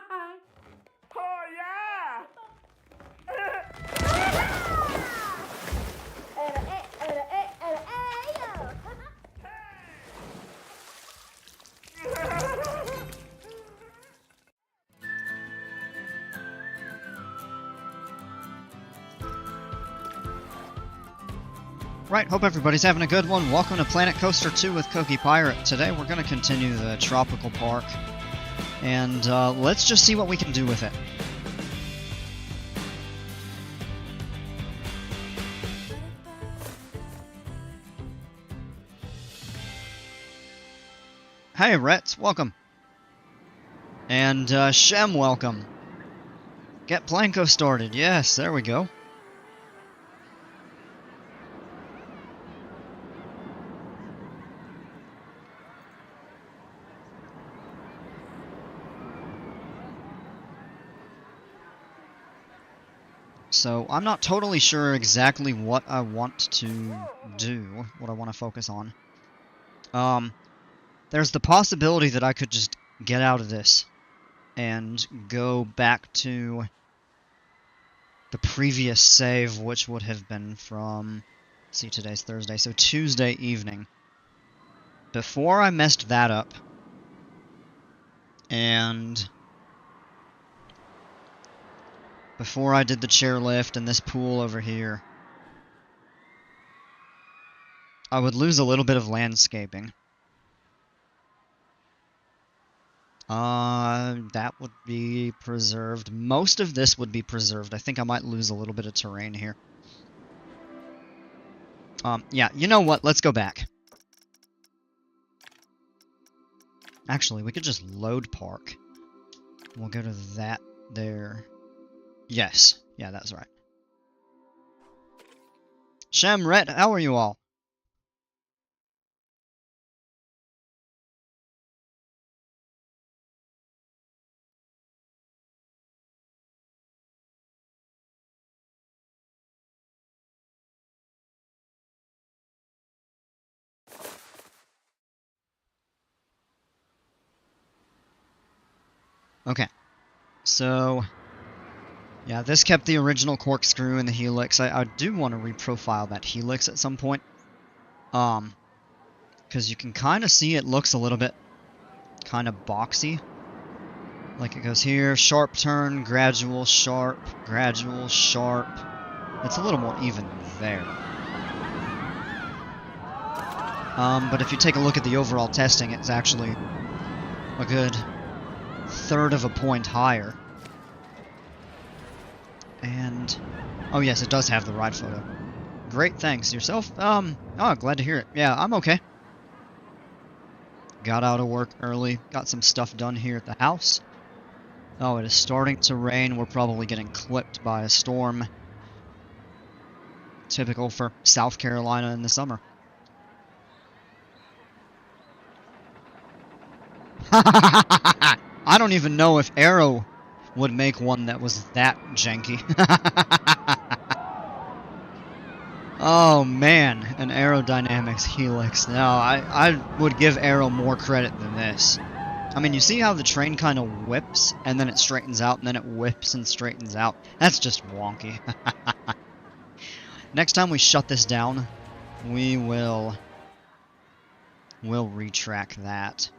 Oh yeah! Right, hope everybody's having a good one. Welcome to Planet Coaster 2 with Koki Pirate. Today we're going to continue the Tropical Park, and let's just see what we can do with it. Hey, Rhett, welcome. And Shem, welcome. Get Planko started. Yes, there we go. So, I'm not totally sure exactly what I want to do, what I want to focus on. There's the possibility that I could just get out of this and go back to the previous save, which would have been from, let's see, today's Thursday, so Tuesday evening. Before I messed that up, and before I did the chairlift and this pool over here, I would lose a little bit of landscaping. That would be preserved. Most of this would be preserved. I think I might lose a little bit of terrain here. Yeah, you know what? Let's go back. Actually, we could just load park. We'll go to that there. Yes. Yeah, that's right. Shamret, how are you all? Okay. So, yeah, this kept the original corkscrew and the helix. I do want to reprofile that helix at some point. Because you can kind of see it looks a little bit kind of boxy. Like it goes here, sharp turn, gradual, sharp, gradual, sharp. It's a little more even there. But if you take a look at the overall testing, it's actually a good third of a point higher. And, oh yes, it does have the ride photo. Great, thanks. Yourself? Oh, glad to hear it. Yeah, I'm okay. Got out of work early, got some stuff done here at the house. Oh, it is starting to rain. We're probably getting clipped by a storm. Typical for South Carolina in the summer. I don't even know if Arrow would make one that was that janky. Oh man, an Aerodynamics Helix. No, I would give Arrow more credit than this. I mean, you see how the train kind of whips, and then it straightens out, and then it whips and straightens out? That's just wonky. Next time we shut this down, we'll retrack that.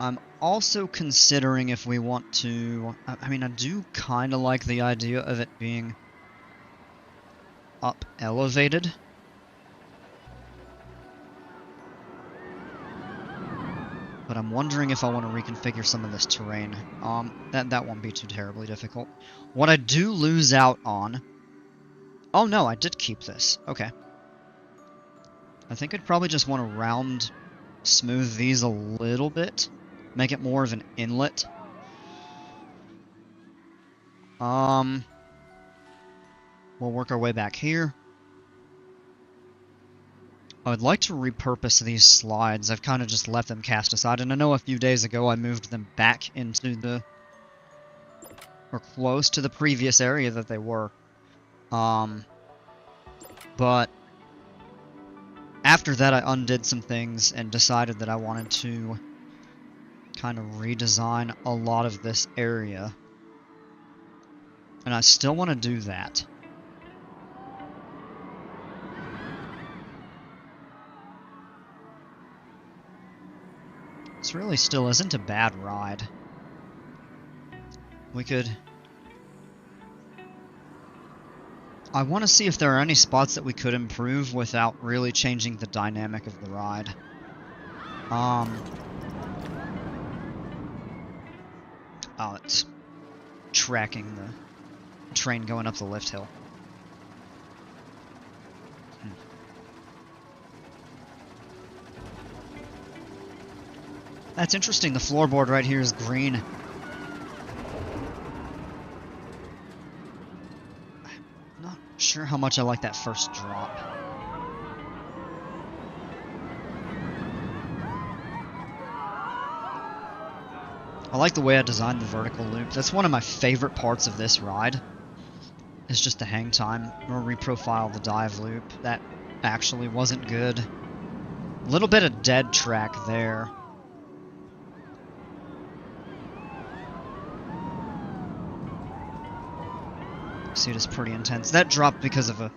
I'm also considering if we want to... I mean, I do kind of like the idea of it being up elevated. But I'm wondering if I want to reconfigure some of this terrain. That won't be too terribly difficult. What I do lose out on... Oh no, I did keep this. Okay. I think I'd probably just want to round smooth these a little bit. Make it more of an inlet. We'll work our way back here. I would like to repurpose these slides. I've kind of just left them cast aside, and I know a few days ago I moved them back into the... or close to the previous area that they were. But after that I undid some things and decided that I wanted to kind of redesign a lot of this area. And I still want to do that. This really still isn't a bad ride. We could... I want to see if there are any spots that we could improve without really changing the dynamic of the ride. Oh, it's tracking the train going up the lift hill. That's interesting, the floorboard right here is green. I'm not sure how much I like that first drop. I like the way I designed the vertical loop. That's one of my favorite parts of this ride. It's just the hang time. We'll reprofile the dive loop. That actually wasn't good. A little bit of dead track there. See, it is pretty intense. That dropped because of a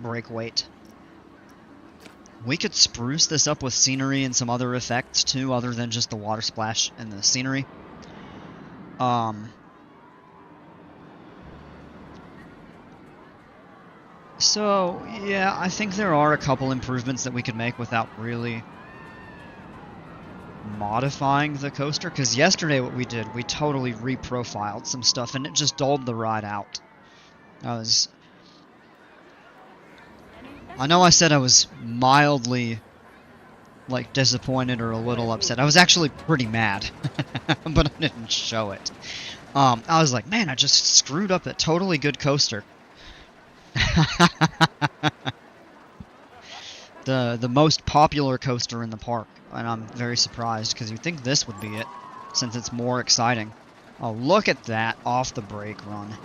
brake weight. We could spruce this up with scenery and some other effects too, other than just the water splash and the scenery. So, yeah, I think there are a couple improvements that we could make without really modifying the coaster, because yesterday what we did, we totally reprofiled some stuff and it just dulled the ride out. I know I said I was mildly, like, disappointed or a little upset. I was actually pretty mad, but I didn't show it. I was like, man, I just screwed up a totally good coaster. The most popular coaster in the park, and I'm very surprised, because you'd think this would be it, since it's more exciting. Oh, look at that off the brake run.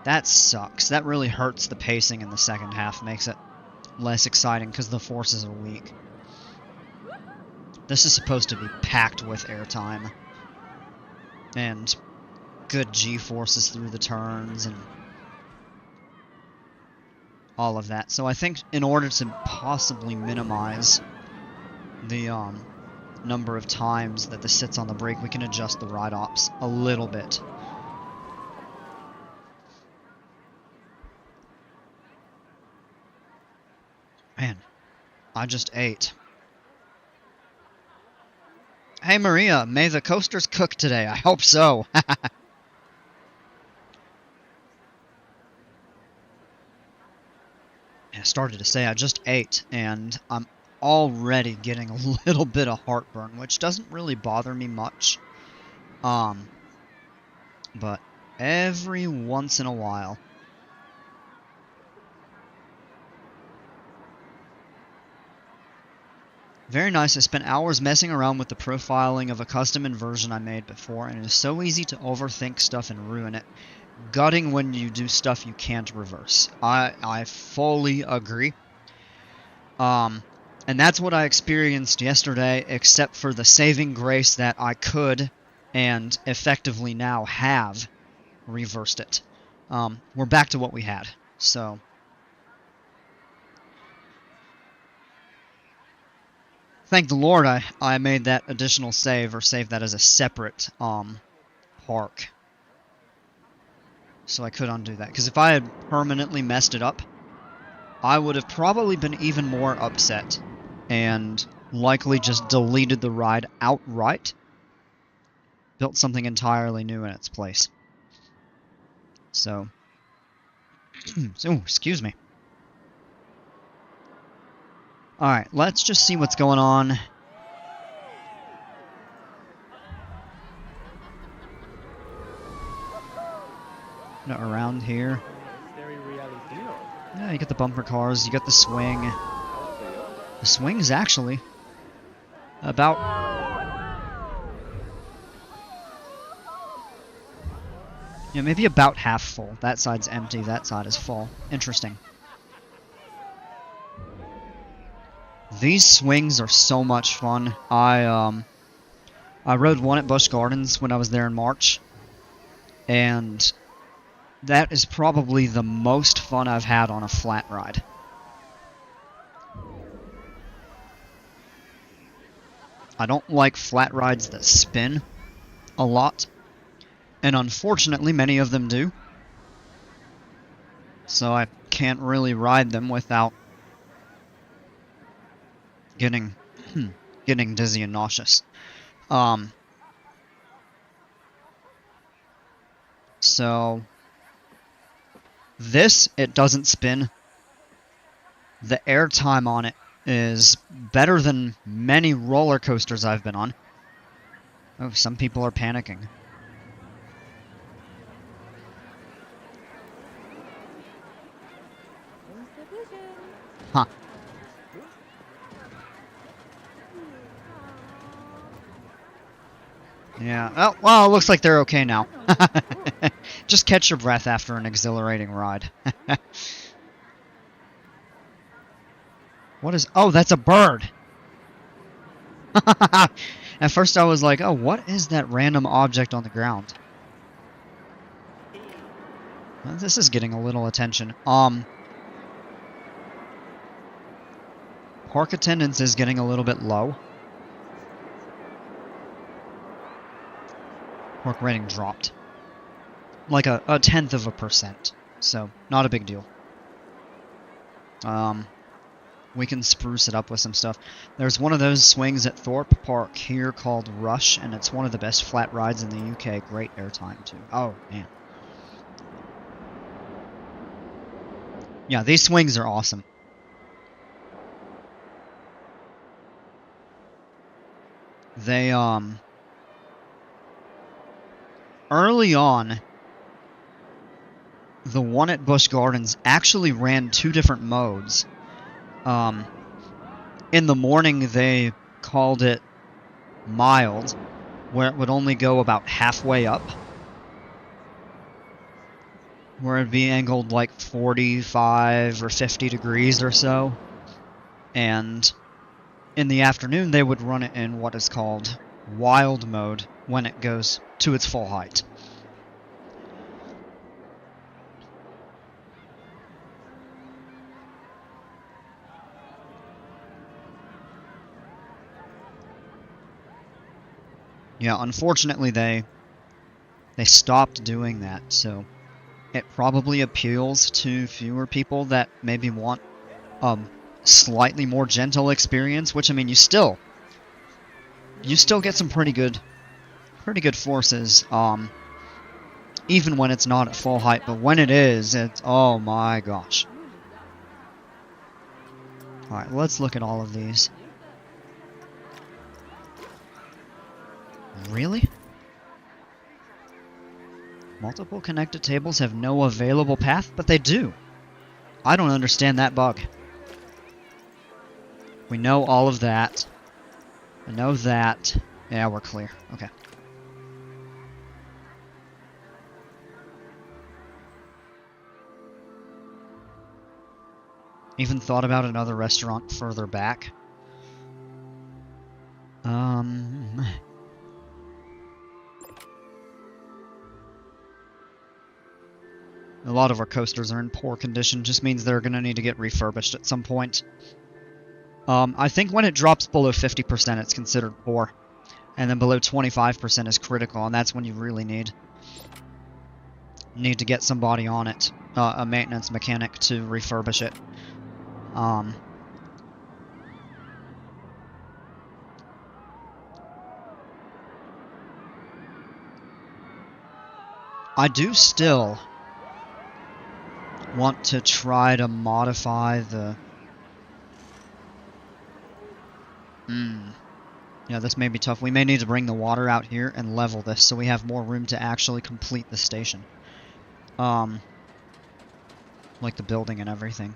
That sucks. That really hurts the pacing in the second half, makes it less exciting because the forces are weak. This is supposed to be packed with airtime and good G-forces through the turns and all of that. So I think in order to possibly minimize the number of times that this sits on the brake, we can adjust the ride ops a little bit. Man, I just ate. Hey Maria, may the coasters cook today? I hope so. I started to say I just ate, and I'm already getting a little bit of heartburn, which doesn't really bother me much. But every once in a while. Very nice. I spent hours messing around with the profiling of a custom inversion I made before, and it is so easy to overthink stuff and ruin it. Gutting when you do stuff you can't reverse. I fully agree. And that's what I experienced yesterday, except for the saving grace that I could, and effectively now have, reversed it. We're back to what we had, so... Thank the Lord I made that additional save, or saved that as a separate park. So I could undo that. Because if I had permanently messed it up, I would have probably been even more upset. And likely just deleted the ride outright. Built something entirely new in its place. So... oh, excuse me. Alright, let's just see what's going on. Around here. Yeah, you get the bumper cars, you get the swing. The swing's actually about... yeah, maybe about half full. That side's empty, that side is full. Interesting. These swings are so much fun. I rode one at Busch Gardens when I was there in March, and that is probably the most fun I've had on a flat ride. I don't like flat rides that spin a lot, and unfortunately many of them do. So I can't really ride them without getting dizzy and nauseous. So this, it doesn't spin. The airtime on it is better than many roller coasters I've been on. Oh, some people are panicking. Huh. Yeah, oh, well, it looks like they're okay now. Just catch your breath after an exhilarating ride. What is... Oh, that's a bird! At first I was like, oh, what is that random object on the ground? Well, this is getting a little attention. Park attendance is getting a little bit low. Park rating dropped. Like a 0.1%. So, not a big deal. We can spruce it up with some stuff. There's one of those swings at Thorpe Park here called Rush, and it's one of the best flat rides in the UK. Great airtime, too. Oh, man. Yeah, these swings are awesome. They, early on, the one at Busch Gardens actually ran 2 different modes. In the morning, they called it mild, where it would only go about halfway up. Where it'd be angled like 45 or 50 degrees or so. And in the afternoon, they would run it in what is called wild mode when it goes to its full height. Yeah, unfortunately they stopped doing that, so it probably appeals to fewer people that maybe want slightly more gentle experience, which I mean you still get some pretty good forces even when it's not at full height, but when it is, it's oh my gosh. All right, let's look at all of these. Really? Multiple connected tables have no available path, but they do. I don't understand that bug. We know all of that. I know that. Yeah, we're clear. Okay. Even thought about another restaurant further back. A lot of our coasters are in poor condition, just means they're going to need to get refurbished at some point. I think when it drops below 50%, it's considered poor. And then below 25% is critical, and that's when you really need to get somebody on it, a maintenance mechanic, to refurbish it. I do still want to try to modify the... Yeah, this may be tough. We may need to bring the water out here and level this so we have more room to actually complete the station. Like the building and everything.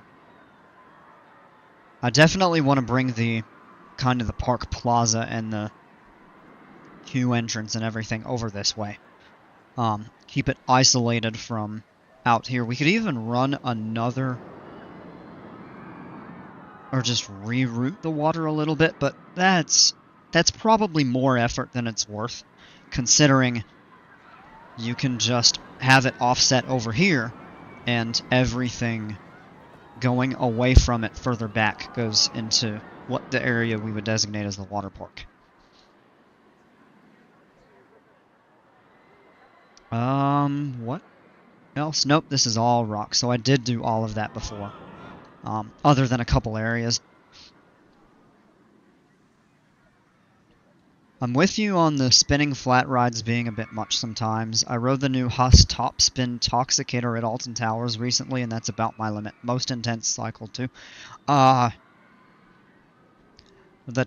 I definitely want to bring the kind of the park plaza and the queue entrance and everything over this way. Keep it isolated from out here. We could even run another... or just reroute the water a little bit, but that's probably more effort than it's worth, considering you can just have it offset over here, and everything going away from it further back goes into what the area we would designate as the water park. What else? Nope, this is all rock, so I did do all of that before. Other than a couple areas. I'm with you on the spinning flat rides being a bit much sometimes. I rode the new Huss Top Spin Toxicator at Alton Towers recently, and that's about my limit. Most intense cycle, too. The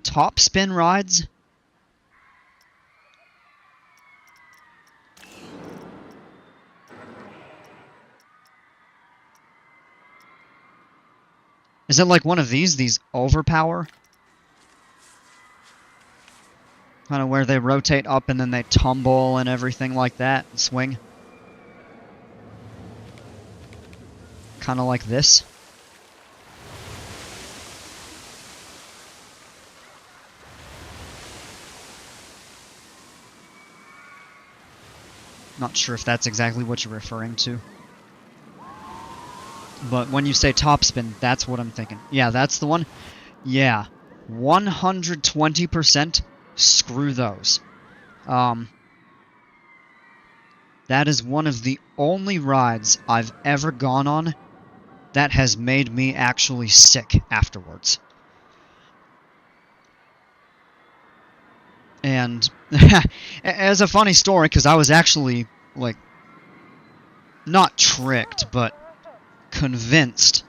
top spin rides... Is it like one of these overpower? Kind of where they rotate up and then they tumble and everything like that and swing? Kind of like this? Not sure if that's exactly what you're referring to. But when you say top spin, that's what I'm thinking. Yeah, that's the one. Yeah, 120%. Screw those. That is one of the only rides I've ever gone on that has made me actually sick afterwards. And as a funny story, because I was actually, like, not tricked, but convinced,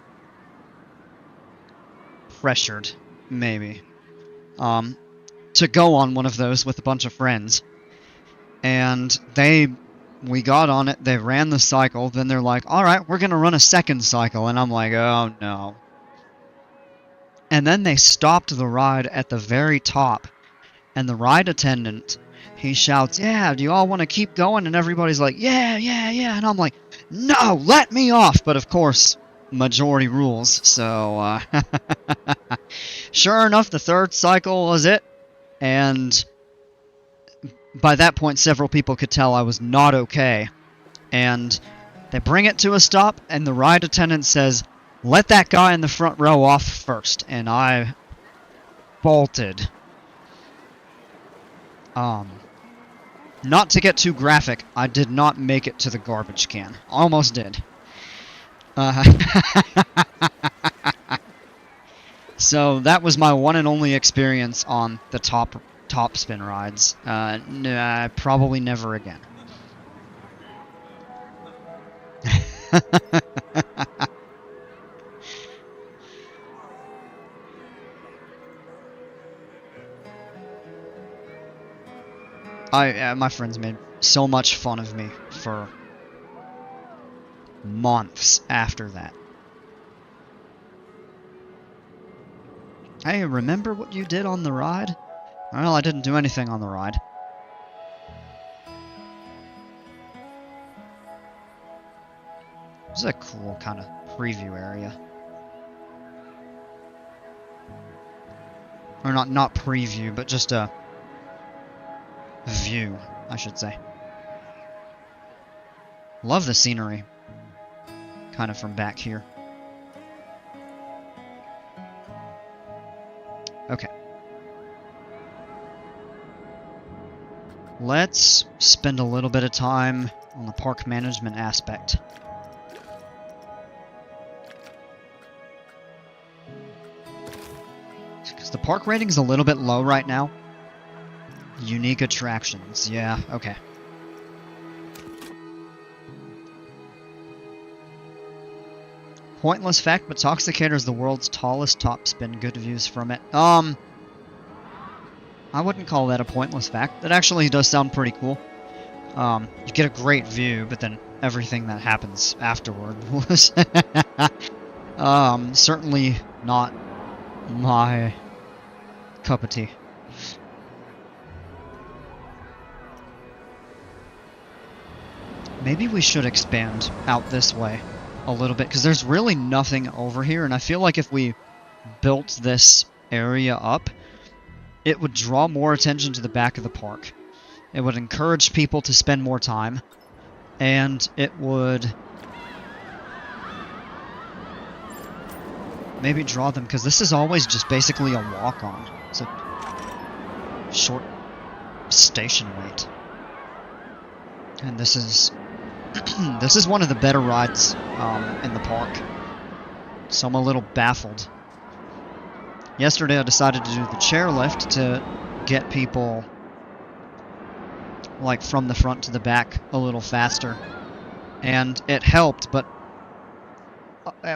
pressured, maybe, to go on one of those with a bunch of friends. And we got on it, they ran the cycle, then they're like, alright, we're gonna run a second cycle, and I'm like, oh no. And then they stopped the ride at the very top, and the ride attendant, he shouts, yeah, do you all want to keep going? And everybody's like, yeah, yeah, yeah, and I'm like, no, let me off! But of course, majority rules, so, sure enough, the third cycle was it, and by that point, several people could tell I was not okay, and they bring it to a stop, and the ride attendant says, let that guy in the front row off first, and I bolted. Not to get too graphic, I did not make it to the garbage can. Almost did. So that was my one and only experience on the top spin rides. Probably never again. My friends made so much fun of me for months after that. Hey, remember what you did on the ride? Well, I didn't do anything on the ride. This is a cool kind of preview area. Or not preview, but just a view, I should say. Love the scenery. Kind of from back here. Okay. Let's spend a little bit of time on the park management aspect. Because the park rating's a little bit low right now. Unique attractions, yeah, okay. Pointless fact, but Toxicator is the world's tallest top spin. Good views from it. I wouldn't call that a pointless fact. That actually does sound pretty cool. You get a great view, but then everything that happens afterward was certainly not my cup of tea. Maybe we should expand out this way a little bit, because there's really nothing over here, and I feel like if we built this area up, it would draw more attention to the back of the park. It would encourage people to spend more time, and it would maybe draw them, because this is always just basically a walk-on. It's a short station wait. And this is this is one of the better rides in the park. So I'm a little baffled. Yesterday I decided to do the chairlift to get people like from the front to the back a little faster. And it helped, but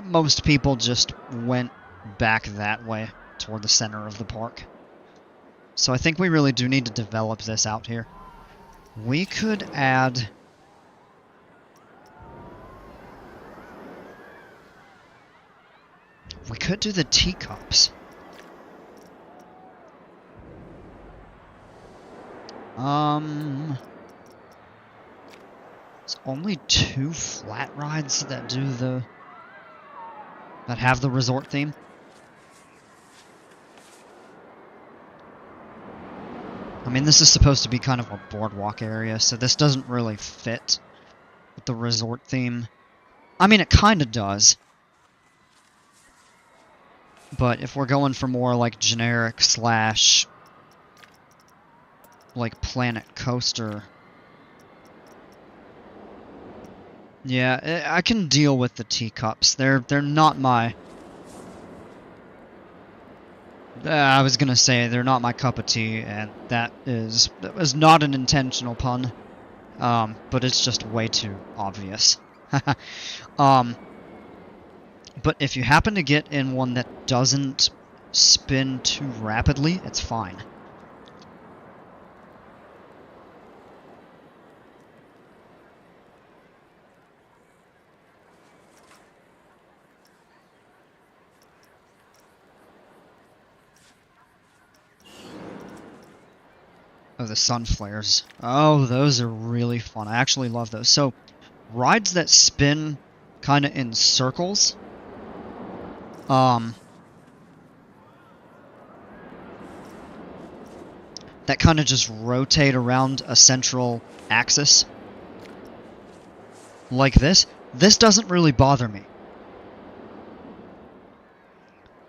most people just went back that way toward the center of the park. So I think we really do need to develop this out here. We could add... we could do the teacups. It's only 2 flat rides that do the... that have the resort theme. I mean, this is supposed to be kind of a boardwalk area, so this doesn't really fit with the resort theme. I mean, it kind of does. But if we're going for more like generic slash like Planet Coaster, yeah, I can deal with the teacups. They're not my... I was gonna say they're not my cup of tea, and that was not an intentional pun, but it's just way too obvious. But if you happen to get in one that doesn't spin too rapidly, it's fine. Oh, the sun flares. Oh, those are really fun. I actually love those. So, rides that spin kind of in circles, that kind of just rotate around a central axis, like this doesn't really bother me.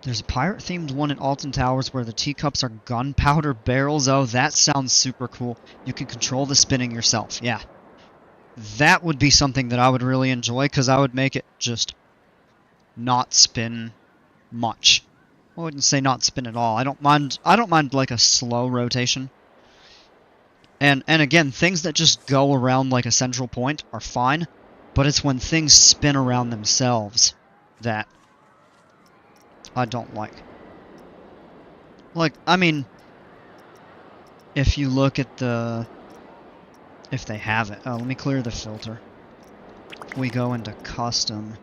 There's a pirate-themed one at Alton Towers where the teacups are gunpowder barrels. Oh, that sounds super cool. You can control the spinning yourself. Yeah. That would be something that I would really enjoy, because I would make it just not spin much. I wouldn't say not spin at all. I don't mind like a slow rotation. And again, things that just go around like a central point are fine, but it's when things spin around themselves that I don't like. Like, I mean, if you look at the... if they have it. Oh, let me clear the filter. We go into custom.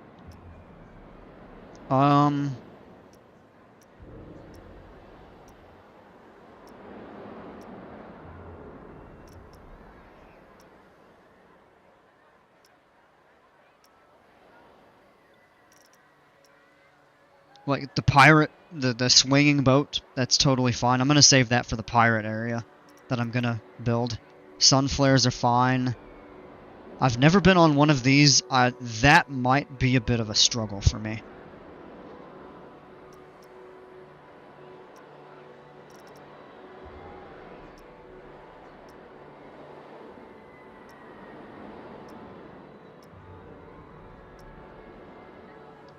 Like the pirate, the swinging boat, that's totally fine. I'm gonna save that for the pirate area that I'm gonna build. Sun flares are fine. I've never been on one of these. That might be a bit of a struggle for me.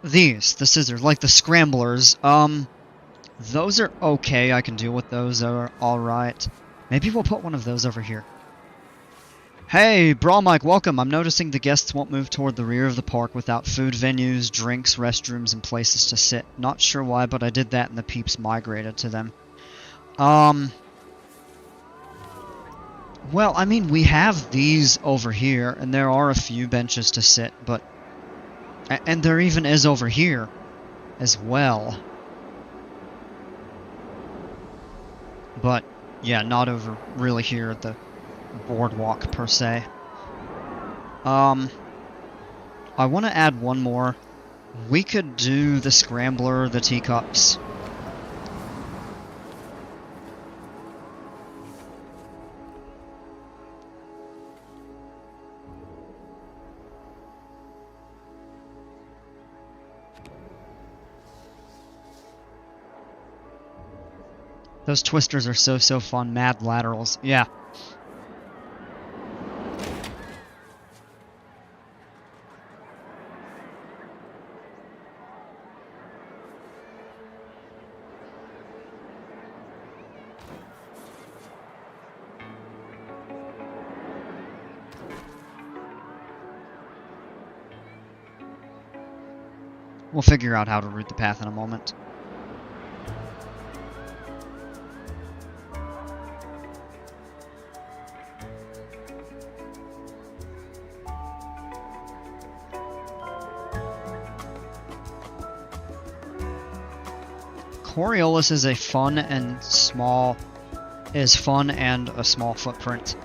The scissors, like the scramblers, those are okay. I can deal with those. Are alright. Maybe we'll put one of those over here. Hey, Brawl Mike, welcome. I'm noticing the guests won't move toward the rear of the park without food venues, drinks, restrooms, and places to sit. Not sure why, but I did that and the peeps migrated to them. Well, I mean, we have these over here, and there are a few benches to sit, but... and there even is over here as well. But, yeah, not over really here at the boardwalk per se. I want to add one more. We could do the scrambler, the teacups, Those twisters are so fun. Mad laterals. Yeah. We'll figure out how to route the path in a moment. Coriolis is fun and a small footprint.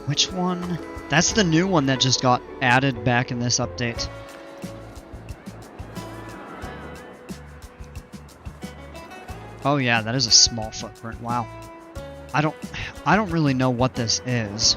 Which one? That's the new one that just got added back in this update. Oh yeah, that is a small footprint. Wow. I don't really know what this is.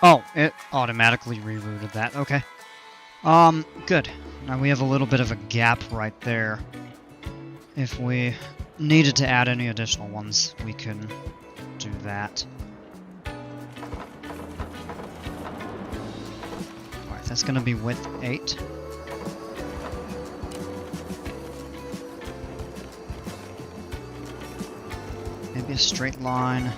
Oh, it automatically rerouted that. Okay. Good. Now we have a little bit of a gap right there. If we needed to add any additional ones, we can do that. Alright, that's gonna be width 8. Maybe a straight line.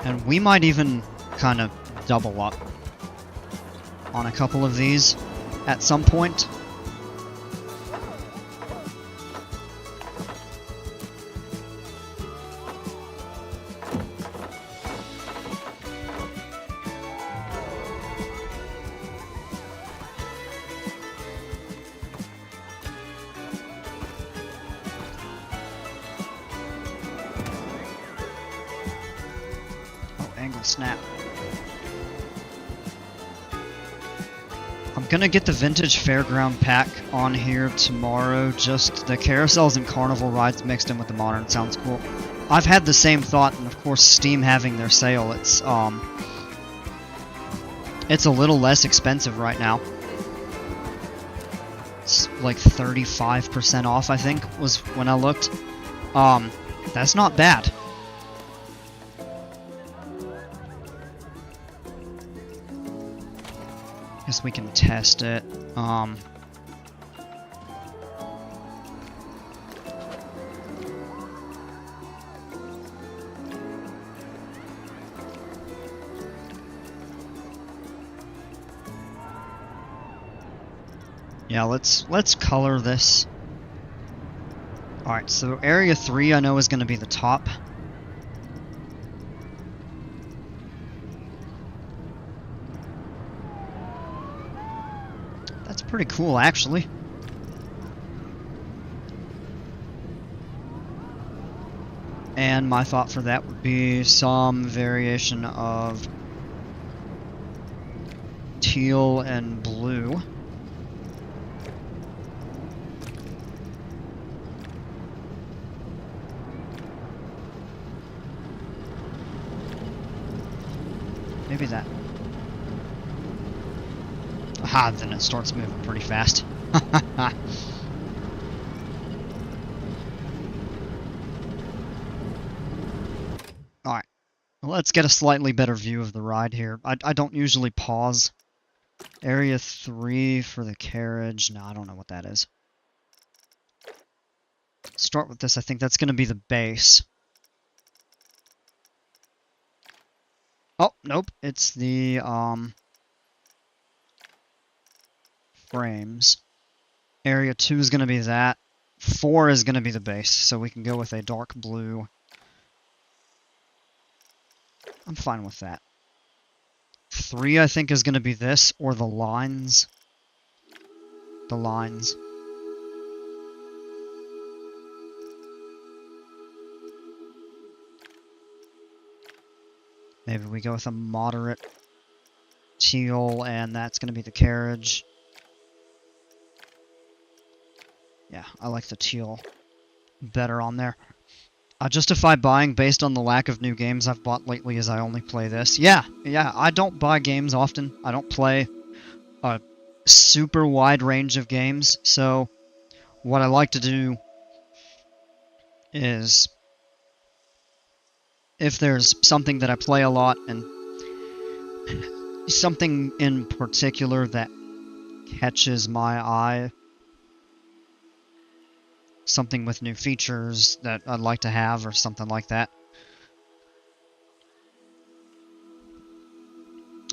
And we might even kind of double up on a couple of these at some point. Angle snap. I'm gonna get the vintage fairground pack on here tomorrow. Just the carousels and carnival rides mixed in with the modern. Sounds cool. I've had the same thought, and of course Steam having their sale, it's a little less expensive right now. It's like 35% off, I think, was when I looked. That's not bad. Guess we can test it. Yeah, let's color this. Alright, so area 3 I know is going to be the top. That's pretty cool, actually. And my thought for that would be some variation of teal and blue. Maybe that. Aha, then it starts moving pretty fast. Alright, let's get a slightly better view of the ride here. I don't usually pause. Area 3 for the carriage. No, I don't know what that is. Start with this. I think that's going to be the base. Oh, nope. It's the, frames. Area 2 is going to be that. 4 is going to be the base, so we can go with a dark blue. I'm fine with that. 3, I think, is going to be this, or the lines. The lines. Maybe we go with a moderate teal, and that's going to be the carriage. Yeah, I like the teal better on there. I justify buying based on the lack of new games I've bought lately as I only play this. Yeah, I don't buy games often. I don't play a super wide range of games, so what I like to do is, if there's something that I play a lot and something in particular that catches my eye, something with new features that I'd like to have or something like that.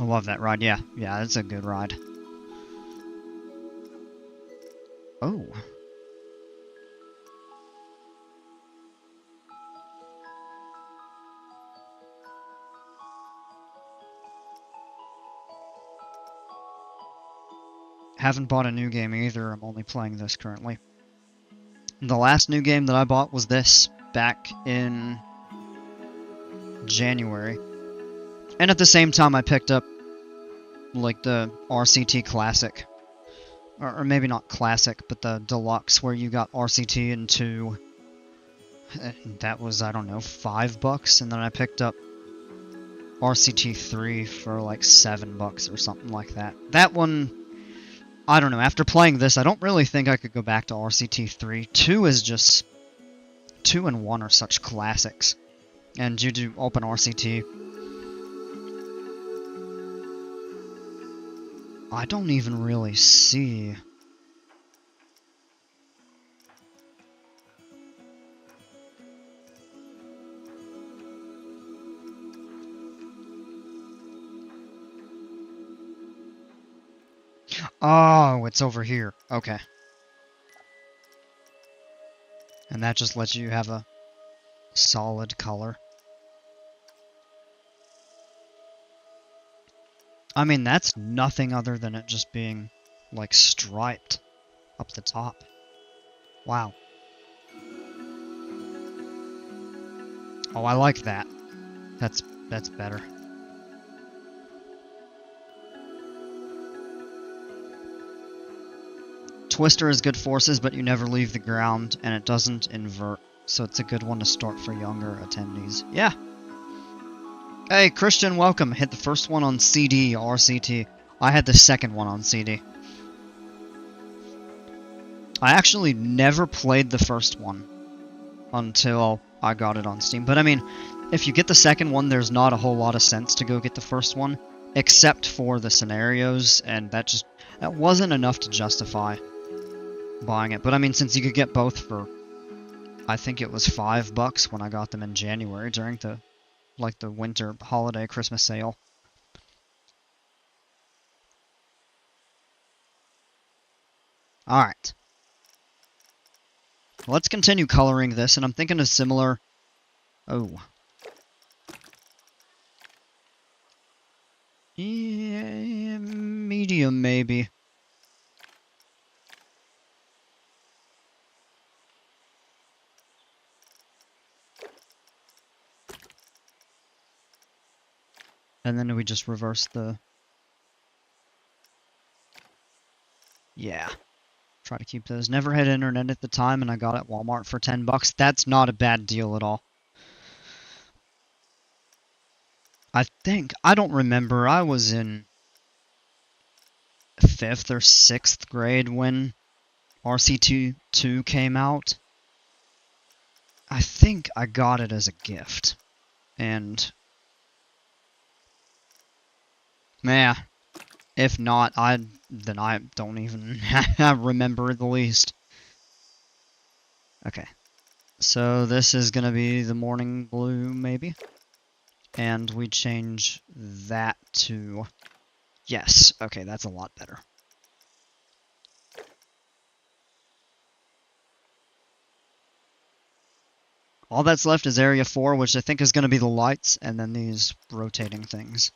I love that ride, yeah, it's a good ride. Oh. Haven't bought a new game either, I'm only playing this currently. The last new game that I bought was this, back in January. And at the same time I picked up, like, the RCT Classic. Or maybe not Classic, but the Deluxe, where you got RCT and 2. That was, I don't know, $5, and then I picked up RCT 3 for like $7 or something like that. That one, I don't know, after playing this, I don't really think I could go back to RCT 3. 2 is just... 2 and 1 are such classics. And you do open RCT. I don't even really see... Oh, it's over here. Okay. And that just lets you have a solid color. I mean, that's nothing other than it just being, like, striped up the top. Wow. Oh, I like that. That's better. Twister is good forces, but you never leave the ground, and it doesn't invert, so it's a good one to start for younger attendees. Yeah. Hey, Christian, welcome. Hit the first one on CD, RCT. I had the second one on CD. I actually never played the first one until I got it on Steam. But I mean, if you get the second one, there's not a whole lot of sense to go get the first one, except for the scenarios, and that wasn't enough to justify buying it. But I mean, since you could get both for, I think it was $5 when I got them in January during the, like, the winter holiday Christmas sale. Alright. Let's continue coloring this, and I'm thinking of similar... Oh. Yeah, medium, maybe. And then we just reverse the... Yeah. Try to keep those. Never had internet at the time, and I got it at Walmart for $10. That's not a bad deal at all. I don't remember, I was in 5th or 6th grade when RCT2 came out. I think I got it as a gift. And... yeah. If not, then I don't even remember the least. Okay. So this is gonna be the morning blue, maybe? And we change that to... Yes, okay, that's a lot better. All that's left is Area 4, which I think is going to be the lights, and then these rotating things.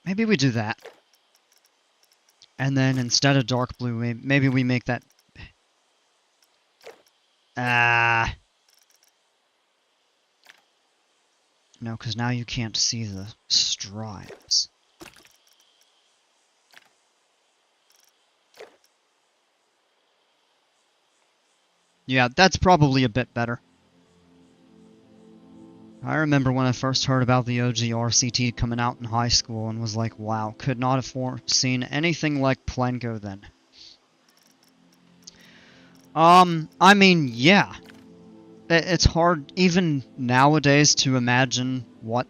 Maybe we do that. And then instead of dark blue, maybe we make that... No, because now you can't see the stripes. Yeah, that's probably a bit better. I remember when I first heard about the OG RCT coming out in high school and was like, wow, could not have foreseen anything like Plenko then. I mean, yeah. It's hard, even nowadays, to imagine what...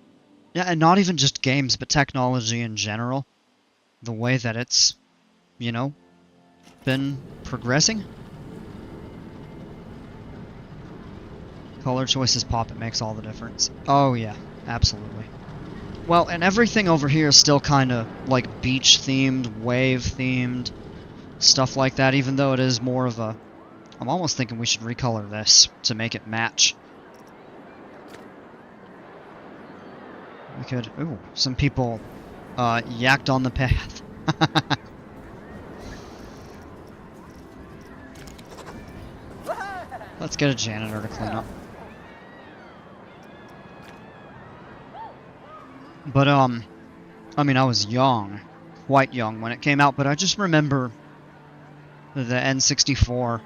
Yeah, and not even just games, but technology in general. The way that it's, you know, been progressing. Color choices pop, it makes all the difference. Oh yeah, absolutely. Well, and everything over here is still kind of like beach-themed, wave-themed, stuff like that, even though it is more of a... I'm almost thinking we should recolor this to make it match. We could... Ooh, some people yacked on the path. Let's get a janitor to clean up. But, I mean, I was young, quite young when it came out, but I just remember the N64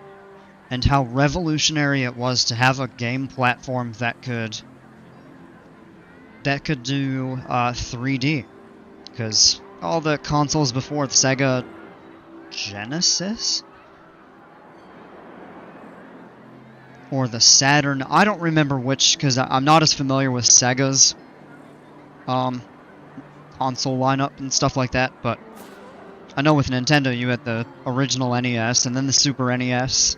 and how revolutionary it was to have a game platform that could do 3D. Because all the consoles before, the Sega Genesis? Or the Saturn, I don't remember which, because I'm not as familiar with Sega's console lineup and stuff like that, but I know with Nintendo you had the original NES and then the Super NES.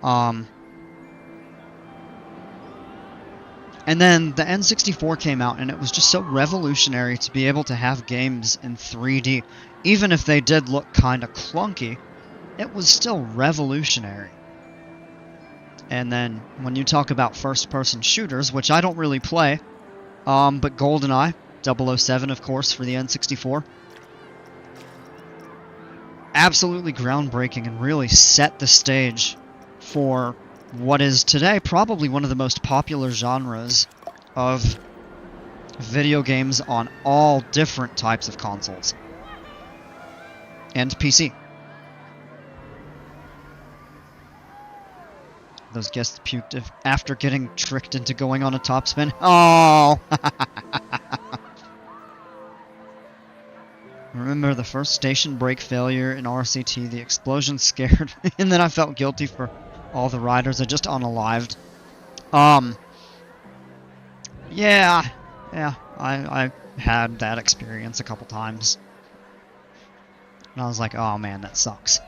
And then the N64 came out, and it was just so revolutionary to be able to have games in 3D. Even if they did look kind of clunky, it was still revolutionary. And then when you talk about first-person shooters, which I don't really play, but GoldenEye, 007 of course for the N64, absolutely groundbreaking and really set the stage for what is today probably one of the most popular genres of video games on all different types of consoles and PC. Those guests puked after getting tricked into going on a topspin. Oh! Remember the first station brake failure in RCT, the explosion scared me, and then I felt guilty for all the riders I just unalived. Yeah, I had that experience a couple times. And I was like, oh man, that sucks.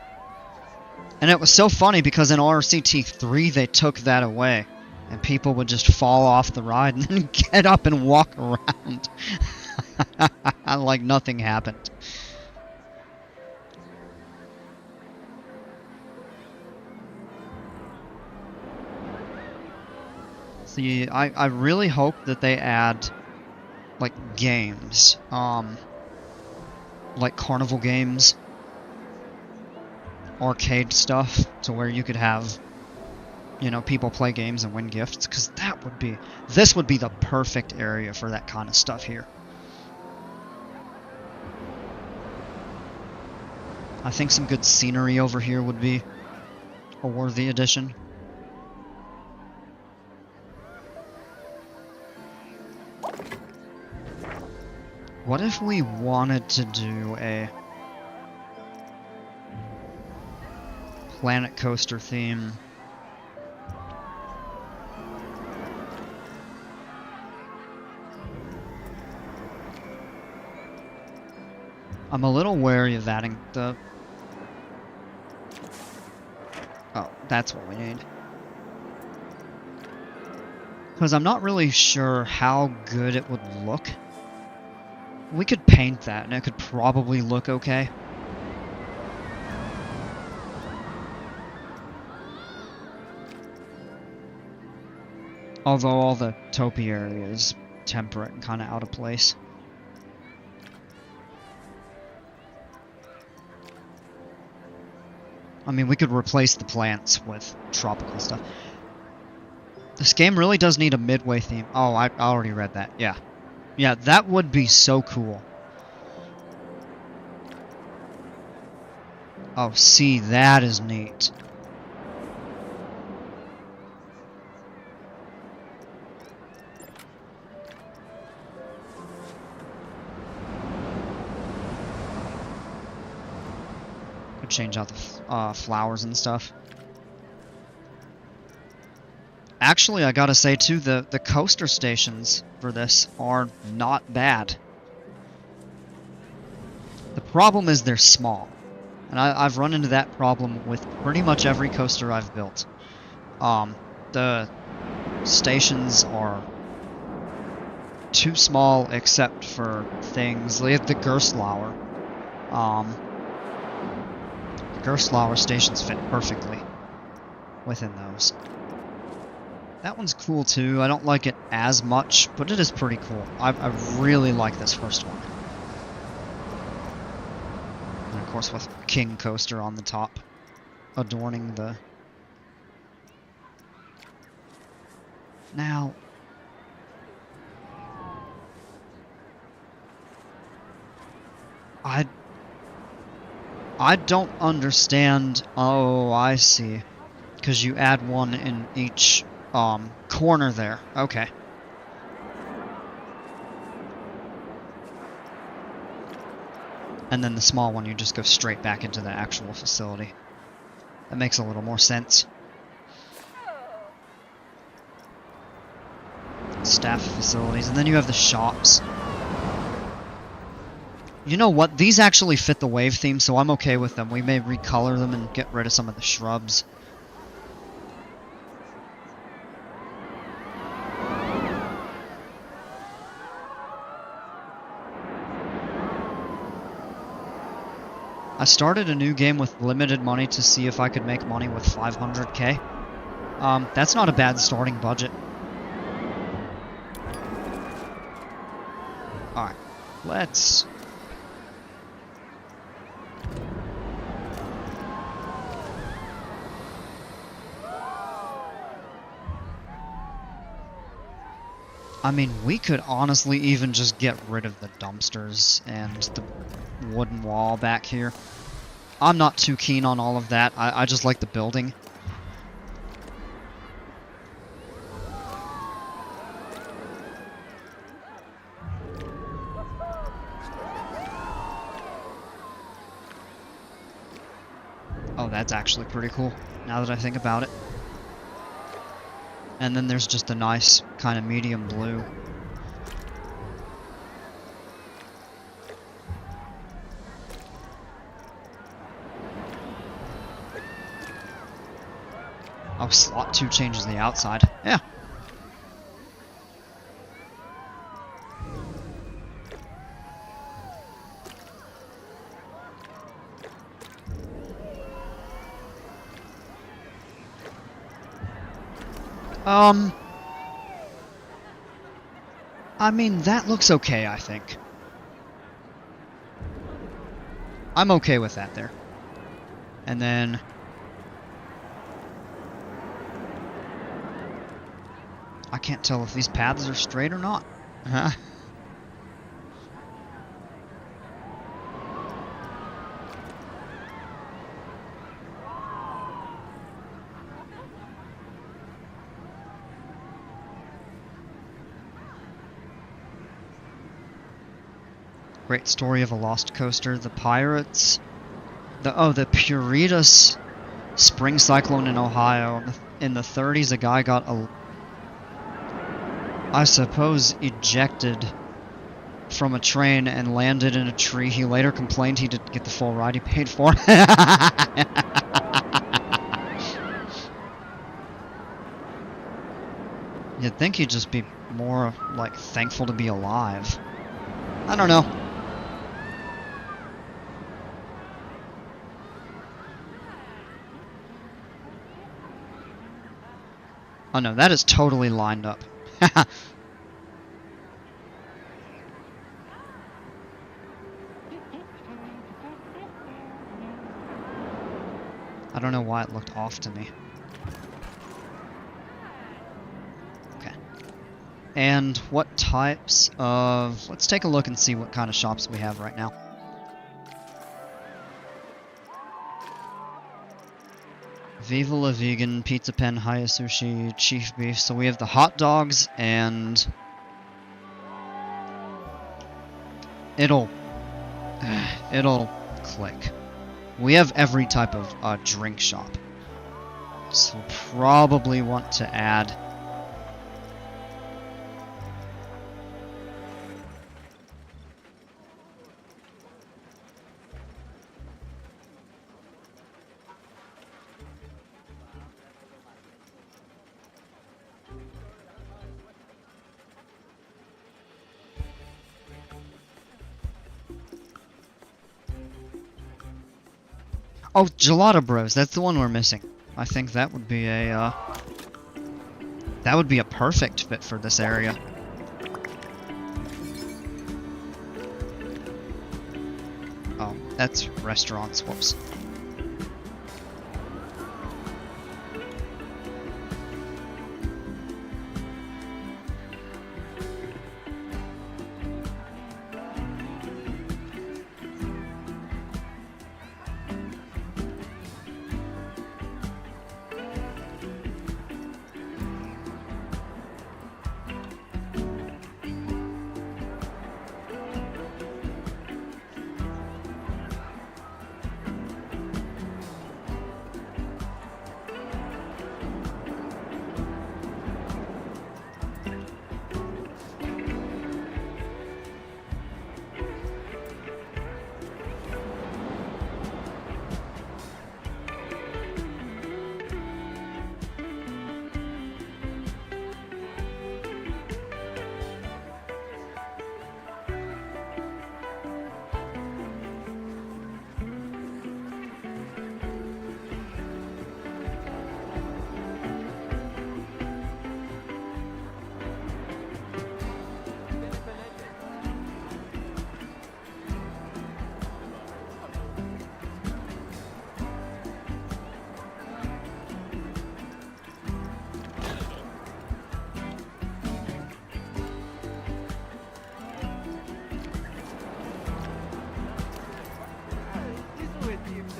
And it was so funny because in RCT 3 they took that away. And people would just fall off the ride and then get up and walk around. Like nothing happened. See, I really hope that they add, like, games. Like carnival games. Arcade stuff, to where you could have, you know, people play games and win gifts, because that would be... This would be the perfect area for that kind of stuff here. I think some good scenery over here would be a worthy addition. What if we wanted to do a Planet Coaster theme? I'm a little wary of adding the... Oh, that's what we need. Because I'm not really sure how good it would look. We could paint that, and it could probably look okay. Although all the topiary is temperate and kind of out of place. I mean, we could replace the plants with tropical stuff. This game really does need a midway theme. Oh, I already read that. Yeah. Yeah, that would be so cool. Oh, see, that is neat. Could change out the flowers and stuff. Actually, I gotta say too, the coaster stations for this are not bad. The problem is they're small. And I've run into that problem with pretty much every coaster I've built. The stations are too small except for things like the Gerstlauer. The Gerstlauer stations fit perfectly within those. That one's cool too. I don't like it as much, but it is pretty cool. I really like this first one. And of course with King Coaster on the top, adorning the... Now... I don't understand... Oh, I see. Because you add one in each corner there. Okay. And then the small one, you just go straight back into the actual facility. That makes a little more sense. Staff facilities, and then you have the shops. You know what? These actually fit the wave theme, so I'm okay with them. We may recolor them and get rid of some of the shrubs. I started a new game with limited money to see if I could make money with 500k. That's not a bad starting budget. Alright, let's... I mean, we could honestly even just get rid of the dumpsters and the wooden wall back here. I'm not too keen on all of that. I just like the building. Oh, that's actually pretty cool, now that I think about it. And then there's just a nice kind of medium blue. Oh, slot 2 changes the outside. Yeah. I mean, that looks okay, I think. I'm okay with that there. And then... I can't tell if these paths are straight or not. Huh? Great story of a lost coaster. The pirates... the Puritas spring cyclone in Ohio. In the 30s, a guy got, I suppose, ejected from a train and landed in a tree. He later complained he didn't get the full ride he paid for. You'd think he'd just be more, like, thankful to be alive. I don't know. Oh no, that is totally lined up. I don't know why it looked off to me. Okay. And what types of... Let's take a look and see what kind of shops we have right now. Viva La Vegan, Pizza Pen, Haya Sushi, Chief Beef. So we have the hot dogs and... It'll click. We have every type of drink shop. So we'll probably want to add... Oh, Gelato Bros, that's the one we're missing. I think that would be a perfect fit for this area. Oh, that's restaurants, whoops.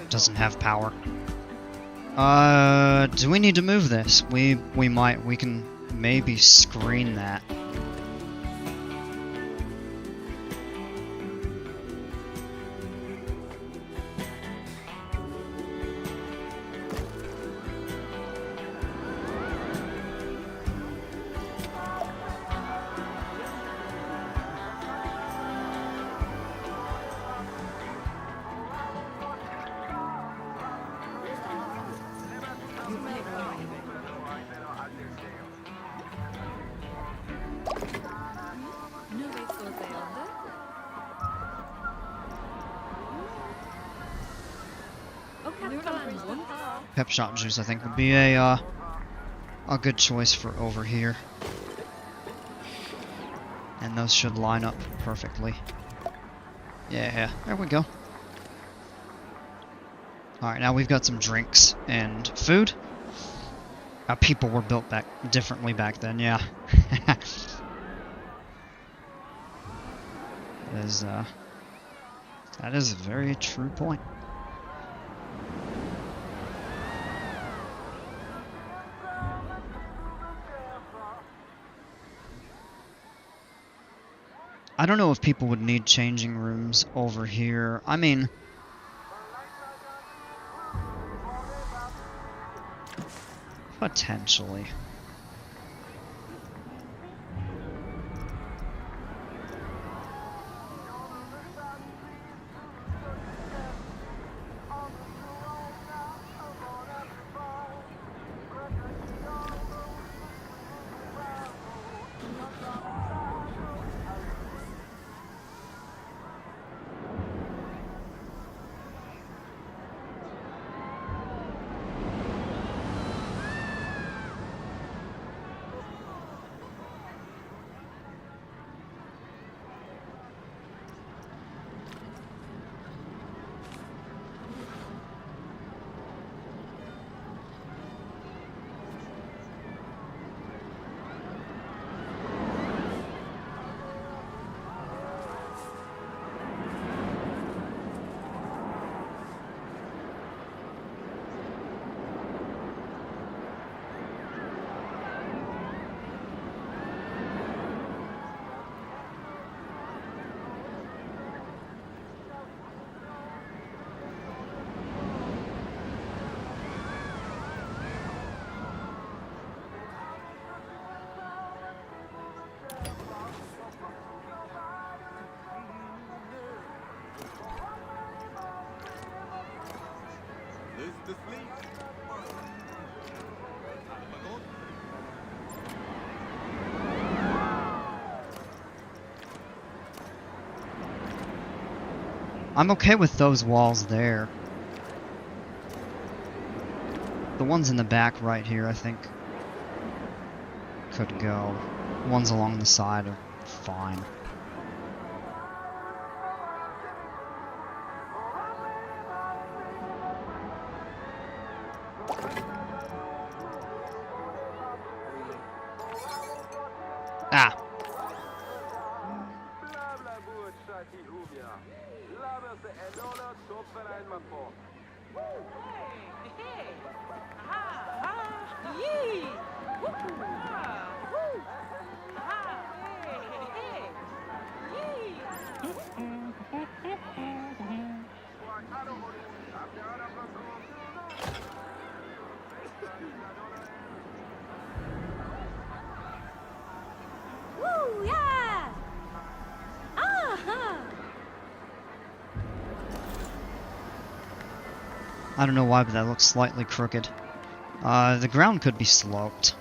Doesn't have power. Do we need to move this? We can maybe screen that. Pep Shop Juice, I think, would be a good choice for over here. And those should line up perfectly. Yeah, there we go. Alright, now we've got some drinks and food. People were built differently back then, yeah. That is a very true point. I don't know if people would need changing rooms over here. I mean... potentially. I'm okay with those walls there. The ones in the back right here, I think, could go. Ones along the side are fine. Ah! Woo, yeah! I don't know why, but that looks slightly crooked. The ground could be sloped.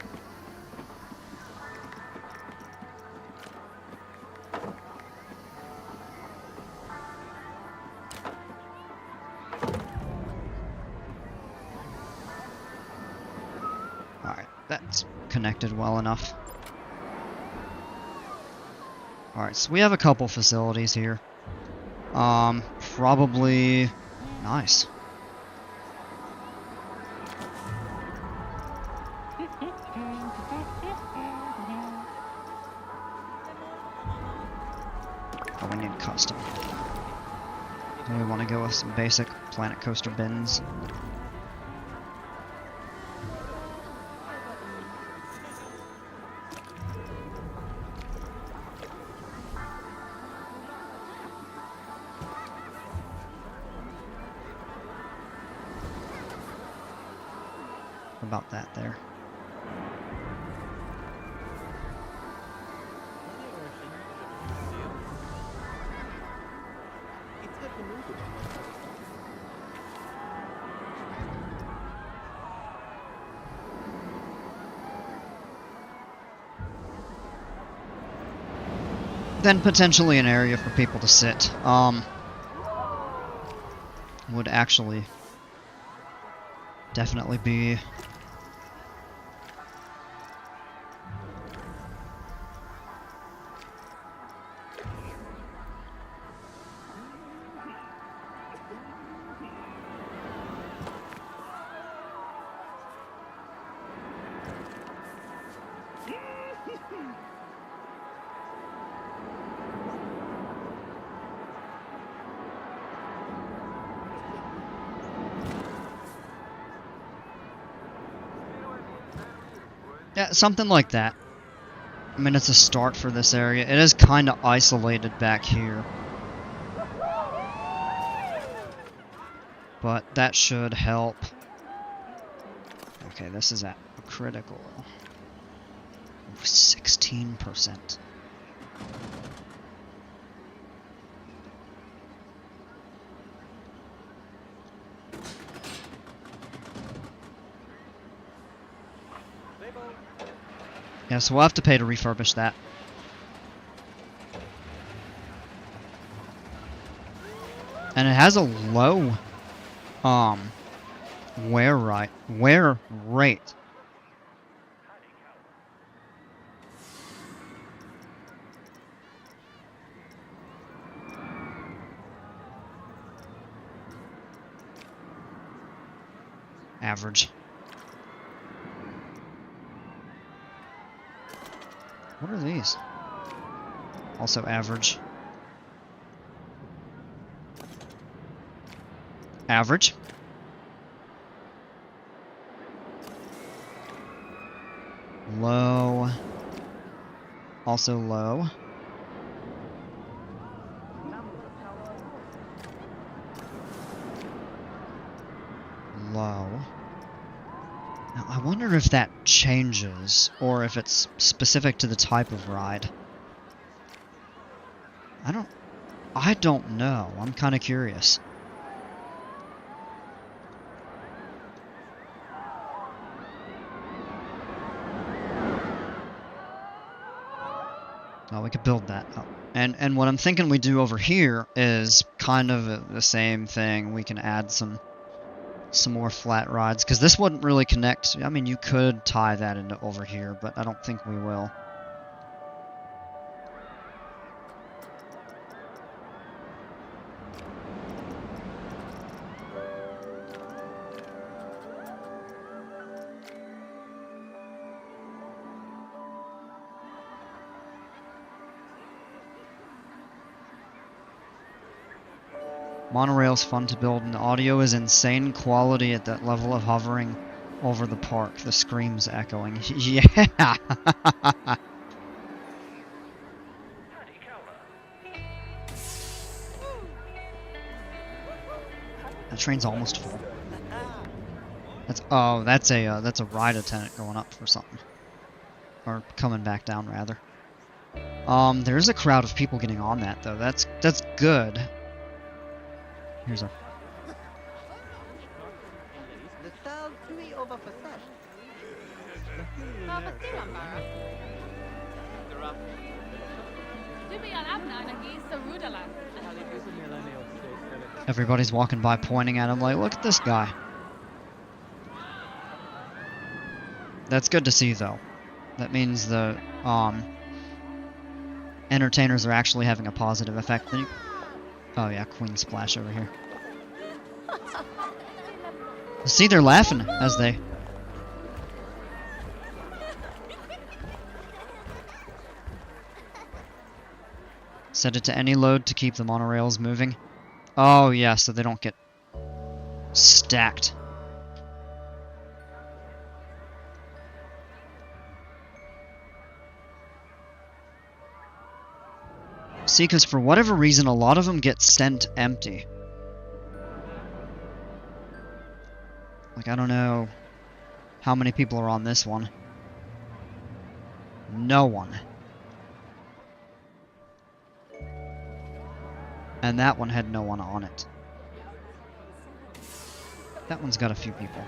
Alright, that's connected well enough. Alright, so we have a couple facilities here. Probably... Nice. Oh, we need custom. Do we want to go with some basic Planet Coaster bins? About that there. Then potentially an area for people to sit. Would actually definitely be yeah, something like that. I mean, it's a start for this area. It is kind of isolated back here. But that should help. Okay, this is at a critical 16%. Yeah, so we'll have to pay to refurbish that. And it has a low wear rate. Average. What are these? Also average. Average. Low. Also low. Low. Now, I wonder if that changes, or if it's specific to the type of ride. I don't know. I'm kind of curious. we could build that up. And what I'm thinking we do over here is kind of the same thing. We can add some more flat rods, because this wouldn't really connect. I mean, you could tie that into over here, but I don't think we will. Monorail's fun to build, and the audio is insane quality at that level of hovering over the park. The screams echoing. Yeah! That train's almost full. That's a ride attendant going up for something. Or coming back down, rather. There's a crowd of people getting on that, though. That's good. Here's a... Everybody's walking by pointing at him like, look at this guy. That's good to see, though. That means the entertainers are actually having a positive effect. Oh yeah, Queen Splash over here. See, they're laughing as they... Set it to any load to keep the monorails moving. Oh yeah, so they don't get stacked. See, because for whatever reason, a lot of them get sent empty. Like, I don't know how many people are on this one. No one. And that one had no one on it. That one's got a few people.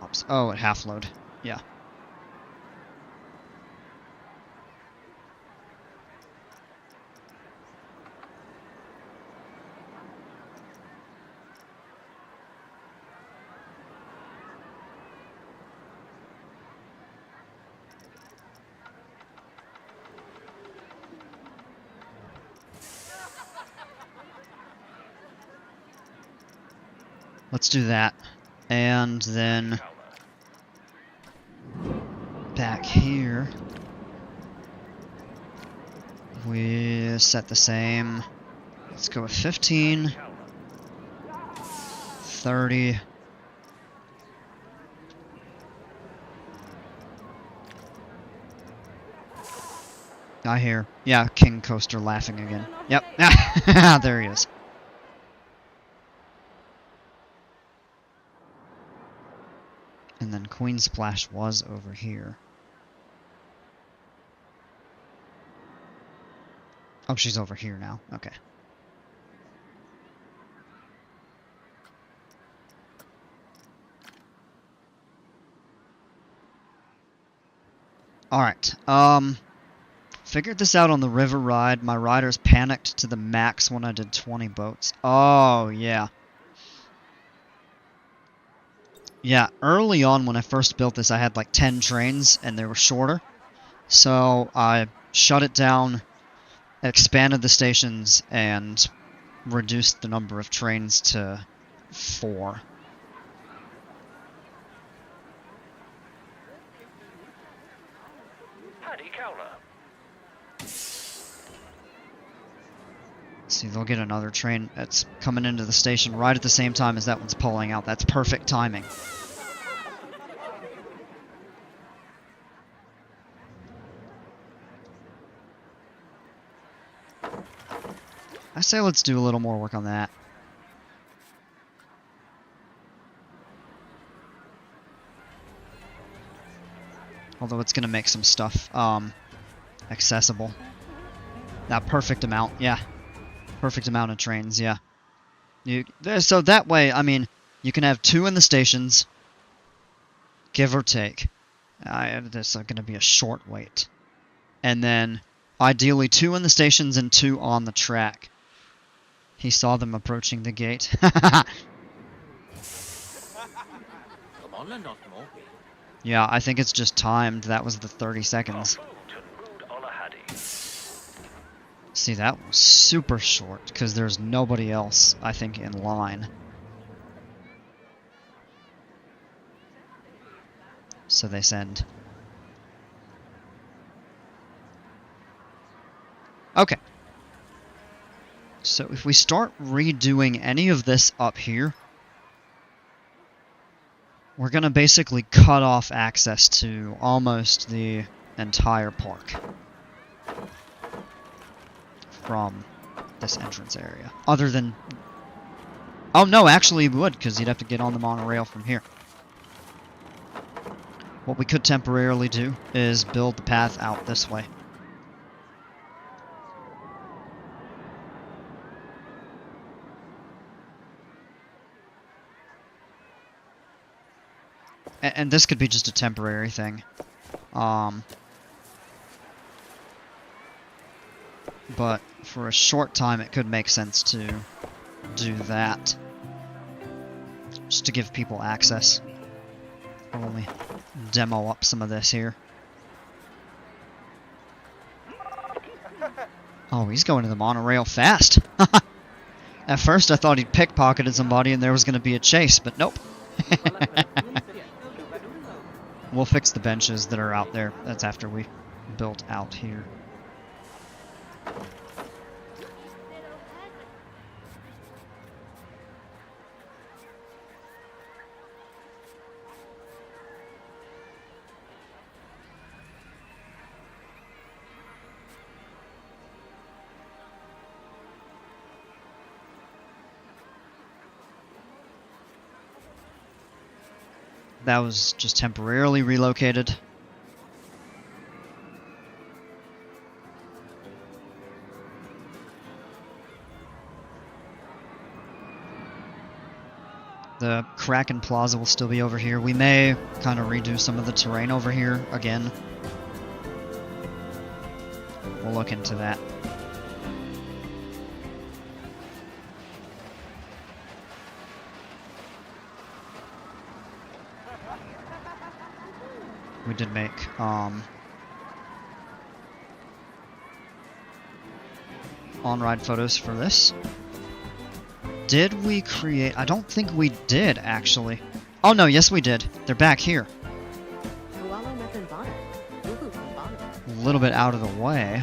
Oops. Oh, at half load. Yeah. Let's do that. And then back here we set the same. Let's go with 15, 30. I hear. Yeah, King Coaster laughing again. Yep. There he is. And then Queen Splash was over here. Oh, she's over here now. Okay. Alright, figured this out on the river ride. My riders panicked to the max when I did 20 boats. Oh, yeah. Yeah, early on when I first built this, I had like 10 trains, and they were shorter. So I shut it down, expanded the stations, and reduced the number of trains to 4. See, they'll get another train that's coming into the station right at the same time as that one's pulling out. That's perfect timing. I say let's do a little more work on that. Although it's going to make some stuff accessible. That perfect amount, yeah. Perfect amount of trains, yeah. So that way, I mean, you can have 2 in the stations, give or take. This is going to be a short wait. And then, ideally, 2 in the stations and 2 on the track. He saw them approaching the gate. Yeah, I think it's just timed. That was the 30 seconds. See, that was super short, because there's nobody else, I think, in line. So they send. Okay. So if we start redoing any of this up here, we're going to basically cut off access to almost the entire park from this entrance area. Other than... Oh no, actually we would, because you'd have to get on the monorail from here. What we could temporarily do is build the path out this way. And this could be just a temporary thing. But for a short time it could make sense to do that. Just to give people access. Let me demo up some of this here. Oh, he's going to the monorail fast. At first I thought he'd pickpocketed somebody and there was going to be a chase, but nope. We'll fix the benches that are out there. That's after we built out here. That was just temporarily relocated. The Kraken Plaza will still be over here. We may kind of redo some of the terrain over here again. We'll look into that. We did make on-ride photos for this. Did we create... I don't think we did, actually. Oh no, yes we did. They're back here. A little bit out of the way.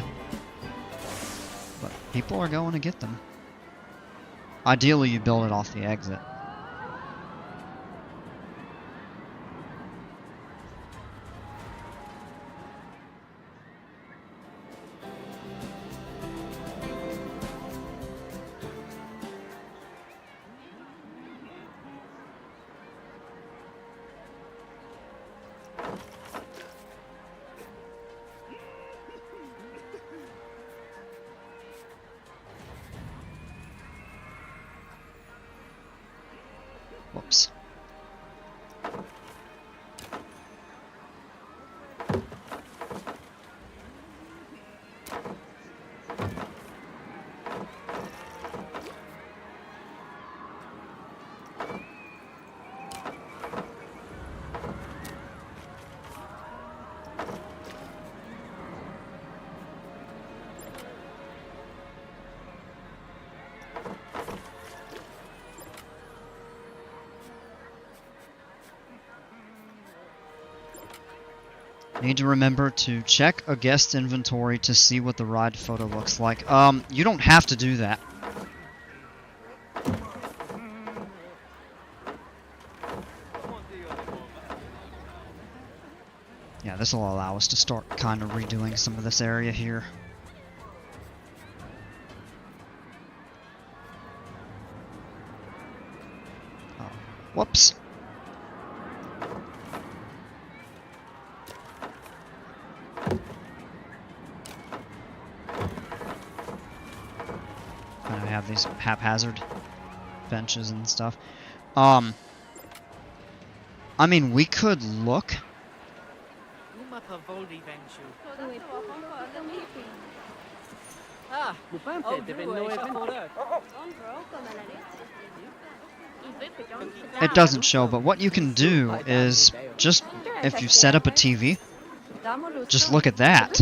But people are going to get them. Ideally, you build it off the exit. Whoops. Need to remember to check a guest's inventory to see what the ride photo looks like. You don't have to do that. Yeah, this will allow us to start kind of redoing some of this area here. Oh, whoops. have these haphazard benches and stuff. I mean, we could look. It doesn't show, but what you can do is just, if you set up a TV, just look at that.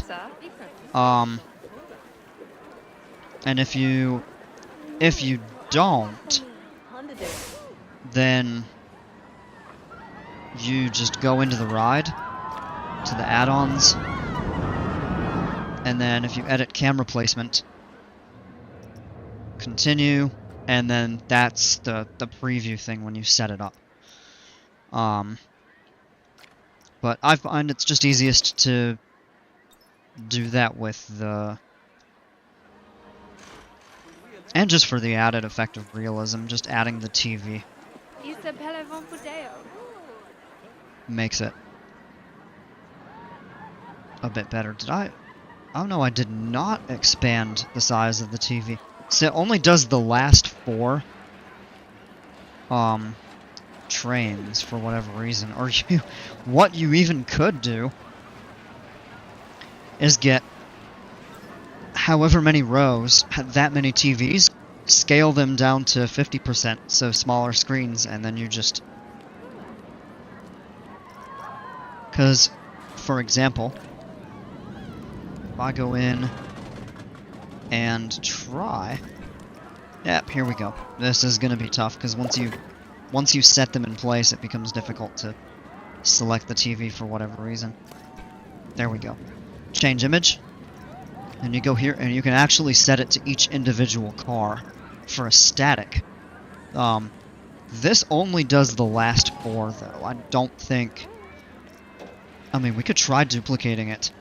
And if you don't, then you just go into the ride, to the add-ons, and then if you edit camera placement, continue, and then that's the preview thing when you set it up. But I find it's just easiest to do that with the... And just for the added effect of realism, just adding the TV makes it a bit better. Did I? Oh no, I did not expand the size of the TV. So it only does the last 4 trains for whatever reason. Or what you even could do is get however many rows, that many TVs, scale them down to 50%, so smaller screens, and then you just... Because, for example, if I go in and try... Yep, here we go. This is going to be tough, because once you set them in place, it becomes difficult to select the TV for whatever reason. There we go. Change image. And you go here, and you can actually set it to each individual car for a static. This only does the last 4, though. I don't think... I mean, we could try duplicating it.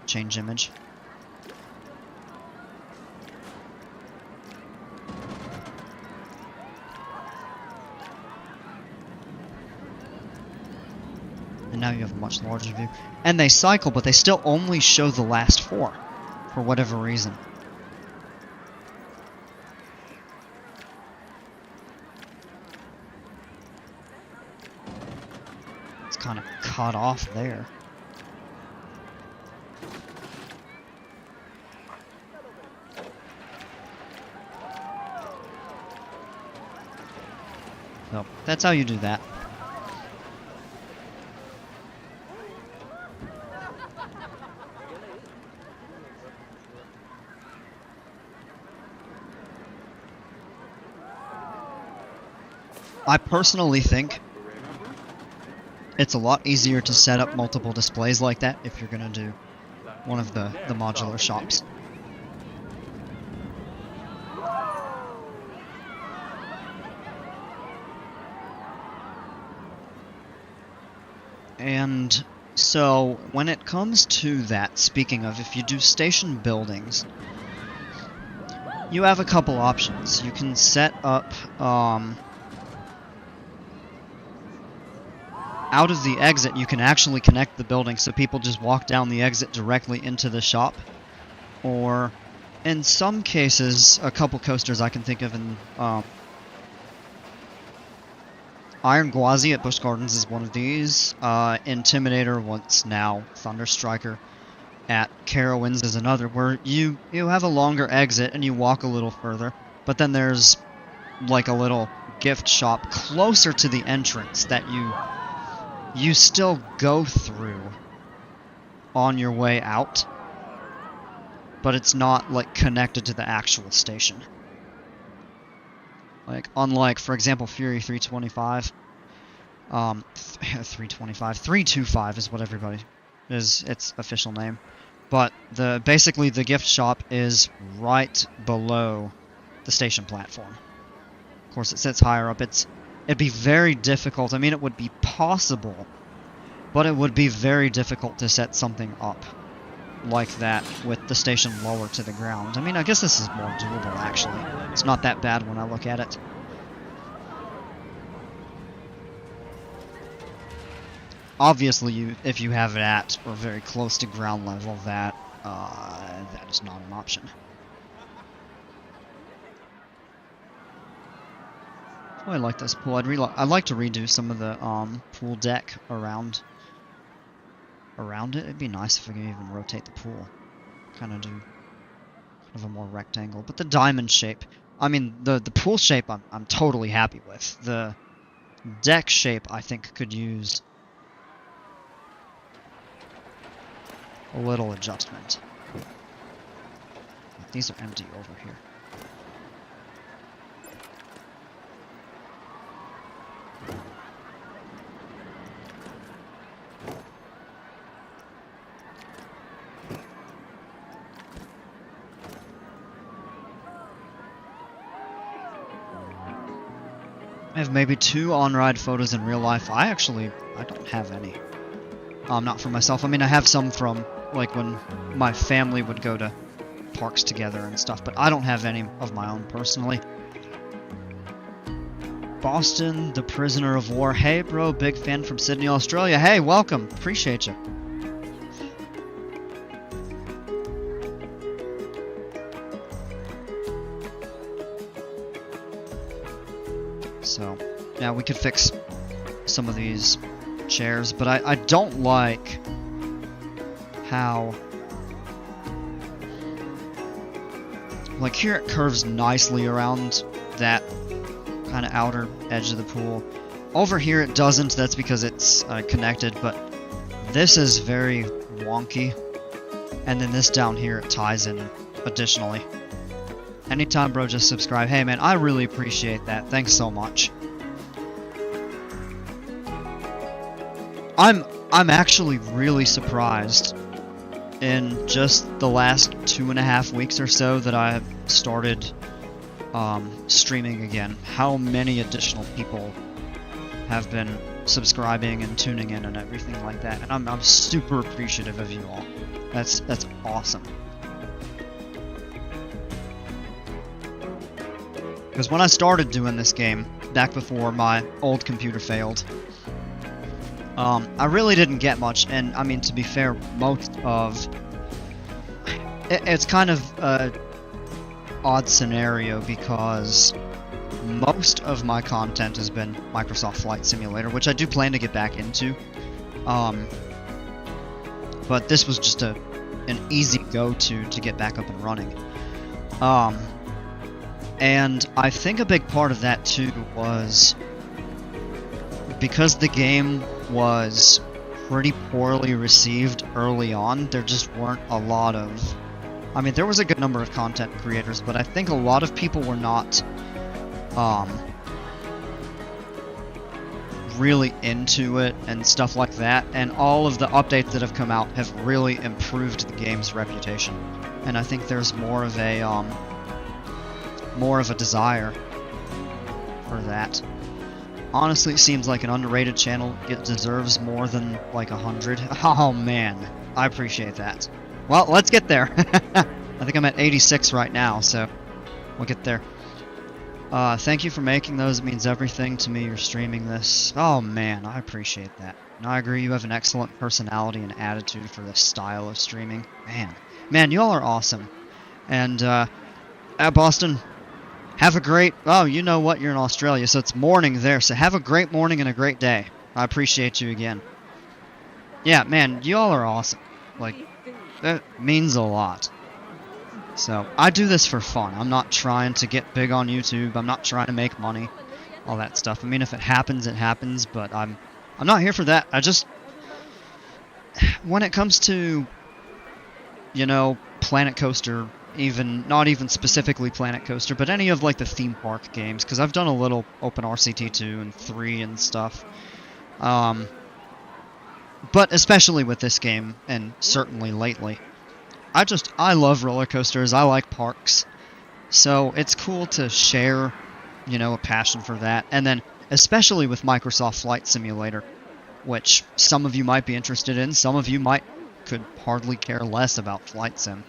Change image. And now you have a much larger view. And they cycle, but they still only show the last 4, for whatever reason. It's kind of cut off there. So, that's how you do that. I personally think it's a lot easier to set up multiple displays like that if you're going to do one of the modular shops. And so, when it comes to that, speaking of, if you do station buildings, you have a couple options. You can set up, out of the exit, you can actually connect the building so people just walk down the exit directly into the shop. Or, in some cases, a couple coasters I can think of in, Iron Gwazi at Busch Gardens is one of these. Intimidator, what's now Thunderstriker, at Carowinds is another, where you have a longer exit and you walk a little further, but then there's like a little gift shop closer to the entrance that you still go through on your way out, but it's not like connected to the actual station. Like, unlike, for example, Fury 325, 325 is what everybody is, its official name. But basically the gift shop is right below the station platform. Of course, it sits higher up. It'd be very difficult. I mean, it would be possible, but it would be very difficult to set something up like that with the station lower to the ground. I mean, I guess this is more doable, actually. It's not that bad when I look at it. Obviously, if you have it at or very close to ground level, that is not an option. Oh, I like this pool. I'd like to redo some of the pool deck around it. It'd be nice if I could even rotate the pool. Kind of do kind of a more rectangle. But the diamond shape, I mean, the pool shape I'm totally happy with. The deck shape I think could use a little adjustment. These are empty over here. I have maybe 2 on-ride photos in real life. I don't have any. Not for myself. I mean, I have some from, like, when my family would go to parks together and stuff, but I don't have any of my own personally. Boston, the prisoner of war. Hey, bro, big fan from Sydney, Australia. Hey, welcome. Appreciate you. So, yeah, we could fix some of these chairs, but I don't like how, like, here it curves nicely around that kind of outer edge of the pool. Over here it doesn't, that's because it's connected, but this is very wonky, and then this down here it ties in additionally. Anytime, bro, just subscribe. Hey, man, I really appreciate that. Thanks so much. I'm actually really surprised in just the last 2.5 weeks or so that I have started streaming again, how many additional people have been subscribing and tuning in and everything like that, and I'm super appreciative of you all. That's awesome. Because when I started doing this game, back before my old computer failed, I really didn't get much, and I mean, to be fair, most of... It's kind of a odd scenario because most of my content has been Microsoft Flight Simulator, which I do plan to get back into. But this was just an easy go-to to get back up and running. And I think a big part of that too was because the game was pretty poorly received early on, there just weren't a lot of... I mean, there was a good number of content creators, but I think a lot of people were not really into it and stuff like that, and all of the updates that have come out have really improved the game's reputation. And I think there's more of a desire for that. Honestly, it seems like an underrated channel. It deserves more than like 100. Oh man, I appreciate that. Well, let's get there. I think I'm at 86 right now, so we'll get there. Thank you for making those. It means everything to me. You're streaming this. Oh man, I appreciate that. And I agree, you have an excellent personality and attitude for this style of streaming. Man, you all are awesome. And at Boston, have a great... Oh, you know what? You're in Australia, so it's morning there. So have a great morning and a great day. I appreciate you again. Yeah, man, you all are awesome. Like, that means a lot. So, I do this for fun. I'm not trying to get big on YouTube. I'm not trying to make money. All that stuff. I mean, if it happens, it happens, but I'm not here for that. I just... When it comes to, you know, Planet Coaster, not even specifically Planet Coaster, but any of, like, the theme park games, because I've done a little Open RCT 2 and 3 and stuff. But especially with this game, and certainly lately, I love roller coasters, I like parks, so it's cool to share, you know, a passion for that, and then especially with Microsoft Flight Simulator, which some of you might be interested in, some of you might could hardly care less about Flight Sim.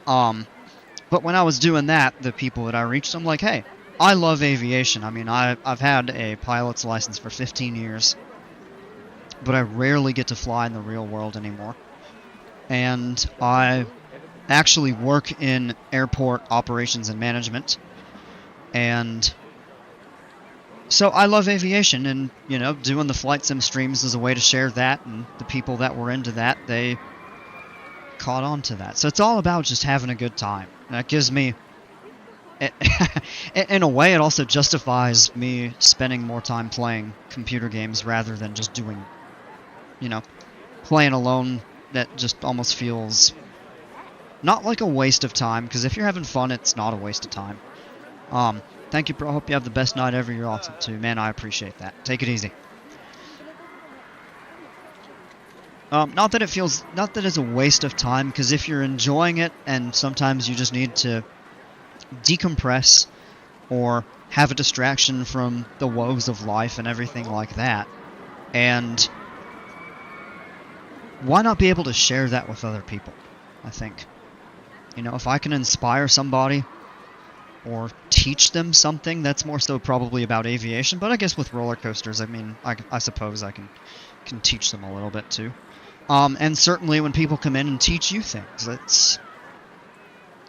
But when I was doing that, the people that I reached, I'm like, hey, I love aviation. I mean, I've had a pilot's license for 15 years, but I rarely get to fly in the real world anymore. And I actually work in airport operations and management, and so I love aviation, and, you know, doing the Flight Sim streams is a way to share that, and the people that were into that, they caught on to that. So it's all about just having a good time. And that gives me, in a way, it also justifies me spending more time playing computer games rather than just doing, you know, playing alone. That just almost feels not like a waste of time, because if you're having fun, it's not a waste of time. Thank you, bro. Hope you have the best night ever. You're awesome too. Man, I appreciate that. Take it easy. Not that it's a waste of time, because if you're enjoying it, and sometimes you just need to decompress, or have a distraction from the woes of life and everything like that, and why not be able to share that with other people, I think. You know, if I can inspire somebody, or teach them something, that's more so probably about aviation, but I guess with roller coasters, I mean, I suppose I can teach them a little bit too. And certainly when people come in and teach you things,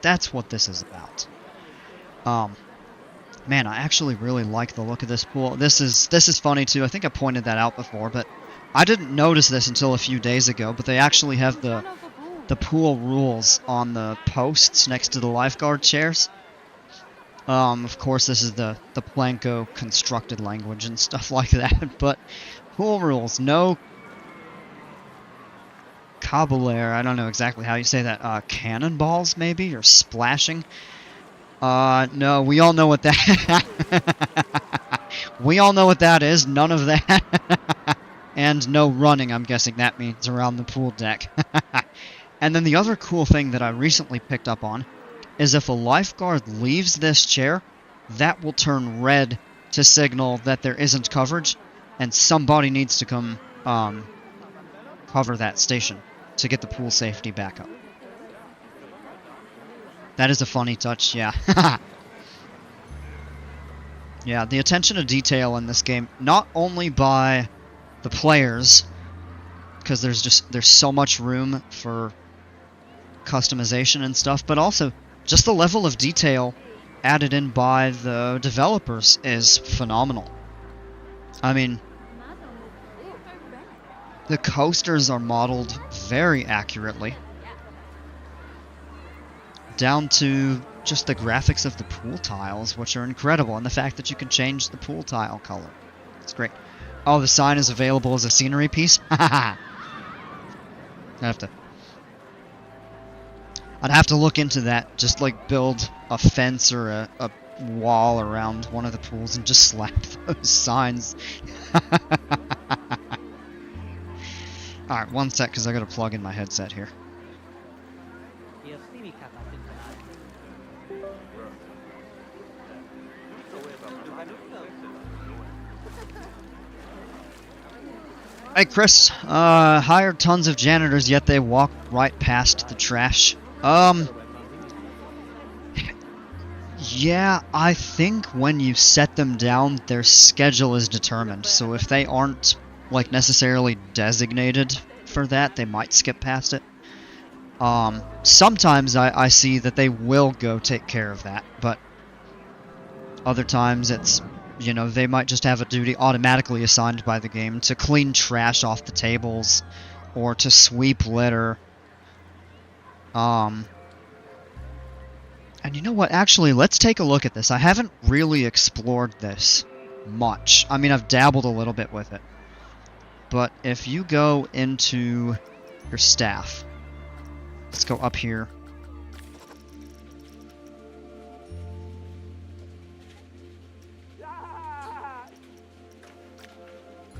that's what this is about. Man, I actually really like the look of this pool. This is funny too. I think I pointed that out before, but I didn't notice this until a few days ago, but they actually have the pool rules on the posts next to the lifeguard chairs. Of course, this is the Planko constructed language and stuff like that, but pool rules, no caballere, I don't know exactly how you say that, cannonballs maybe, or splashing? No, we all know what that we all know what that is, none of that. And no running, I'm guessing that means, around the pool deck. And then the other cool thing that I recently picked up on is if a lifeguard leaves this chair, that will turn red to signal that there isn't coverage, and somebody needs to come cover that station to get the pool safety back up. That is a funny touch, yeah. Yeah, the attention to detail in this game, not only by the players, because there's so much room for customization and stuff, but also just the level of detail added in by the developers is phenomenal. I mean, the coasters are modeled very accurately, down to just the graphics of the pool tiles, which are incredible, and the fact that you can change the pool tile color. It's great. Oh, the sign is available as a scenery piece? I'd have to look into that, just like build a fence or a wall around one of the pools and just slap those signs. Alright, one sec, because I gotta plug in my headset here. Hey Chris, hired tons of janitors, yet they walk right past the trash. Yeah, I think when you set them down, their schedule is determined. So if they aren't, like, necessarily designated for that, they might skip past it. Sometimes I see that they will go take care of that, but other times it's, you know, they might just have a duty automatically assigned by the game to clean trash off the tables, or to sweep litter. And you know what, actually, let's take a look at this. I haven't really explored this much. I mean, I've dabbled a little bit with it. But if you go into your staff, let's go up here.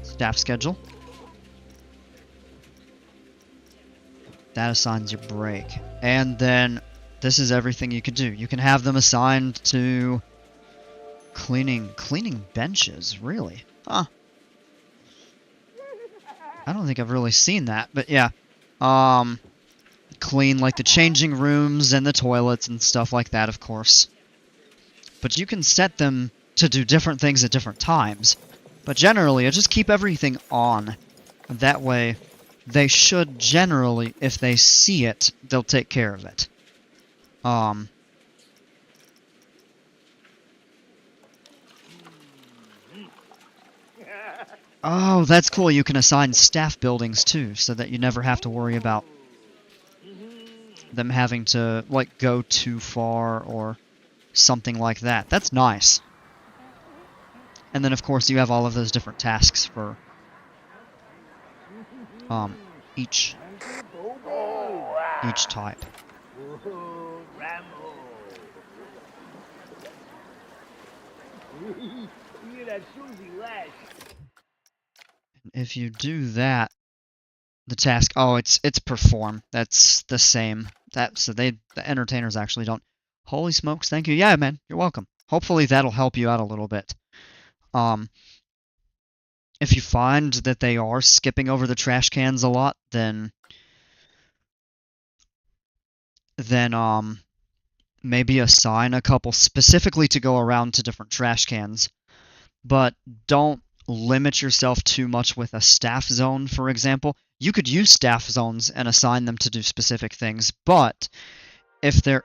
Staff schedule. That assigns your break. And then this is everything you can do. You can have them assigned to cleaning benches, really. Huh. I don't think I've really seen that, but yeah. clean like the changing rooms and the toilets and stuff like that, of course. But you can set them to do different things at different times. But generally, I just keep everything on. That way, they should generally, if they see it, they'll take care of it. Oh, that's cool. You can assign staff buildings too, so that you never have to worry about them having to, like, go too far or something like that. That's nice. And then, of course, you have all of those different tasks for each type. If you do that, the task, oh, it's perform. That's the same. The entertainers actually don't. Holy smokes, thank you. Yeah, man, you're welcome. Hopefully that'll help you out a little bit. If you find that they are skipping over the trash cans a lot, then maybe assign a couple specifically to go around to different trash cans. But don't limit yourself too much with a staff zone, for example. You could use staff zones and assign them to do specific things, but if the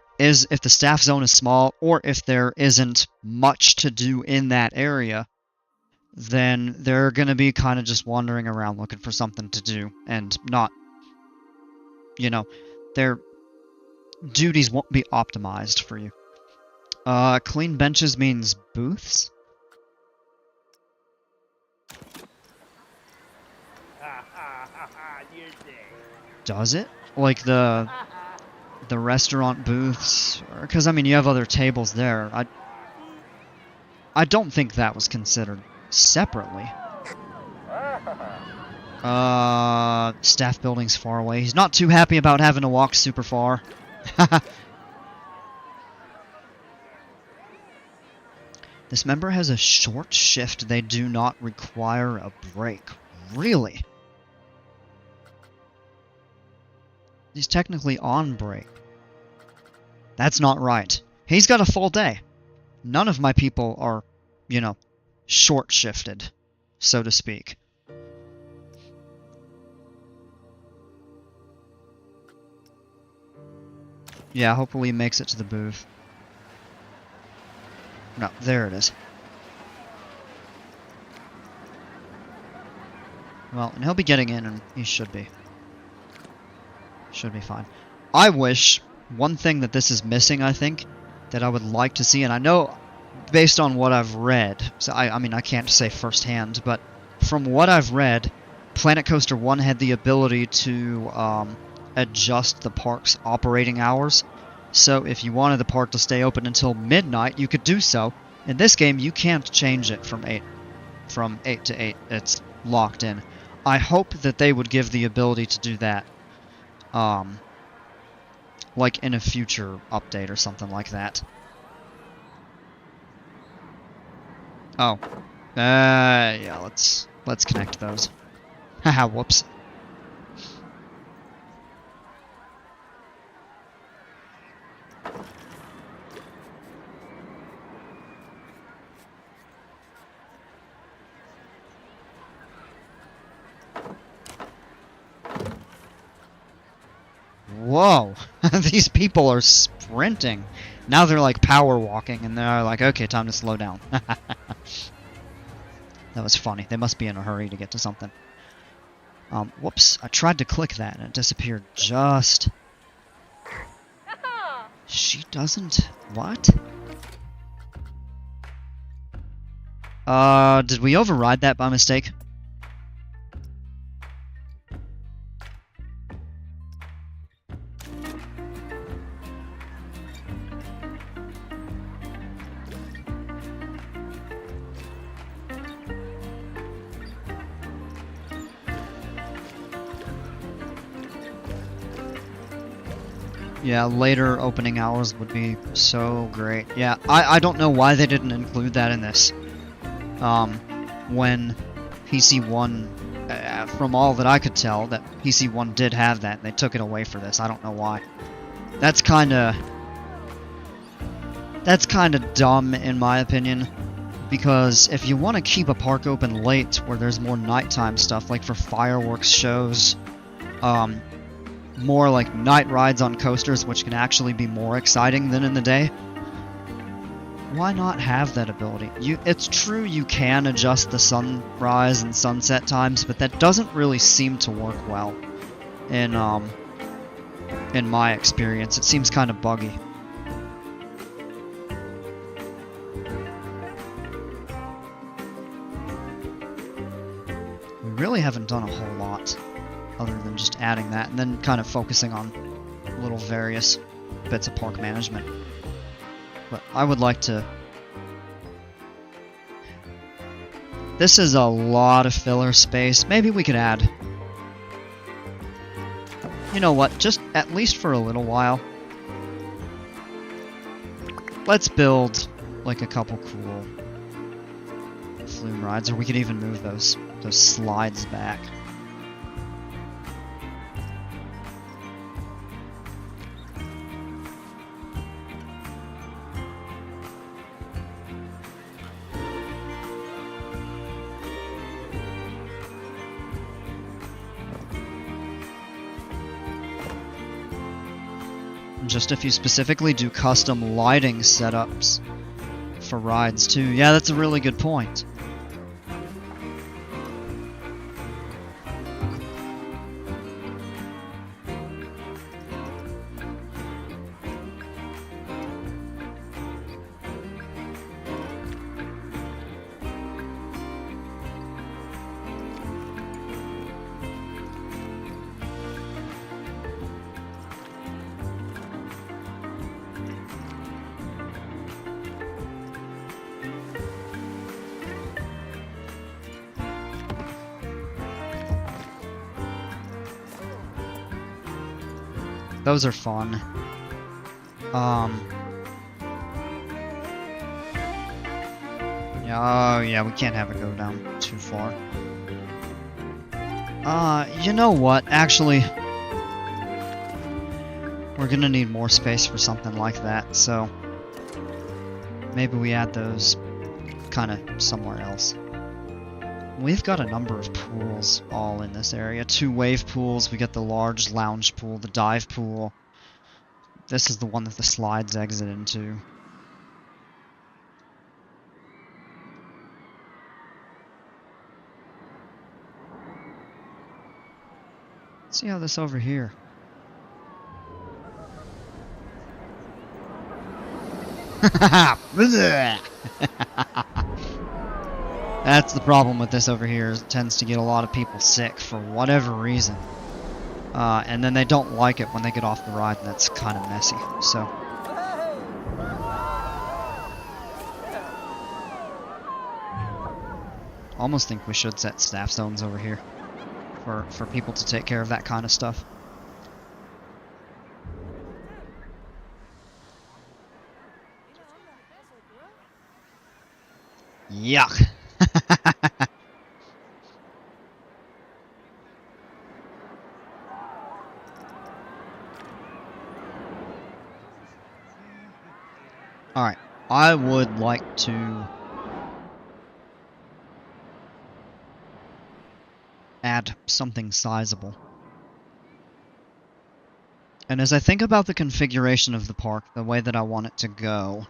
staff zone is small, or if there isn't much to do in that area, then they're going to be kind of just wandering around looking for something to do, and not, their duties won't be optimized for you. Clean benches means booths? Does it? Like the restaurant booths? Because, I mean, you have other tables there. I don't think that was considered separately. Staff building's far away. He's not too happy about having to walk super far. This member has a short shift. They do not require a break. Really? He's technically on break. That's not right. He's got a full day. None of my people are, short-shifted, so to speak. Yeah, hopefully he makes it to the booth. No, there it is. Well, and he'll be getting in, and he should be. Should be fine. I wish, one thing that this is missing, I think, that I would like to see, and I know, based on what I've read, so I mean, I can't say firsthand, but from what I've read, Planet Coaster 1 had the ability to adjust the park's operating hours. So if you wanted the park to stay open until midnight, you could do so. In this game, you can't change it from 8 to 8. It's locked in. I hope that they would give the ability to do that. Like in a future update or something like that. Oh. Yeah, let's connect those. Haha, whoops. Whoa, these people are sprinting. Now they're like power walking, and they're like, okay, time to slow down. That was funny. They must be in a hurry to get to something. Whoops, I tried to click that, and it disappeared just... She doesn't... What? Did we override that by mistake? Yeah, later opening hours would be so great. Yeah, I don't know why they didn't include that in this. When PC1 from all that I could tell, that PC1 did have that, and they took it away for this. I don't know why. That's kinda dumb, in my opinion, because if you want to keep a park open late where there's more nighttime stuff, like for fireworks shows, more like night rides on coasters, which can actually be more exciting than in the day, why not have that ability? It's true you can adjust the sunrise and sunset times, but that doesn't really seem to work well in my experience. It seems kind of buggy. We really haven't done a whole lot other than just adding that and then kind of focusing on little various bits of park management. But I would like to... This is a lot of filler space. Maybe we could add... You know what? Just at least for a little while. Let's build like a couple cool flume rides, or we could even move those slides back. Just if you specifically do custom lighting setups for rides too. Yeah, that's a really good point. Those are fun. Yeah, oh yeah, we can't have it go down too far. You know what? Actually, we're gonna need more space for something like that, so maybe we add those kind of somewhere else. We've got a number of pools all in this area. 2 wave pools, we got the large lounge pool, the dive pool. This is the one that the slides exit into. Let's see how this over here. That's the problem with this over here, is it tends to get a lot of people sick for whatever reason. And then they don't like it when they get off the ride, and that's kind of messy, so. Almost think we should set staff zones over here for people to take care of that kind of stuff. Yuck. Alright, I would like to add something sizable. And as I think about the configuration of the park, the way that I want it to go,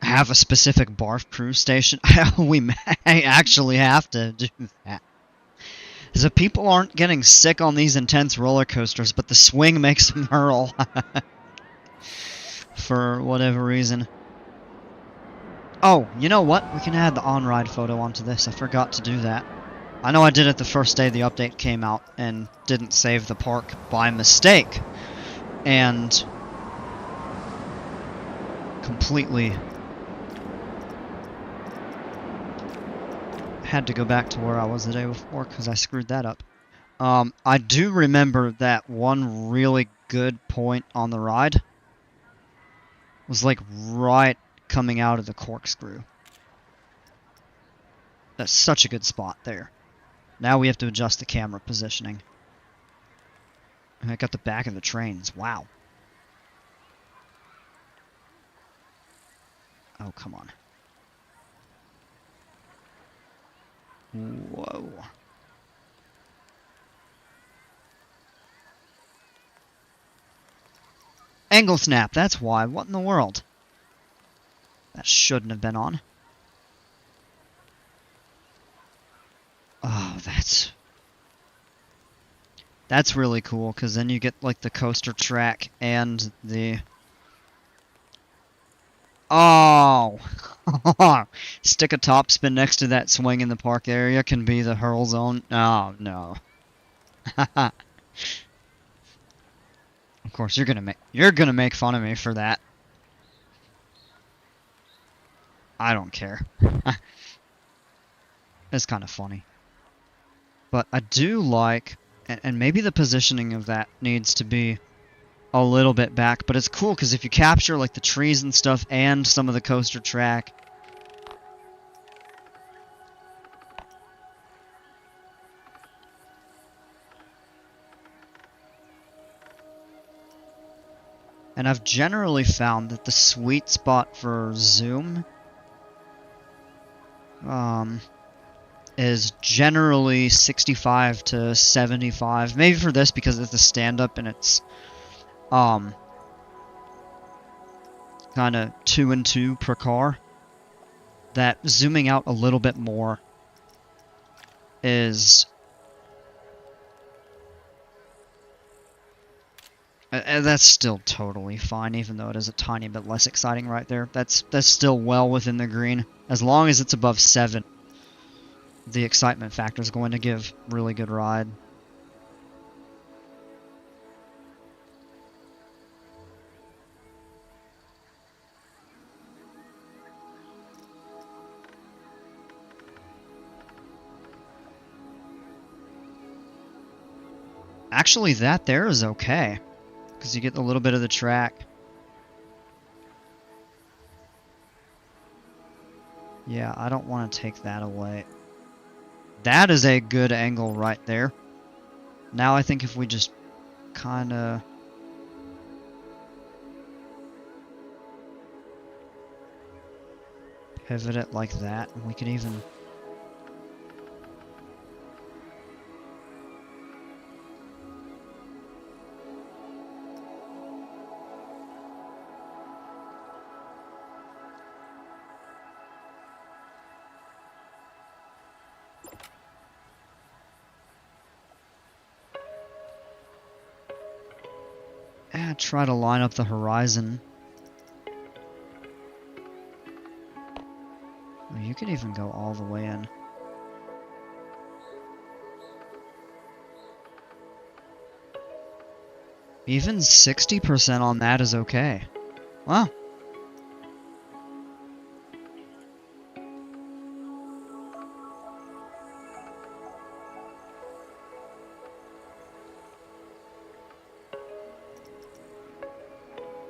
have a specific barf crew station. We may actually have to do that. So people aren't getting sick on these intense roller coasters, but the swing makes them hurl. For whatever reason. Oh, you know what? We can add the on-ride photo onto this. I forgot to do that. I know I did it the first day the update came out and didn't save the park by mistake. And completely had to go back to where I was the day before because I screwed that up. I do remember that one really good point on the ride was like right coming out of the corkscrew. That's such a good spot there. Now we have to adjust the camera positioning. I got the back of the trains. Wow. Oh, come on. Whoa. Angle snap, that's why. What in the world? That shouldn't have been on. Oh, that's really cool, because then you get, like, the coaster track and the... Oh! Stick a topspin next to that swing in the park area can be the hurl zone. Oh, no. Of course, you're gonna make fun of me for that. I don't care. It's kind of funny. But I do like, and maybe the positioning of that needs to be a little bit back, but it's cool because if you capture like the trees and stuff and some of the coaster track, and I've generally found that the sweet spot for zoom is generally 65 to 75. Maybe for this because it's a stand-up and it's kind of 2 and 2 per car. That zooming out a little bit more is that's still totally fine, even though it is a tiny bit less exciting right there. That's still well within the green. As long as it's above 7, the excitement factor is going to give really good ride. Actually, that there is okay, because you get a little bit of the track. Yeah, I don't want to take that away. That is a good angle right there. Now I think if we just kind of... pivot it like that, and we could even... try to line up the horizon. Oh, you could even go all the way in. Even 60% on that is okay. Wow.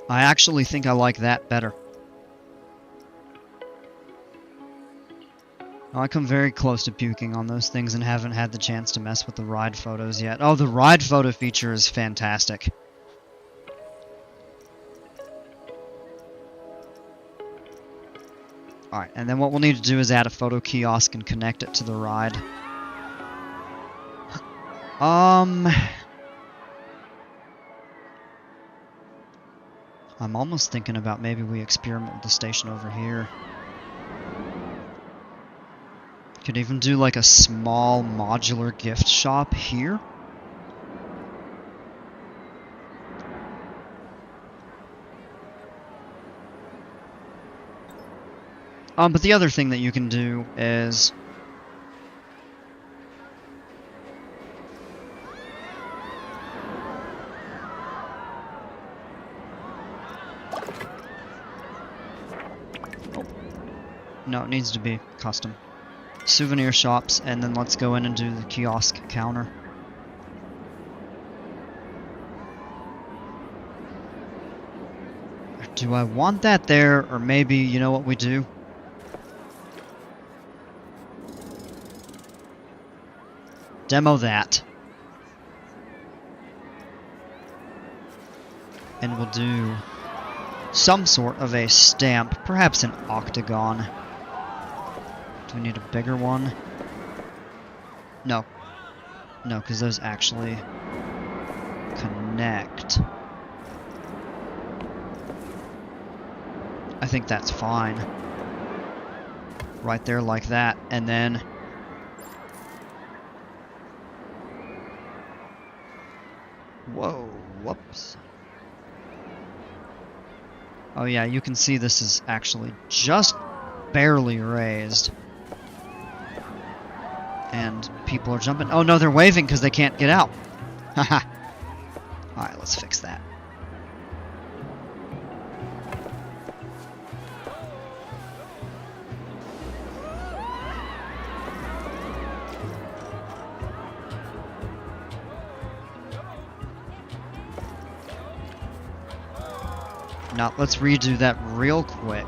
I actually think I like that better. I come very close to puking on those things and haven't had the chance to mess with the ride photos yet. Oh, the ride photo feature is fantastic. Alright, and then what we'll need to do is add a photo kiosk and connect it to the ride. I'm almost thinking about maybe we experiment with the station over here. Could even do like a small modular gift shop here. But the other thing that you can do is... Oh. No, it needs to be custom. Souvenir shops, and then let's go in and do the kiosk counter. Do I want that there, or maybe, you know what we do? demo that. And we'll do some sort of a stamp, perhaps an octagon. Do we need a bigger one? No. No, because those actually connect. I think that's fine. Right there like that, and then... Whoa, whoops. Oh yeah, you can see this is actually just barely raised. And people are jumping. Oh no, they're waving because they can't get out. Haha. Alright, let's fix that. Now, let's redo that real quick.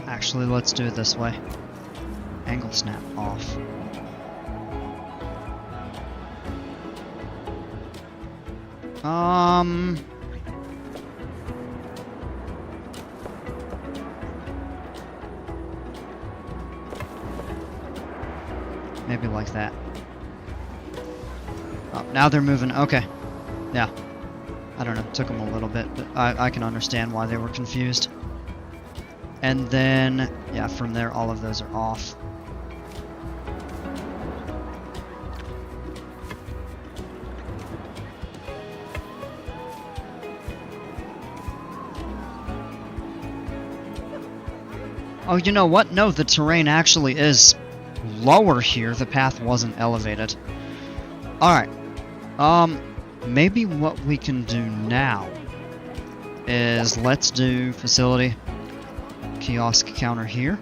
Actually, let's do it this way. Angle snap off. Maybe like that. Oh, now they're moving. Okay. Yeah. I don't know. It took them a little bit, but I can understand why they were confused. And then, yeah, from there, all of those are off. Oh, you know what? No, the terrain actually is lower here. The path wasn't elevated. Alright. Maybe what we can do now is let's do facility. Kiosk counter here.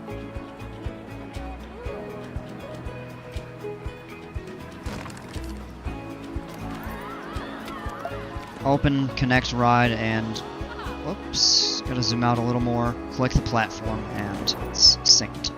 Open, connect ride, and whoops, gotta zoom out a little more, click the platform, and it's synced.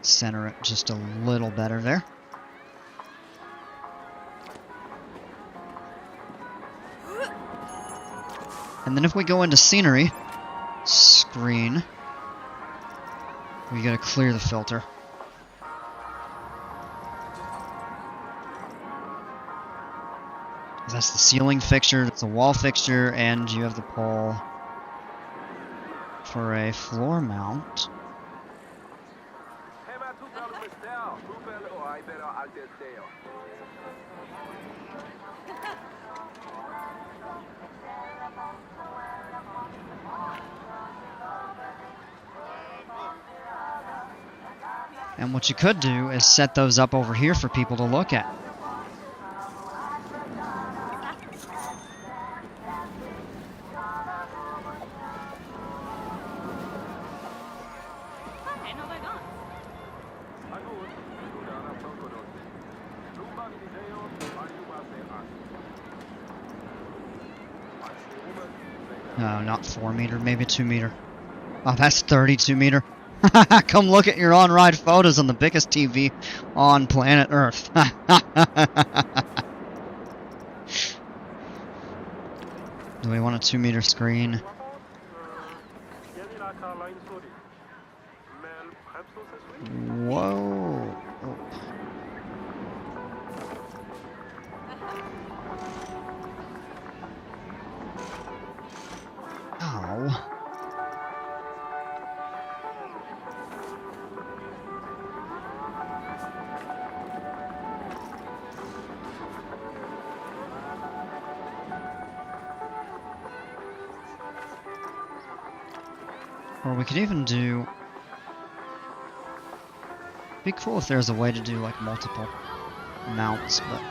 Center it just a little better there. And then if we go into scenery, screen, we gotta clear the filter. That's the ceiling fixture, it's a wall fixture, and you have the pole for a floor mount. And what you could do is set those up over here for people to look at. No, not 4 meter, maybe 2 meter. Oh, that's 32 meter. Come look at your on-ride photos on the biggest TV on planet Earth. Do we want a 2-meter screen? Whoa. Oh. Ow. Or we could even do... Be cool if there's a way to do like multiple mounts, but...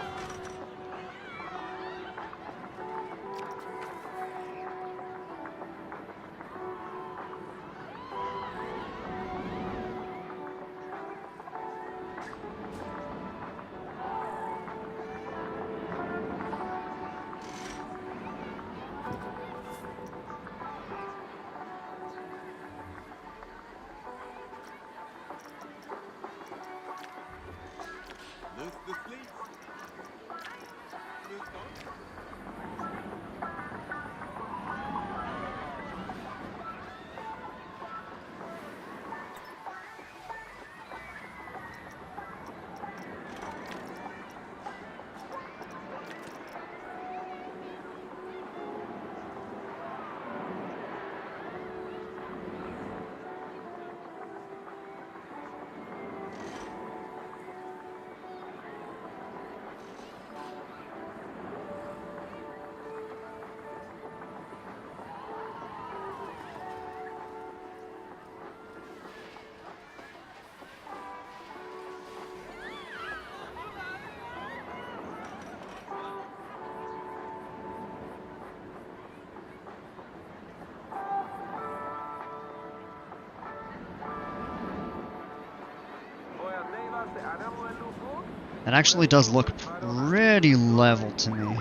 That actually does look pretty level to me.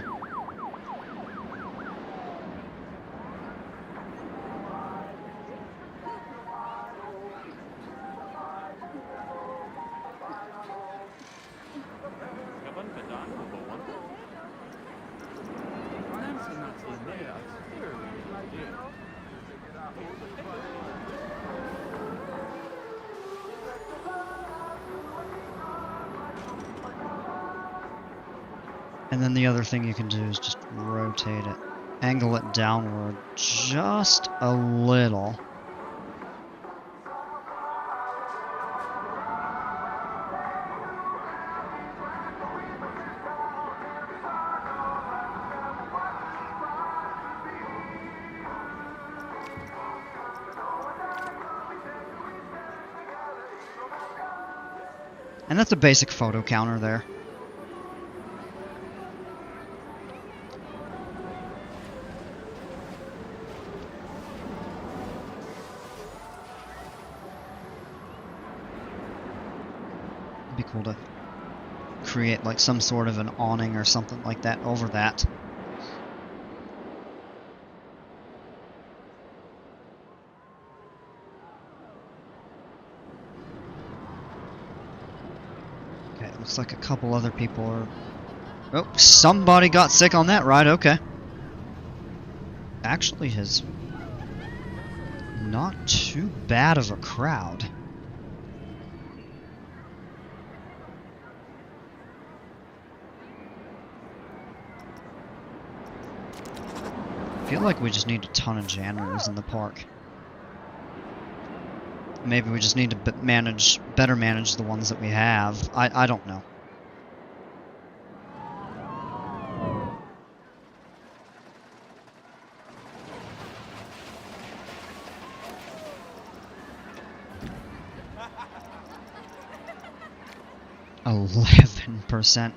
And then the other thing you can do is just rotate it. Angle it downward just a little. And that's a basic photo counter there. It'd be cool to create like some sort of an awning or something like that over that. Okay, it looks like a couple other people are... Oh, somebody got sick on that ride, okay. Actually has not too bad of a crowd. I feel like we just need a ton of janitors in the park. Maybe we just need to better manage the ones that we have. I don't know. %.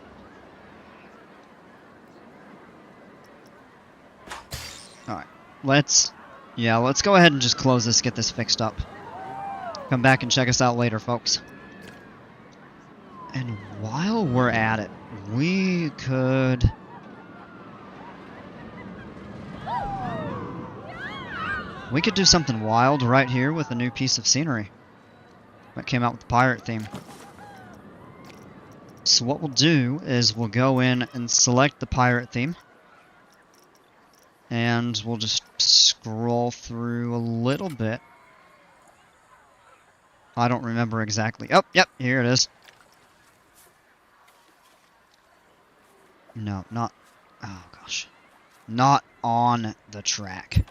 Alright, let's go ahead and just close this, get this fixed up. Come back and check us out later, folks. And while we're at it, we could... We could do something wild right here with a new piece of scenery that came out with the pirate theme. So what we'll do is we'll go in and select the pirate theme. And we'll just scroll through a little bit. I don't remember exactly. Oh, yep, here it is. No, not... Oh, gosh. Not on the track.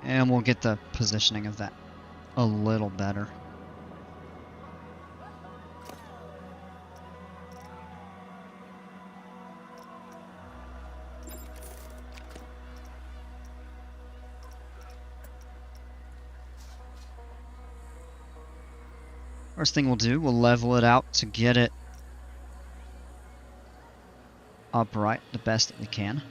And we'll get the positioning of that a little better. First thing we'll do, we'll level it out to get it upright the best that we can.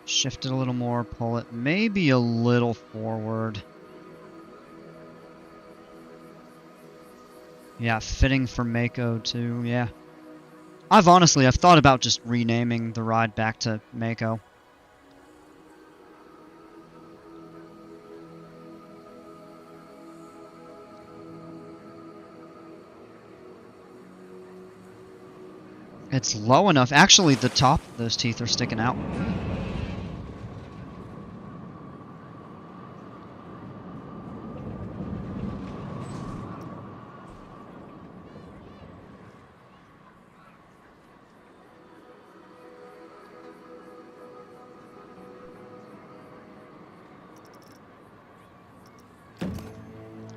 Shift it a little more, pull it maybe a little forward. Yeah, fitting for Mako too, yeah. I've thought about just renaming the ride back to Mako. It's low enough. Actually, the top of those teeth are sticking out.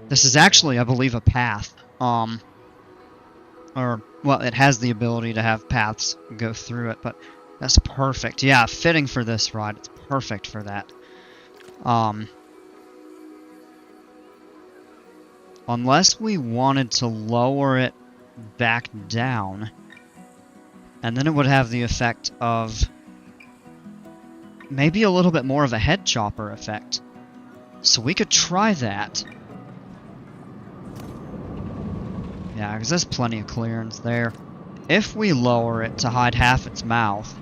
This is actually, I believe, a path. Or, well, it has the ability to have paths go through it, but that's perfect. Yeah, fitting for this ride. It's perfect for that. Unless we wanted to lower it back down, and then it would have the effect of maybe a little bit more of a head chopper effect. So we could try that. Yeah, because there's plenty of clearance there. If we lower it to hide half its mouth...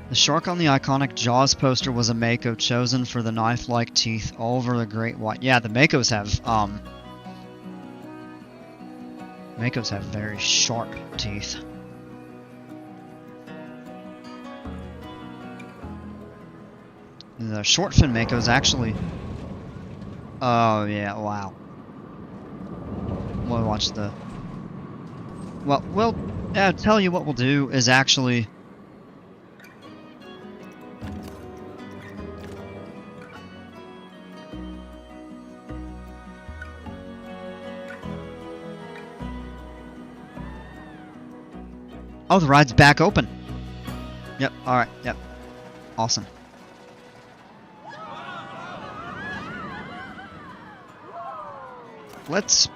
The shark on the iconic Jaws poster was a Mako chosen for the knife-like teeth over the great white. Yeah, the Makos have very sharp teeth. The short fin Makos actually... Oh, yeah, wow. We'll watch the... Well, we'll tell you what we'll do is actually... Oh, the ride's back open. Yep, alright, yep. Awesome. Let's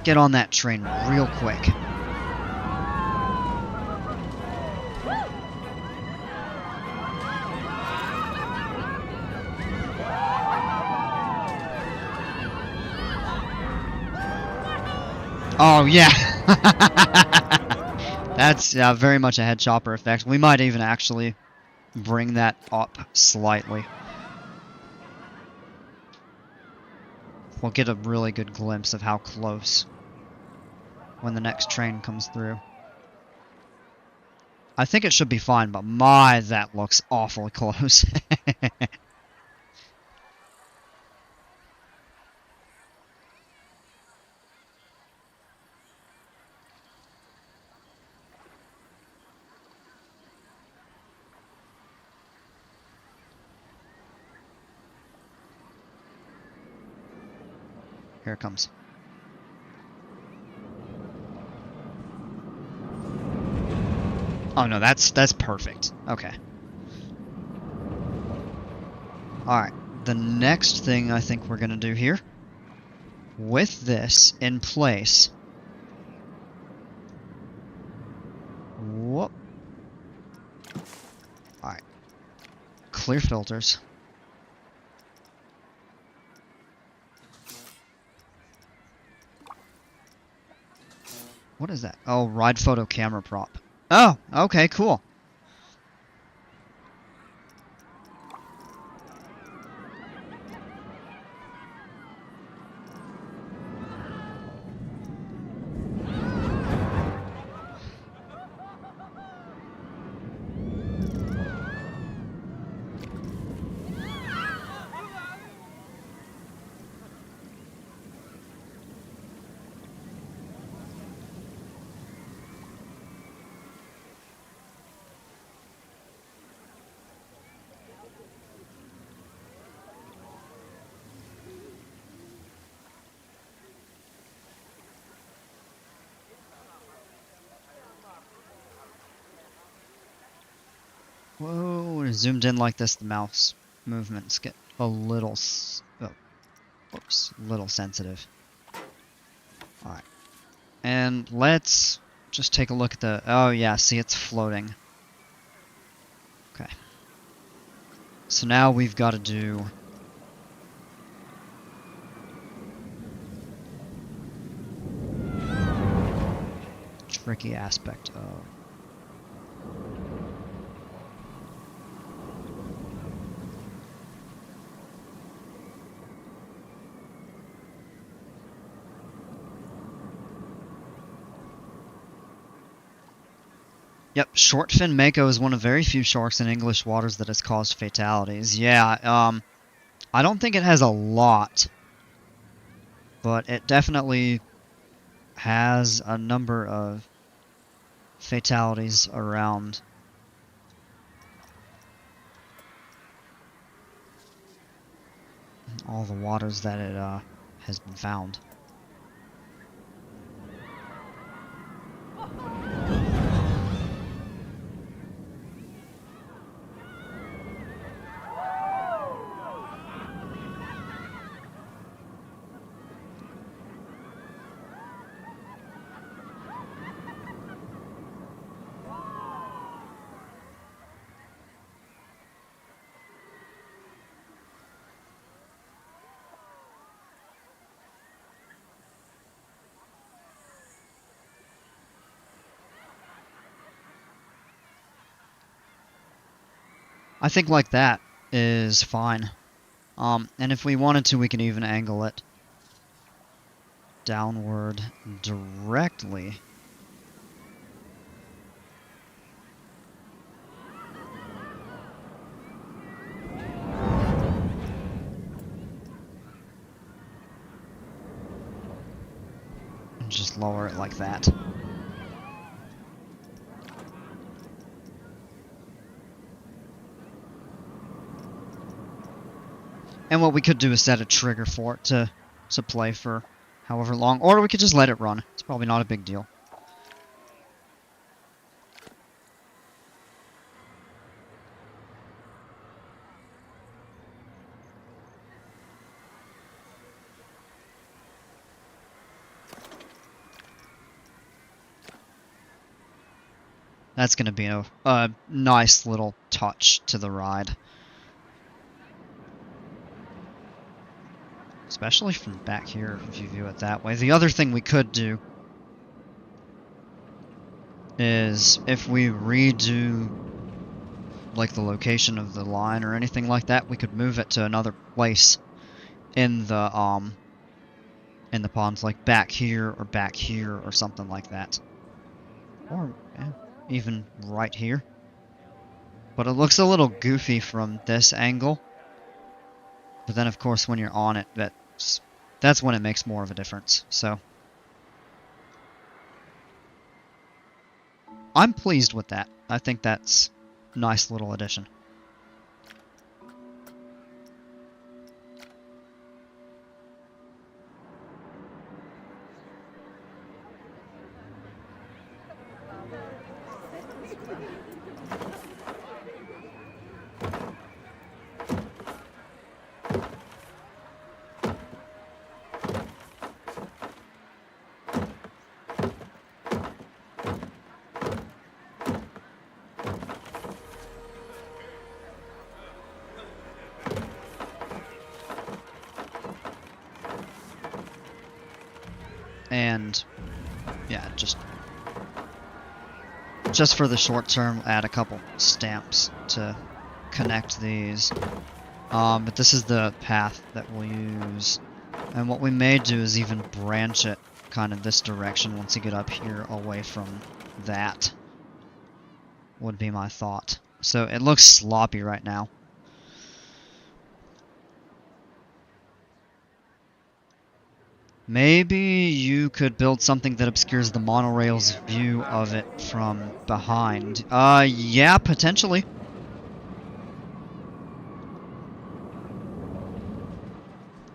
get on that train real quick. Oh, yeah. That's very much a head chopper effect. We might even actually bring that up slightly. we'll get a really good glimpse of how close when the next train comes through. I think it should be fine, but my, that looks awfully close. Here it comes. Oh no, that's perfect. Okay. Alright, the next thing I think we're gonna do here, with this in place, whoop. Alright, clear filters. What is that? Oh, ride photo camera prop. Oh, okay, cool. Whoa, when zoomed in like this, the mouse movements get a little, little sensitive. Alright. And let's just take a look at the, oh yeah, see it's floating. Okay. So now we've got to do tricky aspect of Yep, shortfin mako is one of very few sharks in English waters that has caused fatalities. Yeah, I don't think it has a lot, but it definitely has a number of fatalities around. All the waters that it has been found. I think like that is fine. And if we wanted to, we can even angle it downward directly. And just lower it like that. And what we could do is set a trigger for it to play for however long, or we could just let it run. It's probably not a big deal. That's going to be a nice little touch to the ride. Especially from back here, if you view it that way. The other thing we could do is if we redo like the location of the line or anything like that, we could move it to another place in the And the pond's like back here or something like that. Or even right here. But it looks a little goofy from this angle. But then of course when you're on it, that's when it makes more of a difference. So I'm pleased with that. I think that's a nice little addition. And yeah, just for the short term, add a couple stamps to connect these. But this is the path that we'll use. And what we may do is even branch it kind of this direction once you get up here away from that. Would be my thought. So it looks sloppy right now. Maybe you could build something that obscures the monorail's view of it from behind. Yeah, potentially.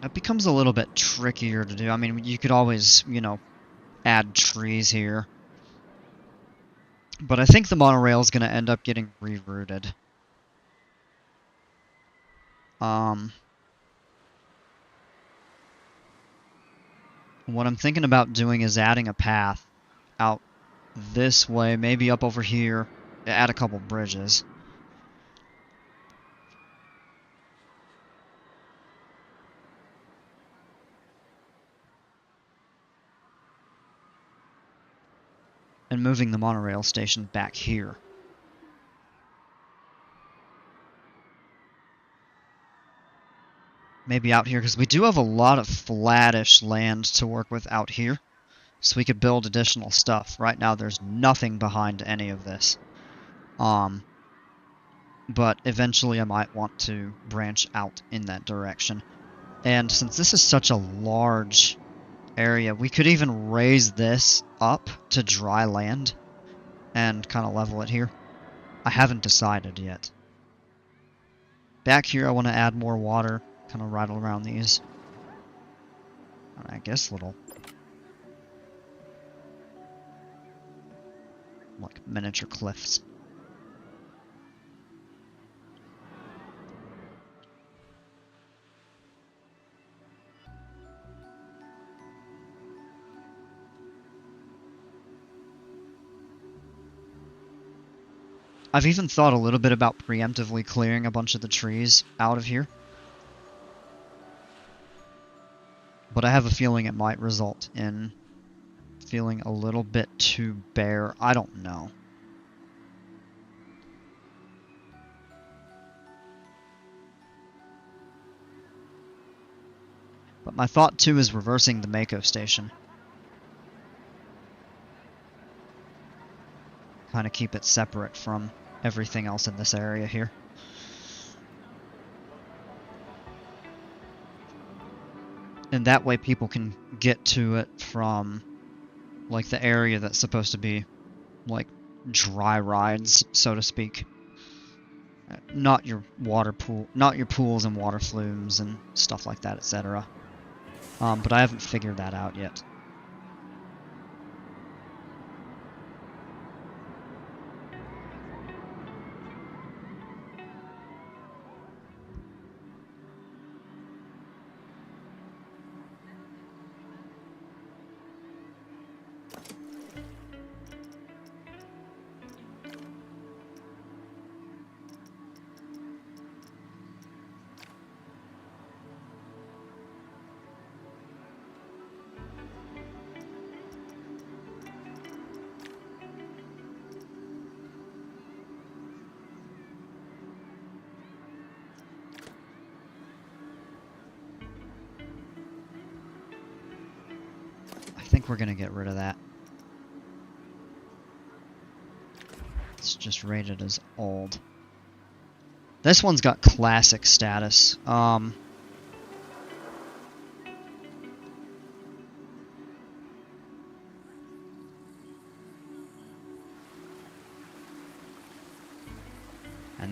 It becomes a little bit trickier to do. I mean, you could always, you know, add trees here. But I think the monorail is going to end up getting rerouted. What I'm thinking about doing is adding a path out this way, maybe up over here, add a couple bridges. And moving the monorail station back here. Maybe out here, because we do have a lot of flattish land to work with out here. So we could build additional stuff. Right now there's nothing behind any of this. But eventually I might want to branch out in that direction. And since this is such a large area, we could even raise this up to dry land and kind of level it here. I haven't decided yet. Back here I want to add more water, kind of right around these, I guess, little like miniature cliffs. I've even thought a little bit about preemptively clearing a bunch of the trees out of here. But I have a feeling it might result in feeling a little bit too bare. I don't know. But my thought too is reversing the Mako station. Kind of keep it separate from everything else in this area here. And that way people can get to it from like the area that's supposed to be like dry rides, so to speak. Not your water pool, not your pools and water flumes and stuff like that, etc. But I haven't figured that out yet. we're gonna get rid of that. It's just rated as old. This one's got classic status. And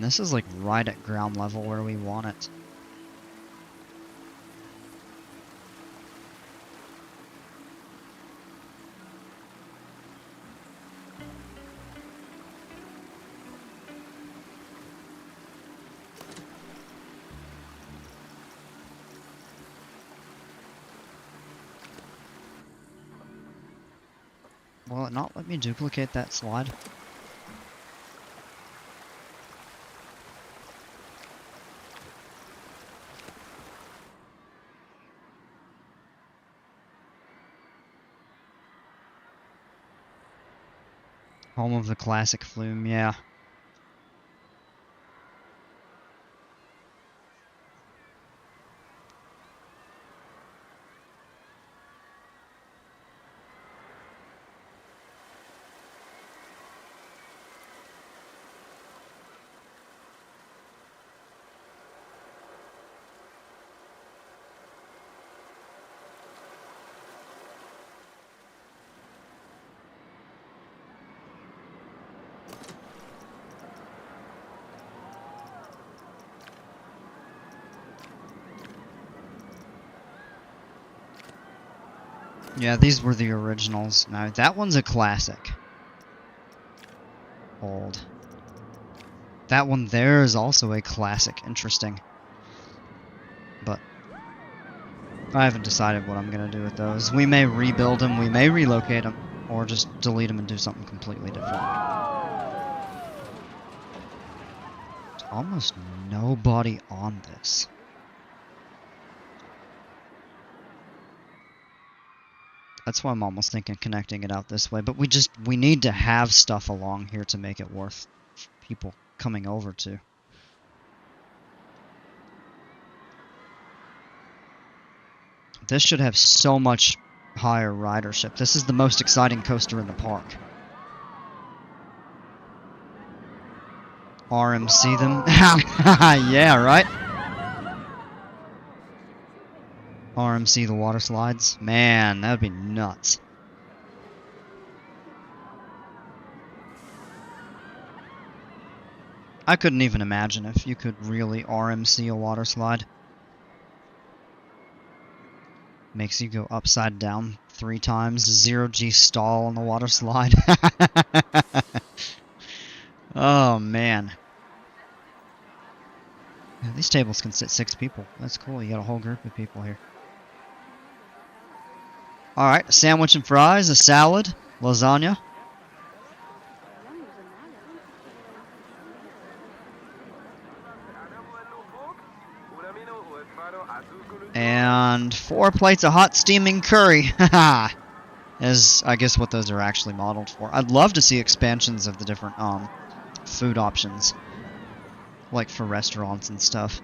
this is like right at ground level where we want it. Will it not let me duplicate that slide? Home of the classic flume, yeah. Yeah, these were the originals. Now, that one's a classic. Old. That one there is also a classic. Interesting. But I haven't decided what I'm going to do with those. We may rebuild them, we may relocate them, or just delete them and do something completely different. There's almost nobody on this. That's why I'm almost thinking connecting it out this way, but we need to have stuff along here to make it worth people coming over to. This should have so much higher ridership. This is the most exciting coaster in the park. RMC them? Yeah, right? RMC the water slides? Man, that would be nuts. I couldn't even imagine if you could really RMC a water slide. Makes you go upside down 3 times, 0G stall on the water slide. Oh man. Yeah, these tables can sit 6 people. That's cool, you got a whole group of people here. Alright, a sandwich and fries, a salad, lasagna. And 4 plates of hot steaming curry. Haha. Is, I guess, what those are actually modeled for. I'd love to see expansions of the different food options. Like for restaurants and stuff.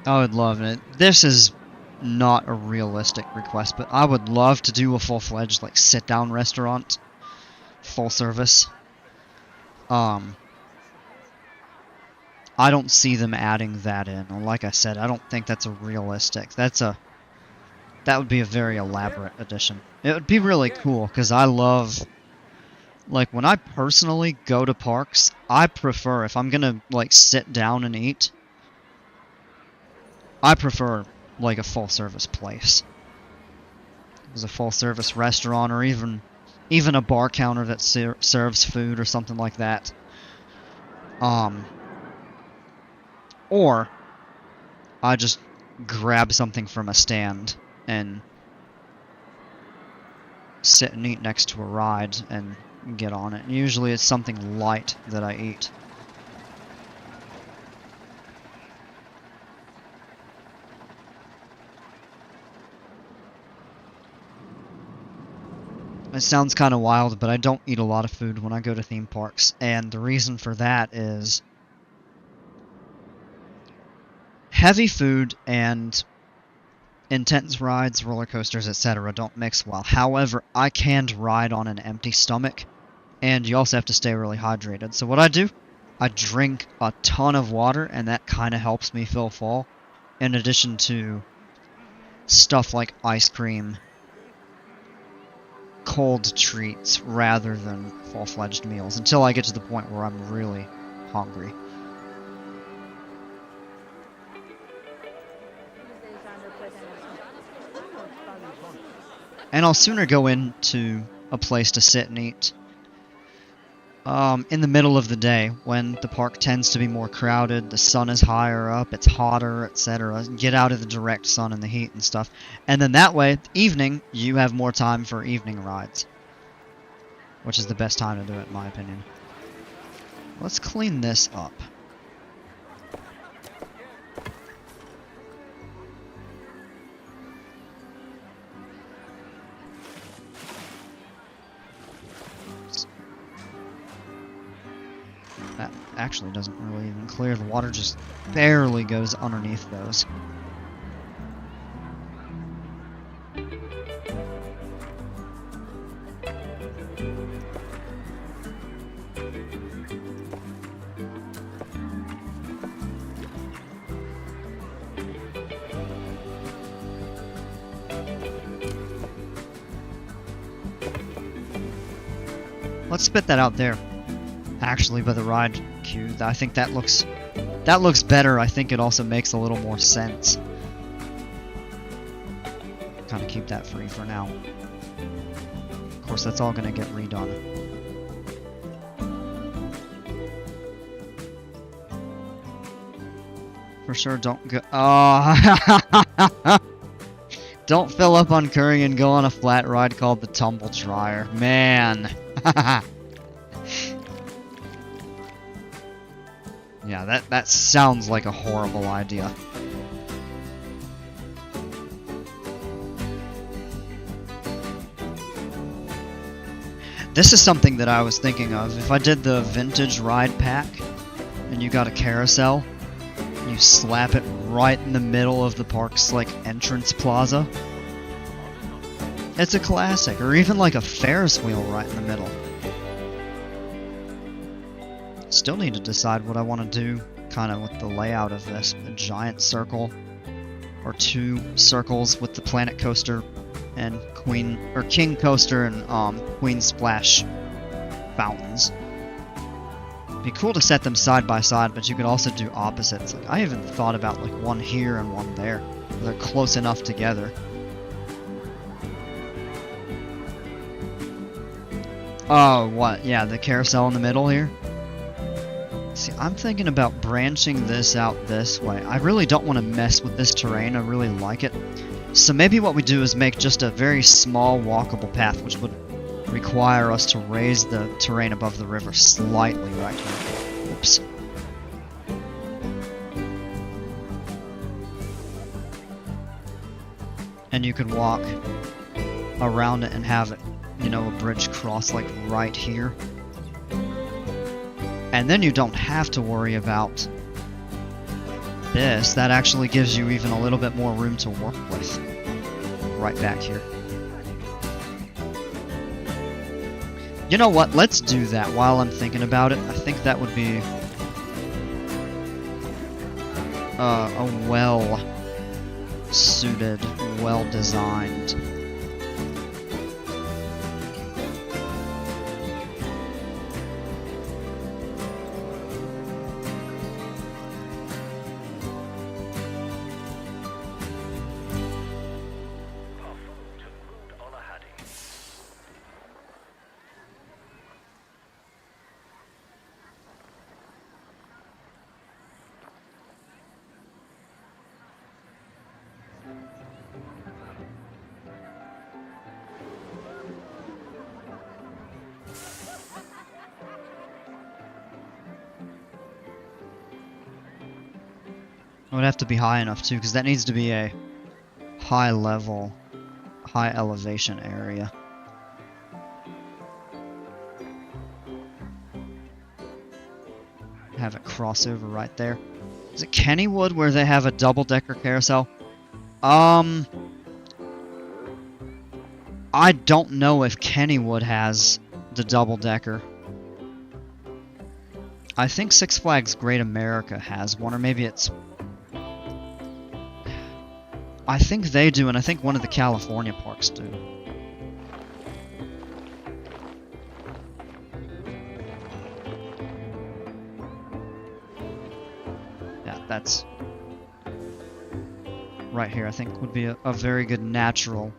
I would love it. This is not a realistic request, but I would love to do a full-fledged like sit-down restaurant, full service. I don't see them adding that in. Like I said, I don't think that's a realistic. That would be a very elaborate addition. It would be really cool because I love, like, when I personally go to parks, I prefer, if I'm gonna like sit down and eat, I prefer like a full service place. There's a full service restaurant, or even a bar counter that serves food or something like that. Or I just grab something from a stand and sit and eat next to a ride and get on it. Usually it's something light that I eat. It sounds kind of wild, but I don't eat a lot of food when I go to theme parks, and the reason for that is heavy food and intense rides, roller coasters, etc. don't mix well. However, I can't ride on an empty stomach, and you also have to stay really hydrated. So what I do, I drink a ton of water, and that kind of helps me feel full, in addition to stuff like ice cream, cold treats, rather than full-fledged meals, until I get to the point where I'm really hungry. And I'll sooner go into a place to sit and eat in the middle of the day, when the park tends to be more crowded, the sun is higher up, it's hotter, etc. Get out of the direct sun and the heat and stuff. And then that way, evening, you have more time for evening rides, which is the best time to do it, in my opinion. Let's clean this up. That actually doesn't really even clear. The water just barely goes underneath those. Let's spit that out there. Actually, by the ride queue, I think that looks better. I think it also makes a little more sense. Kind of keep that free for now. Of course, that's all gonna get redone. For sure, don't go. Oh, don't fill up on curry and go on a flat ride called the Tumble Dryer, man. Yeah, that sounds like a horrible idea. This is something that I was thinking of. If I did the vintage ride pack, and you got a carousel, and you slap it right in the middle of the park's, like, entrance plaza. It's a classic, or even like a Ferris wheel right in the middle. Still need to decide what I want to do kind of with the layout of this. A giant circle, or two circles with the Planet Coaster and King Coaster and Queen Splash fountains. Be cool to set them side by side, but you could also do opposites. Like, I even thought about like one here and one there. They're close enough together. Oh, what? Yeah, the carousel in the middle here? See, I'm thinking about branching this out this way. I really don't want to mess with this terrain. I really like it. So maybe what we do is make just a very small walkable path, which would require us to raise the terrain above the river slightly right here. Oops. And you could walk around it and have it, you know, a bridge cross like right here. And then you don't have to worry about this. That actually gives you even a little bit more room to work with. Right back here. You know what? Let's do that while I'm thinking about it. I think that would be a well-suited, well-designed It would have to be high enough too, because that needs to be a high level, high elevation area. Have it cross over right there. Is it Kennywood where they have a double-decker carousel? I don't know if Kennywood has the double-decker. I think Six Flags Great America has one, or maybe it's... I think they do, and I think one of the California parks do. Yeah, that's... right here, I think would be a very good natural.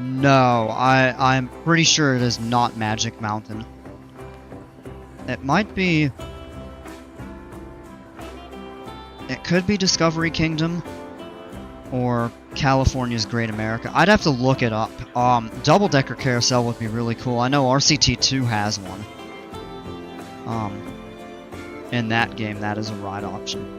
No, I'm pretty sure it is not Magic Mountain. It might be... It could be Discovery Kingdom, or California's Great America. I'd have to look it up. Double-decker carousel would be really cool. I know RCT2 has one. In that game, that is a ride option.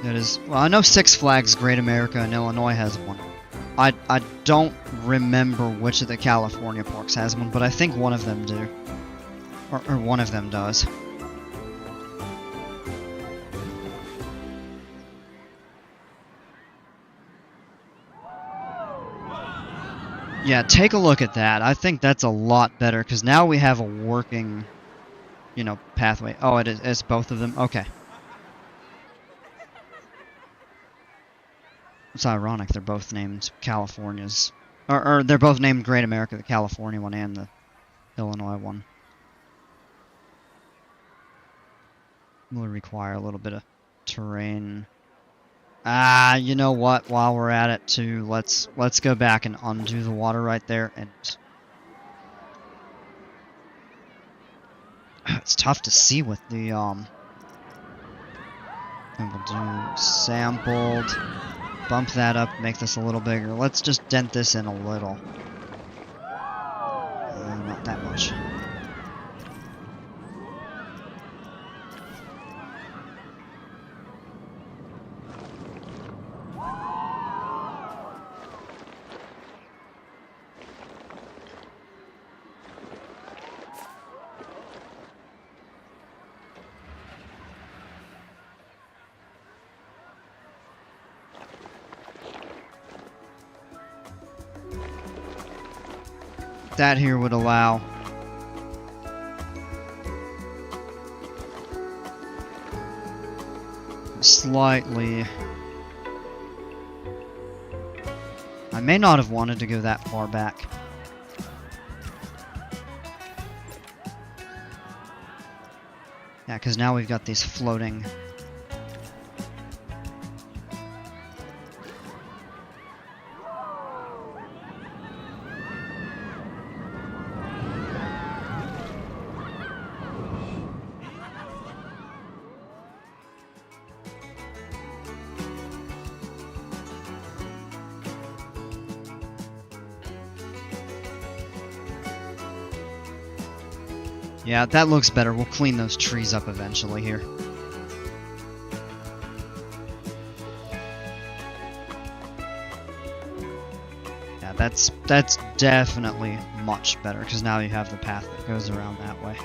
That is... Well, I know Six Flags Great America in Illinois has one. I don't remember which of the California parks has one, but I think one of them do. Or one of them does. Yeah, take a look at that. I think that's a lot better, because now we have a working, you know, pathway. Oh, it's both of them? Okay. It's ironic, they're both named California's. Or they're both named Great America, the California one and the Illinois one. Will require a little bit of terrain. Ah, you know what? While we're at it, too, let's go back and undo the water right there, and it's tough to see with the and we'll do sampled. Bump that up, make this a little bigger. Let's just dent this in a little. Not that much. That here would allow slightly... I may not have wanted to go that far back. Yeah, because now we've got these floating... Yeah, that looks better. We'll clean those trees up eventually here. Yeah, that's definitely much better, because now you have the path that goes around that way.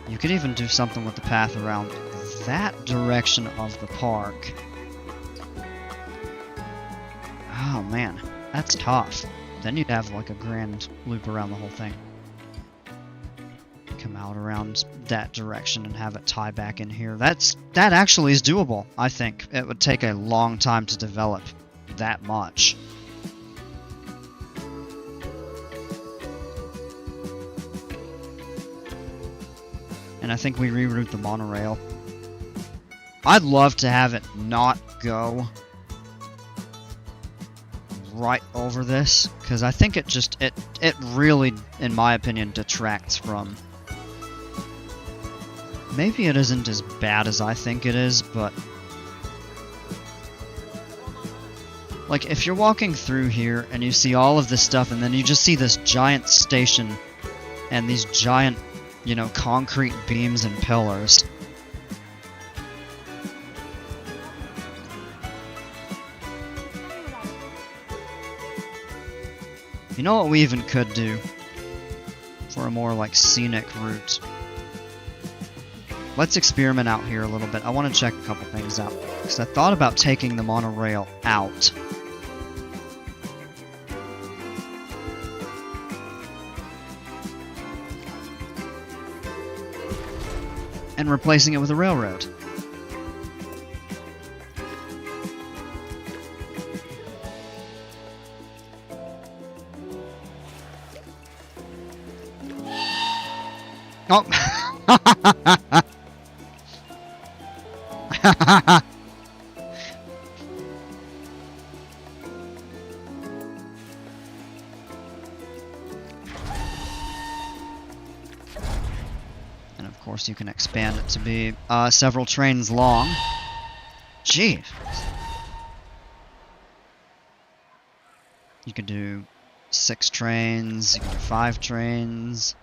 You could even do something with the path around that direction of the park. Oh man, that's tough. Then you'd have like a grand loop around the whole thing. Come out around that direction and have it tie back in here. That actually is doable, I think. It would take a long time to develop that much. And I think we reroute the monorail. I'd love to have it not go right over this, because I think it really, in my opinion, detracts from... Maybe it isn't as bad as I think it is, but... Like, if you're walking through here and you see all of this stuff, and then you just see this giant station and these giant, you know, concrete beams and pillars. You know what we even could do for a more, like, scenic route? Let's experiment out here a little bit. I want to check a couple things out, because I thought about taking the monorail out. And replacing it with a railroad. Oh! And of course you can expand it to be several trains long. Gee. You could do 6 trains, you could do 5 trains.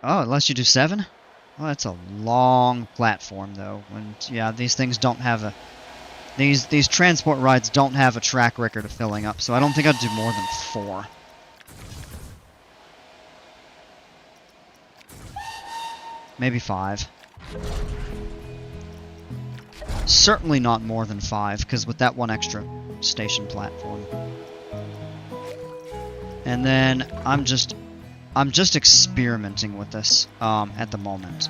It lets you do 7? Well, that's a long platform, though. And yeah, these things don't have a... These transport rides don't have a track record of filling up, so I don't think I'd do more than 4. Maybe 5. Certainly not more than 5, because with that one extra station platform. And then I'm just experimenting with this at the moment.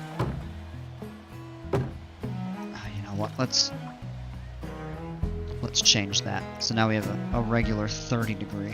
You know what? Let's change that. So now we have a regular 30 degree.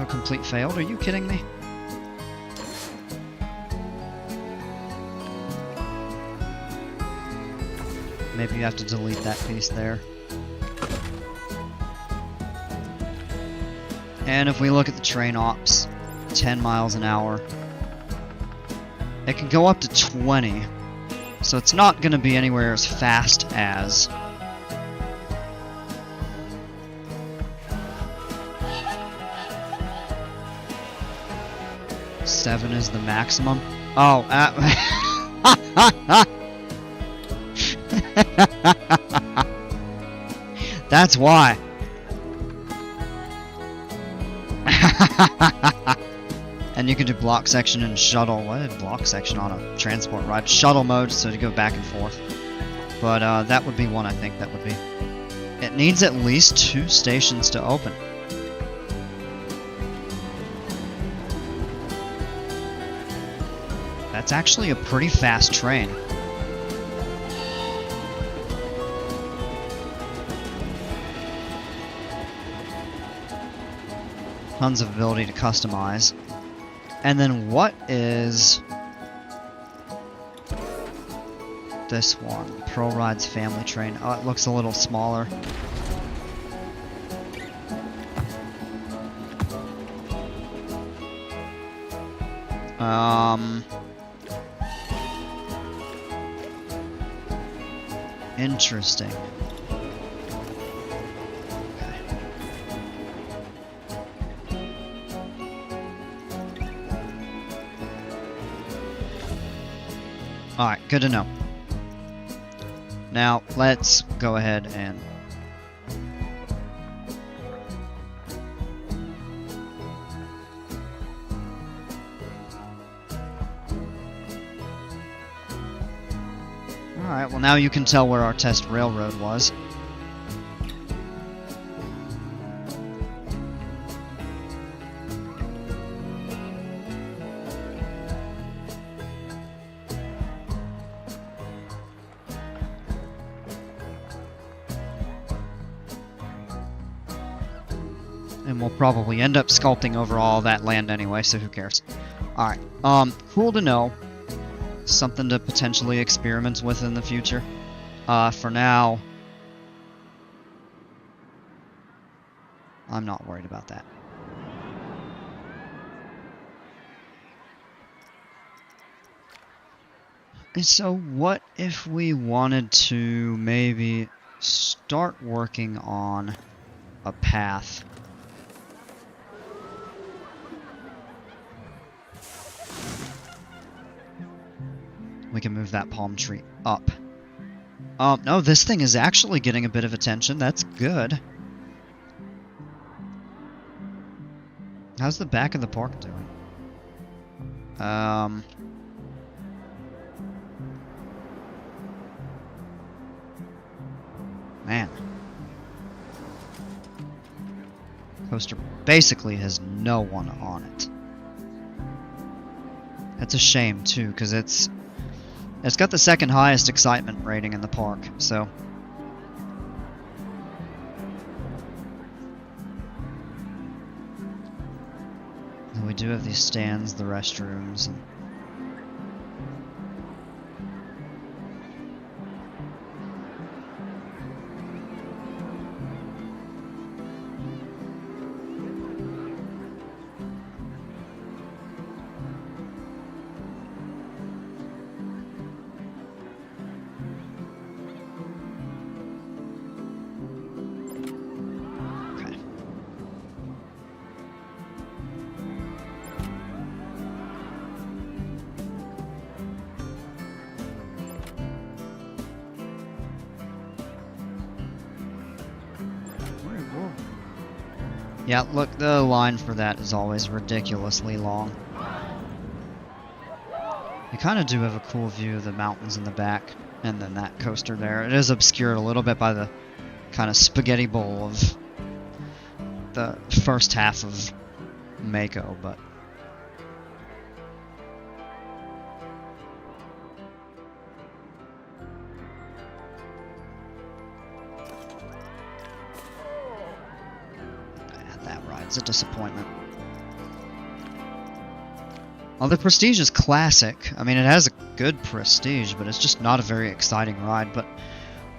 Complete failed? Are you kidding me? Maybe you have to delete that piece there. And if we look at the train ops, 10 miles an hour. It can go up to 20. So it's not going to be anywhere as fast as... 7 is the maximum. Oh, that's why. And you can do block section and shuttle. What is block section on a transport ride? Shuttle mode, so to go back and forth. But that would be one I think that would be It needs at least 2 stations to open. That's actually a pretty fast train. Tons of ability to customize. And then what is this one? Pro Rides Family Train. Oh, it looks a little smaller. Interesting. Okay. Alright, good to know. Now, let's go ahead and... Alright, well now you can tell where our test railroad was. And we'll probably end up sculpting over all that land anyway, so who cares. Alright, cool to know. Something to potentially experiment with in the future. For now, I'm not worried about that. And so what if we wanted to maybe start working on a path? We can move that palm tree up. No, this thing is actually getting a bit of attention. That's good. How's the back of the park doing? Man. Coaster basically has no one on it. That's a shame, too, because it's got the second highest excitement rating in the park, so... And we do have these stands, the restrooms, and... Yeah, look, the line for that is always ridiculously long. You kind of do have a cool view of the mountains in the back, and then that coaster there. It is obscured a little bit by the kind of spaghetti bowl of the first half of Mako, but... It's a disappointment. Well, the Prestige is classic. I mean, it has a good prestige, but it's just not a very exciting ride. But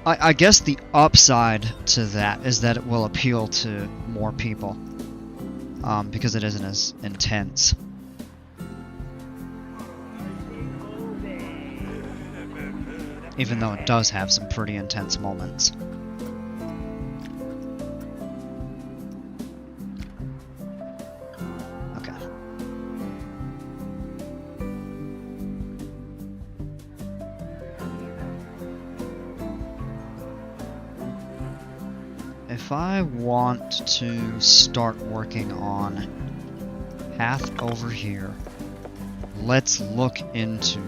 I guess the upside to that is that it will appeal to more people, because it isn't as intense. Even though it does have some pretty intense moments. If I want to start working on path over here, let's look into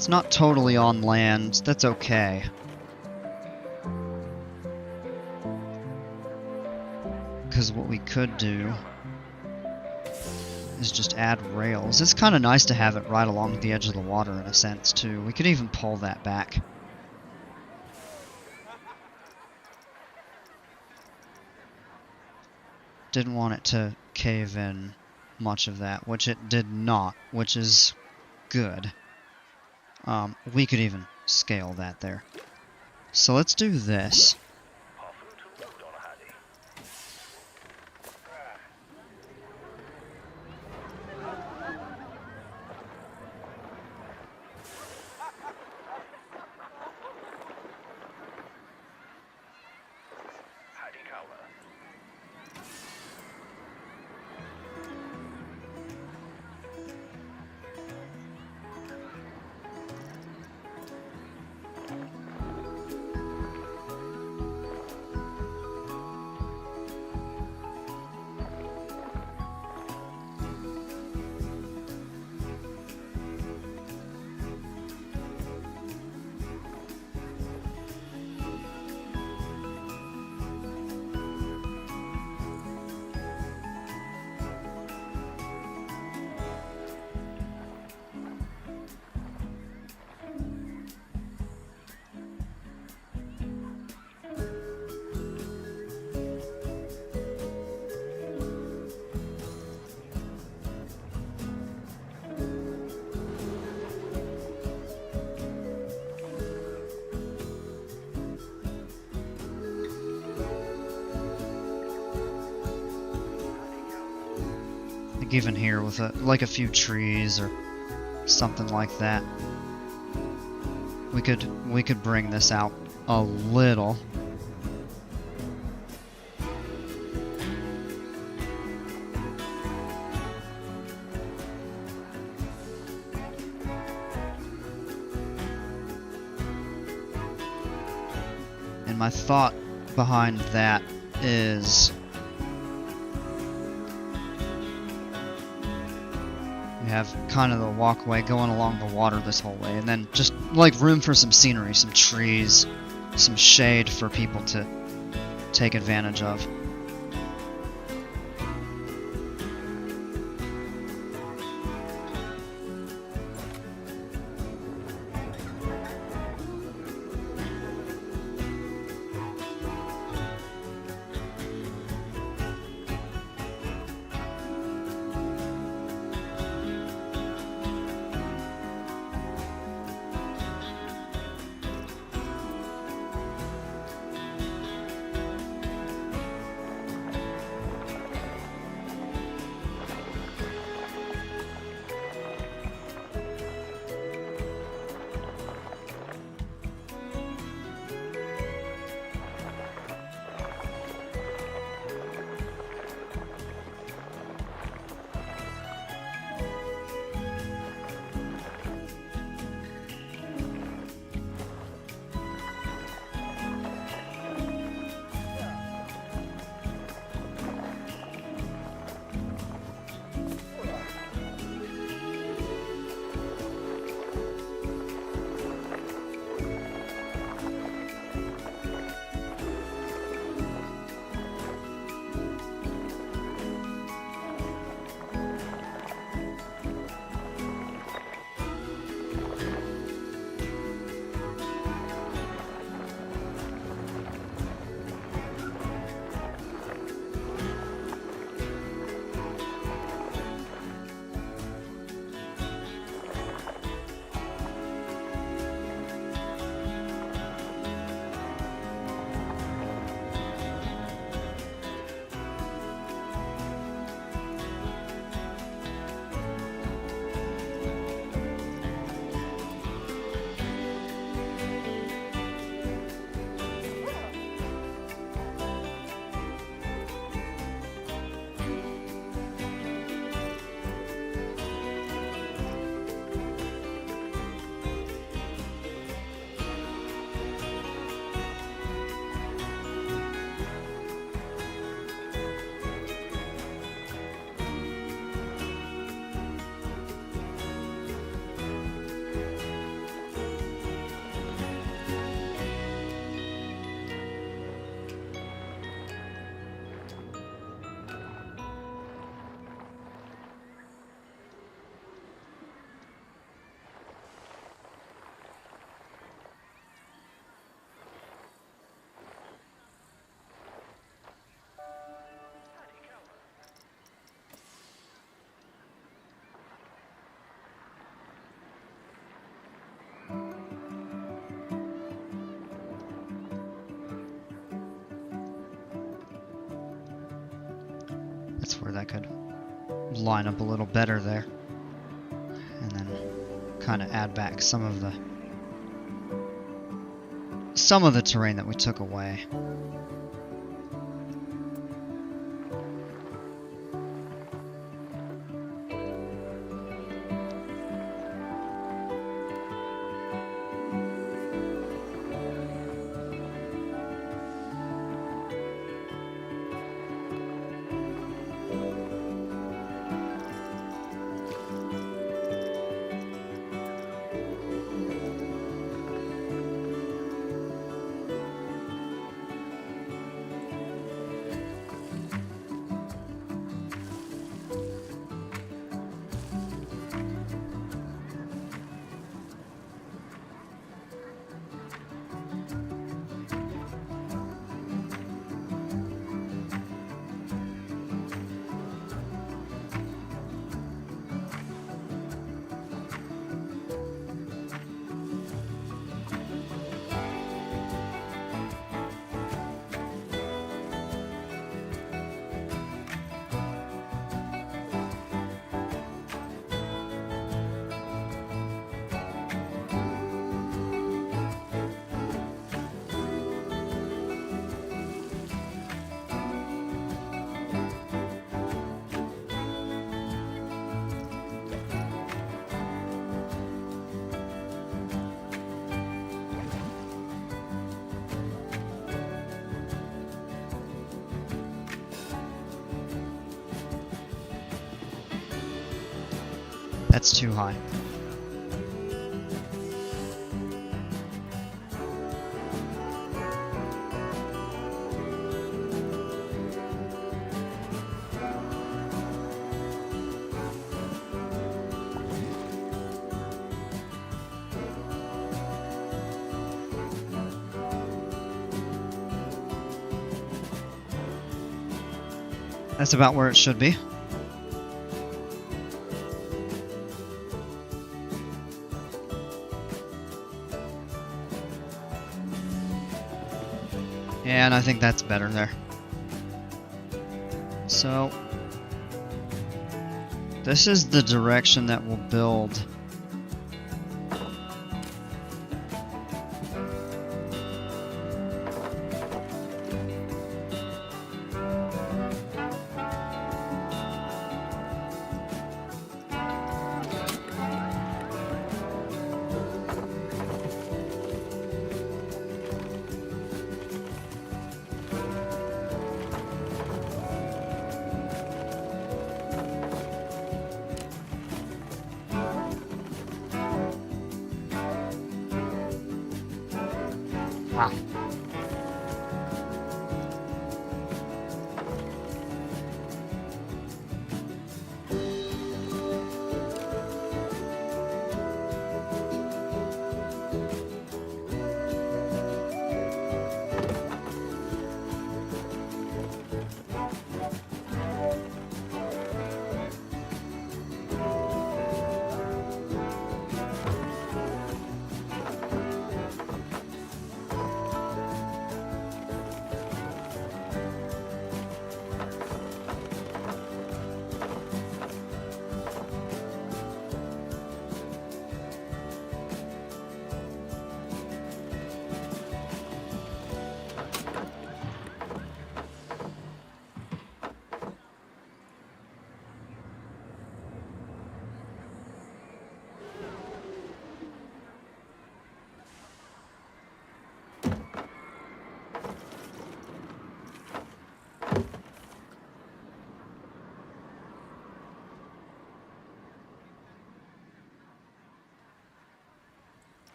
it's not totally on land. That's okay. Because what we could do is just add rails. It's kind of nice to have it right along the edge of the water in a sense, too. We could even pull that back. Didn't want it to cave in much of that, which it did not, which is good. We could even scale that there. So let's do this. Even here with like a few trees or something like that, we could bring this out a little. And my thought behind that is have kind of the walkway going along the water this whole way, and then just like room for some scenery, some trees, some shade for people to take advantage of. that's where that could line up a little better there. And then kind of add back some of the terrain that we took away. That's too high. That's about where it should be. And I think that's better there. So, this is the direction that we'll build. Wow.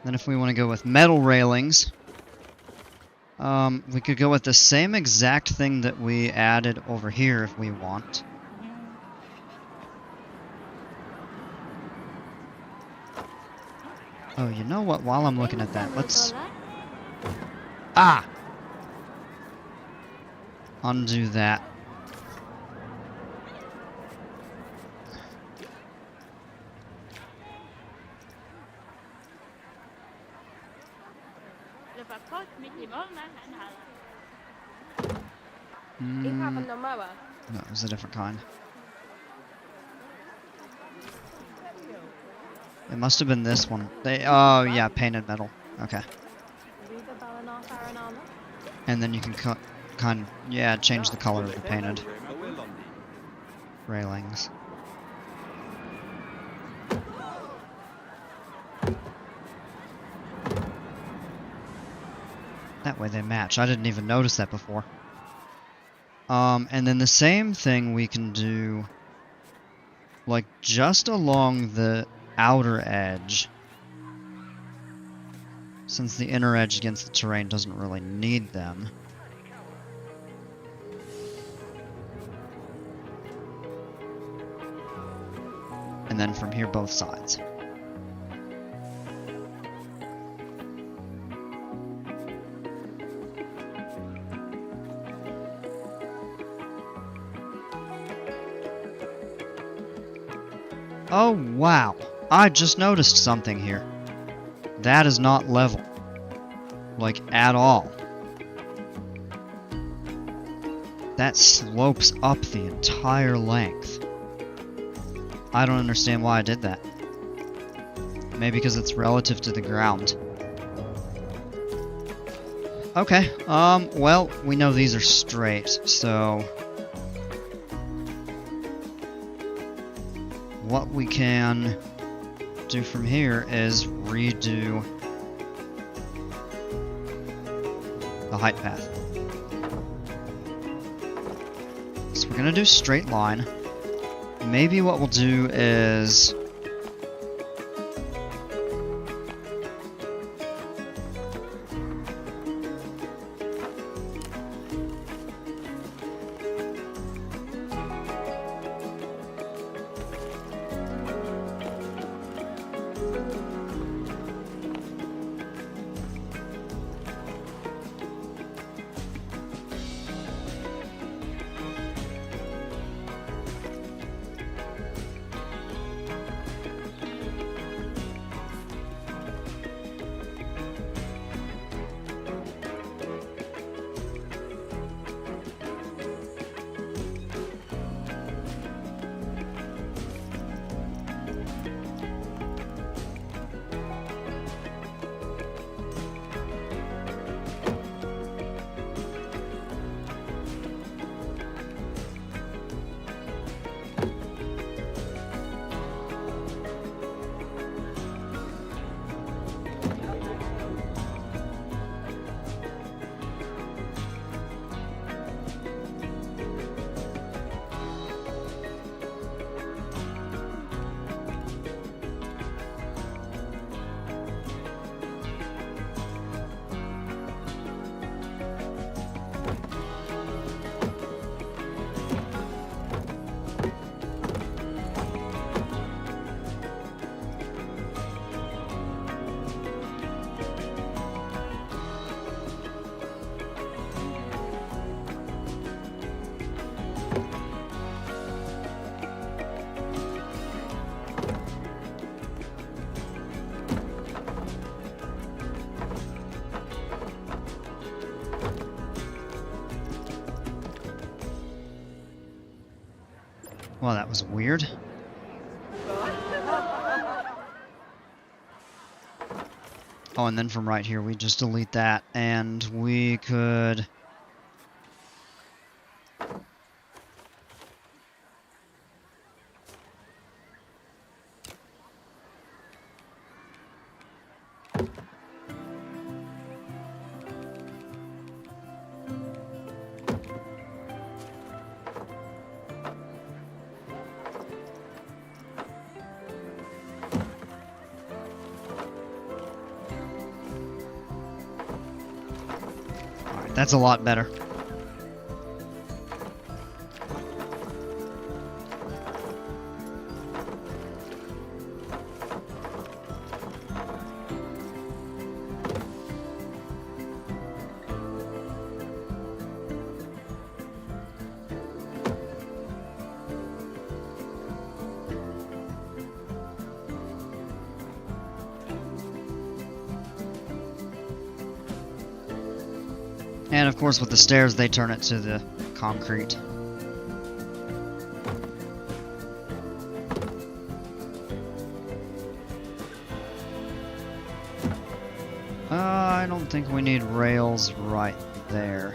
Then if we want to go with metal railings, we could go with the same exact thing that we added over here if we want. Oh, you know what? While I'm looking at that, let's... Ah! Undo that. Ik heb een normale. No, it was a different kind. It must have been this one. Oh yeah, painted metal. Okay. And then you can change the color of the painted railings. That way they match. I didn't even notice that before. And then the same thing we can do, like, just along the outer edge, since the inner edge against the terrain doesn't really need them. And then from here, both sides. Oh, wow. I just noticed something here. That is not level. Like, at all. That slopes up the entire length. I don't understand why I did that. Maybe because it's relative to the ground. Okay, well, we know these are straight, so... what we can do from here is redo the height path. So we're gonna do straight line. Maybe what we'll do is... well, that was weird. Oh, and then from right here, we just delete that, and we could... That's a lot better. And of course with the stairs they turn it to the concrete. I don't think we need rails right there.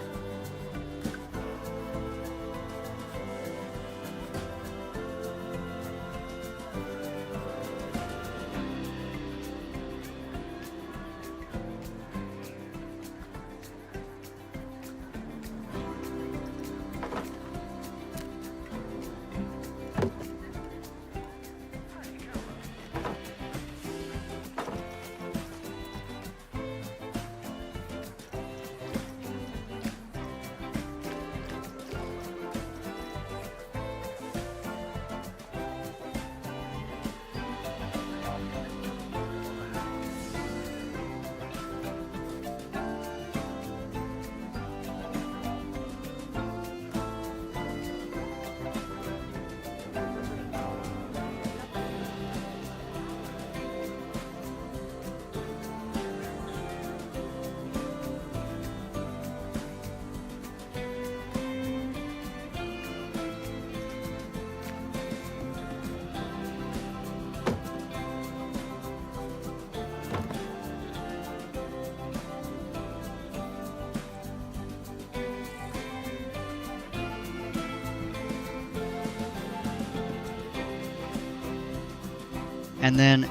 And then,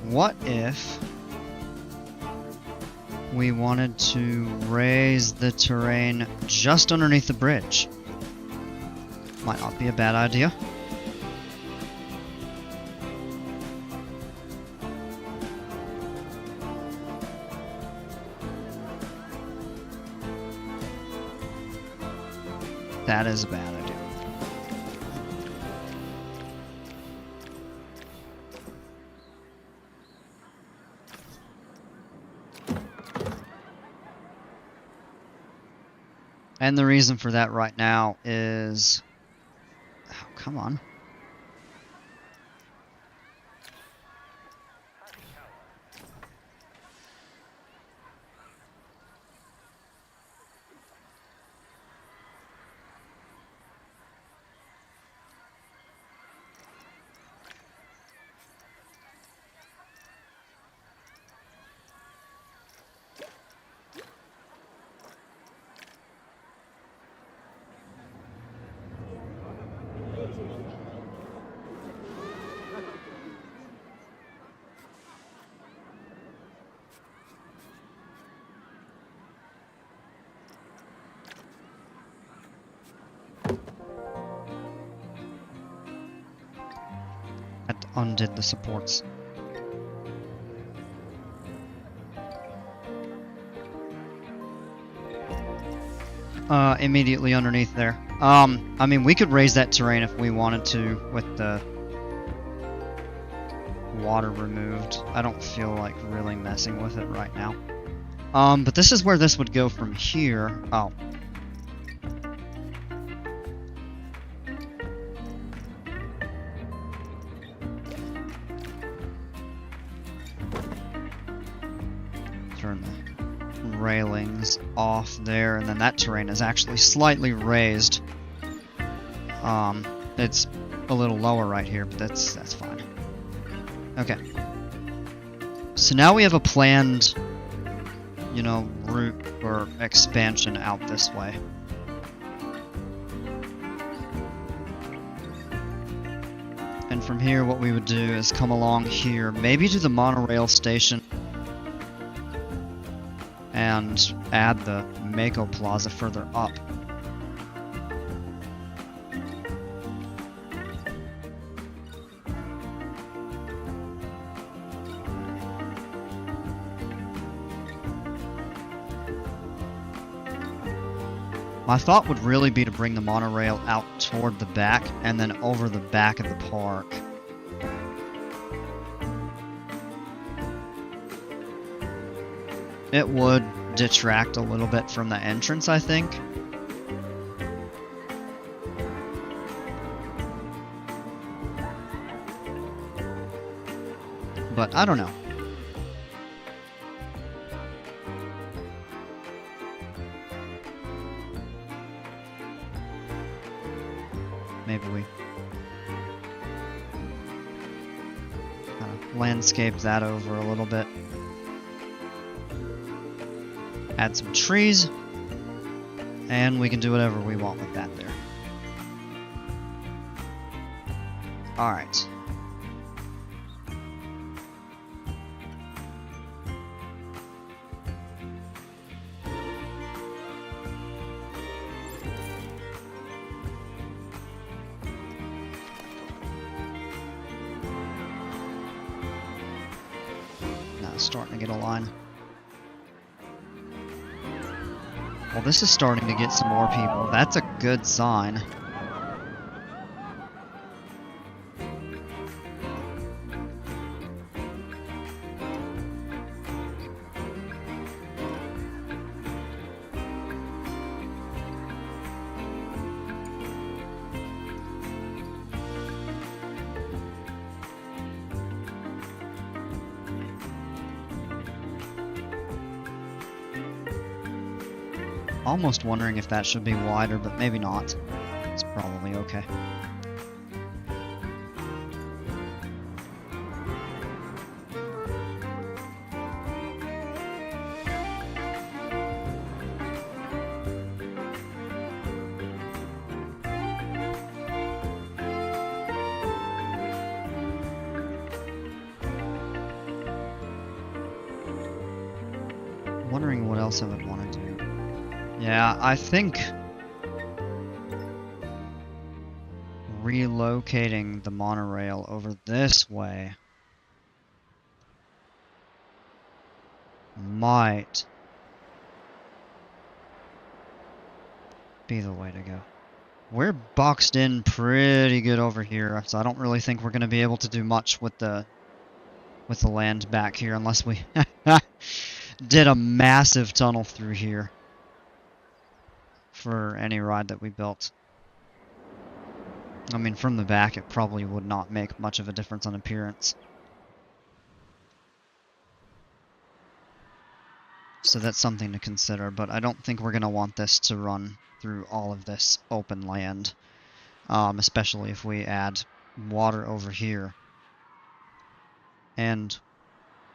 what if we wanted to raise the terrain just underneath the bridge? Might not be a bad idea. That is a bad idea. And the reason for that right now is... Oh, come on. That undid the supports. Immediately underneath there. I mean, we could raise that terrain if we wanted to with the water removed. I don't feel like really messing with it right now. But this is where this would go from here. Oh. Turn the railings off there, and then that terrain is actually slightly raised. It's a little lower right here, but that's fine. Okay. So now we have a planned, you know, route or expansion out this way. And from here, what we would do is come along here, maybe to the monorail station, and add the Mako Plaza further up. My thought would really be to bring the monorail out toward the back and then over the back of the park. It would detract a little bit from the entrance, I think. But I don't know. maybe we kind of landscape that over a little bit. Add some trees, and we can do whatever we want with that there. Alright. Now it's starting to get a line. Well, this is starting to get some more people. That's a good sign. Almost wondering if that should be wider, but maybe not. It's probably okay. Wondering what else I would want to do. Yeah, I think relocating the monorail over this way might be the way to go. We're boxed in pretty good over here, so I don't really think we're going to be able to do much with the land back here unless we did a massive tunnel through here for any ride that we built. I mean, from the back, it probably would not make much of a difference on appearance. So that's something to consider, but I don't think we're going to want this to run through all of this open land, especially if we add water over here. And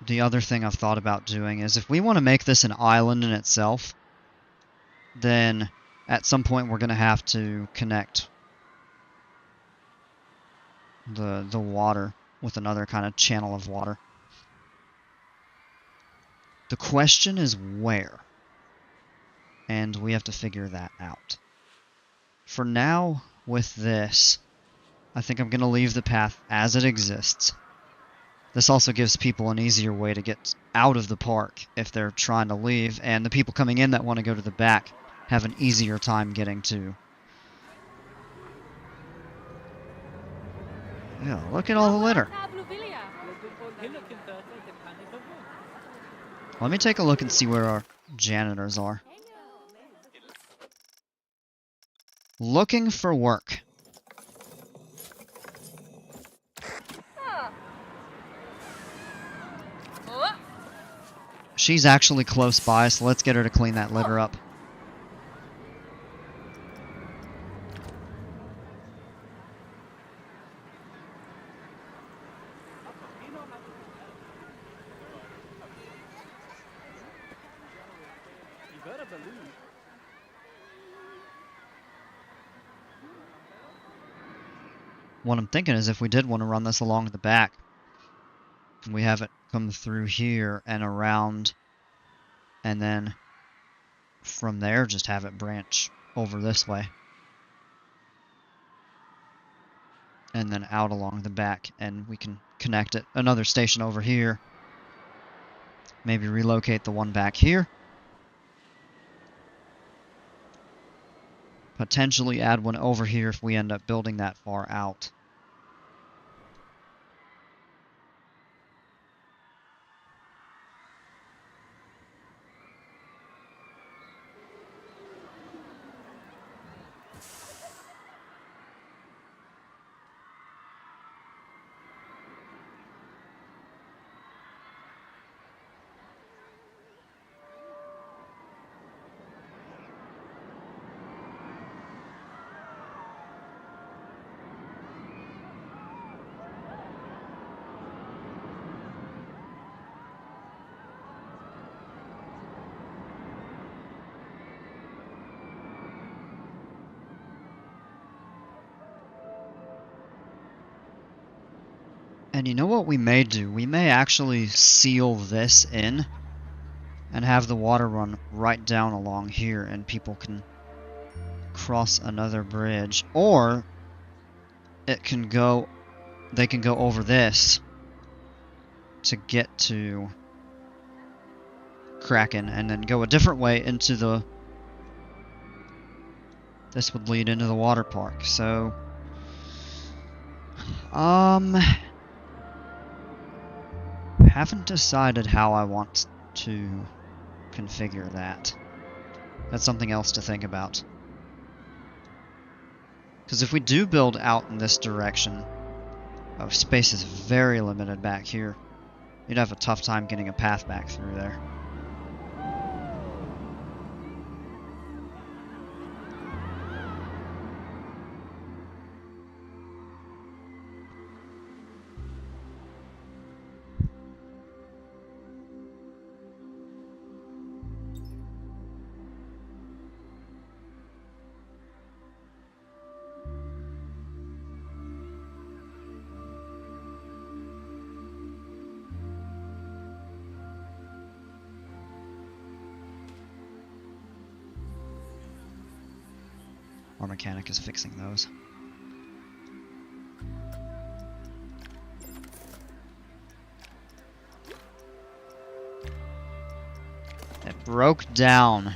the other thing I've thought about doing is if we want to make this an island in itself, then at some point we're going to have to connect the water with another kind of channel of water. The question is where, and we have to figure that out. For now, with this, I think I'm going to leave the path as it exists. This also gives people an easier way to get out of the park if they're trying to leave, and the people coming in that want to go to the back have an easier time getting to. Yeah, look at all the litter. Let me take a look and see where our janitors are. Looking for work. She's actually close by, so let's get her to clean that litter up. What I'm thinking is if we did want to run this along the back, we have it come through here and around, and then from there just have it branch over this way. And then out along the back, and we can connect it. Another station over here. Maybe relocate the one back here. Potentially add one over here if we end up building that far out. And you know what we may do? We may actually seal this in and have the water run right down along here and people can cross another bridge. Or it can go, they can go over this to get to Kraken and then go a different way into the... This would lead into the water park, so... haven't decided how I want to configure that. That's something else to think about. Because if we do build out in this direction, space is very limited back here. You'd have a tough time getting a path back through there. Our mechanic is fixing those. It broke down.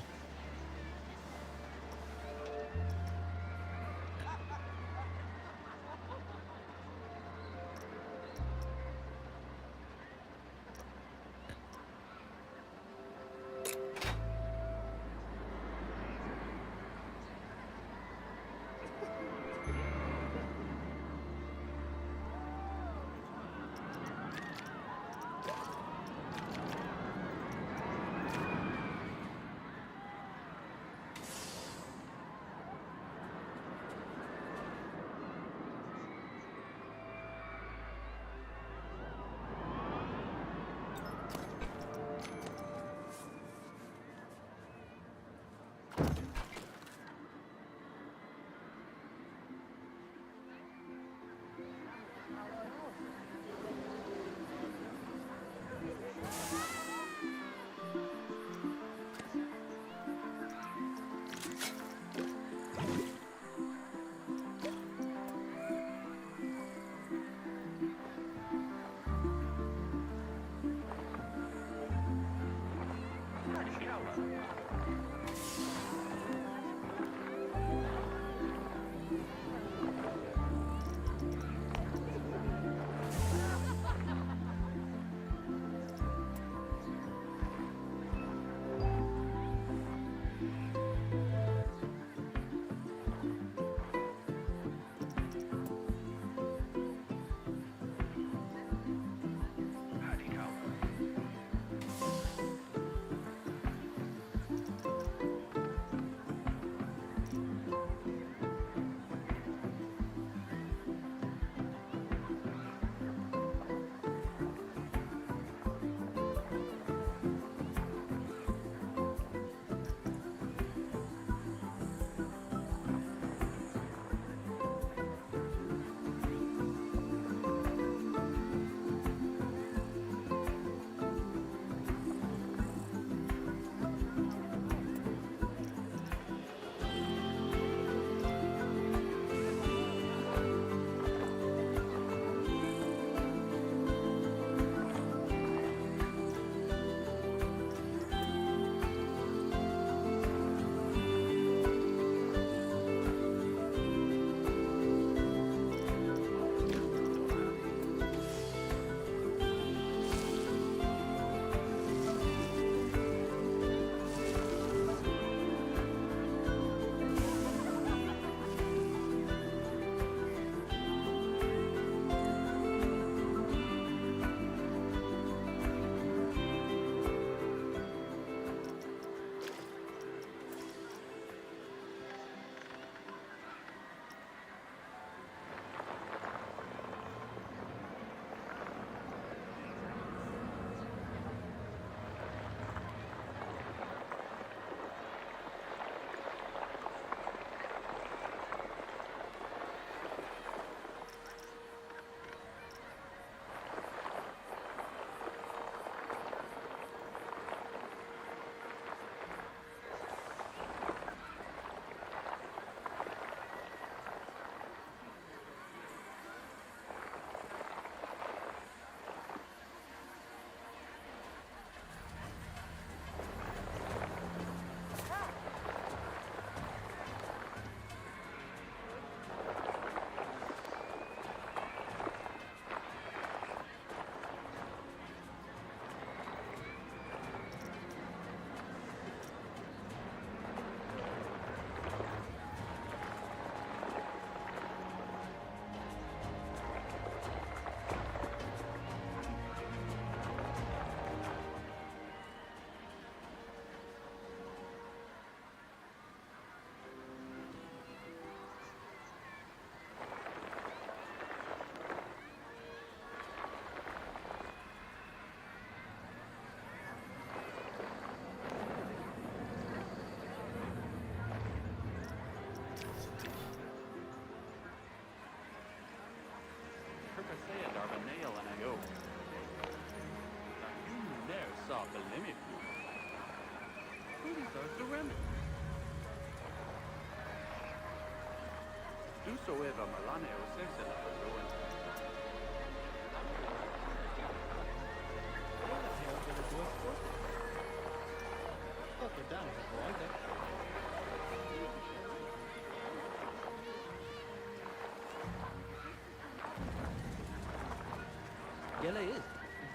Gela is.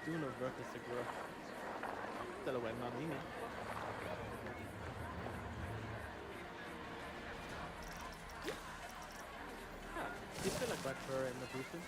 Doing a versus seguro. Te lo voy a mami. You feel like back for in the boosting?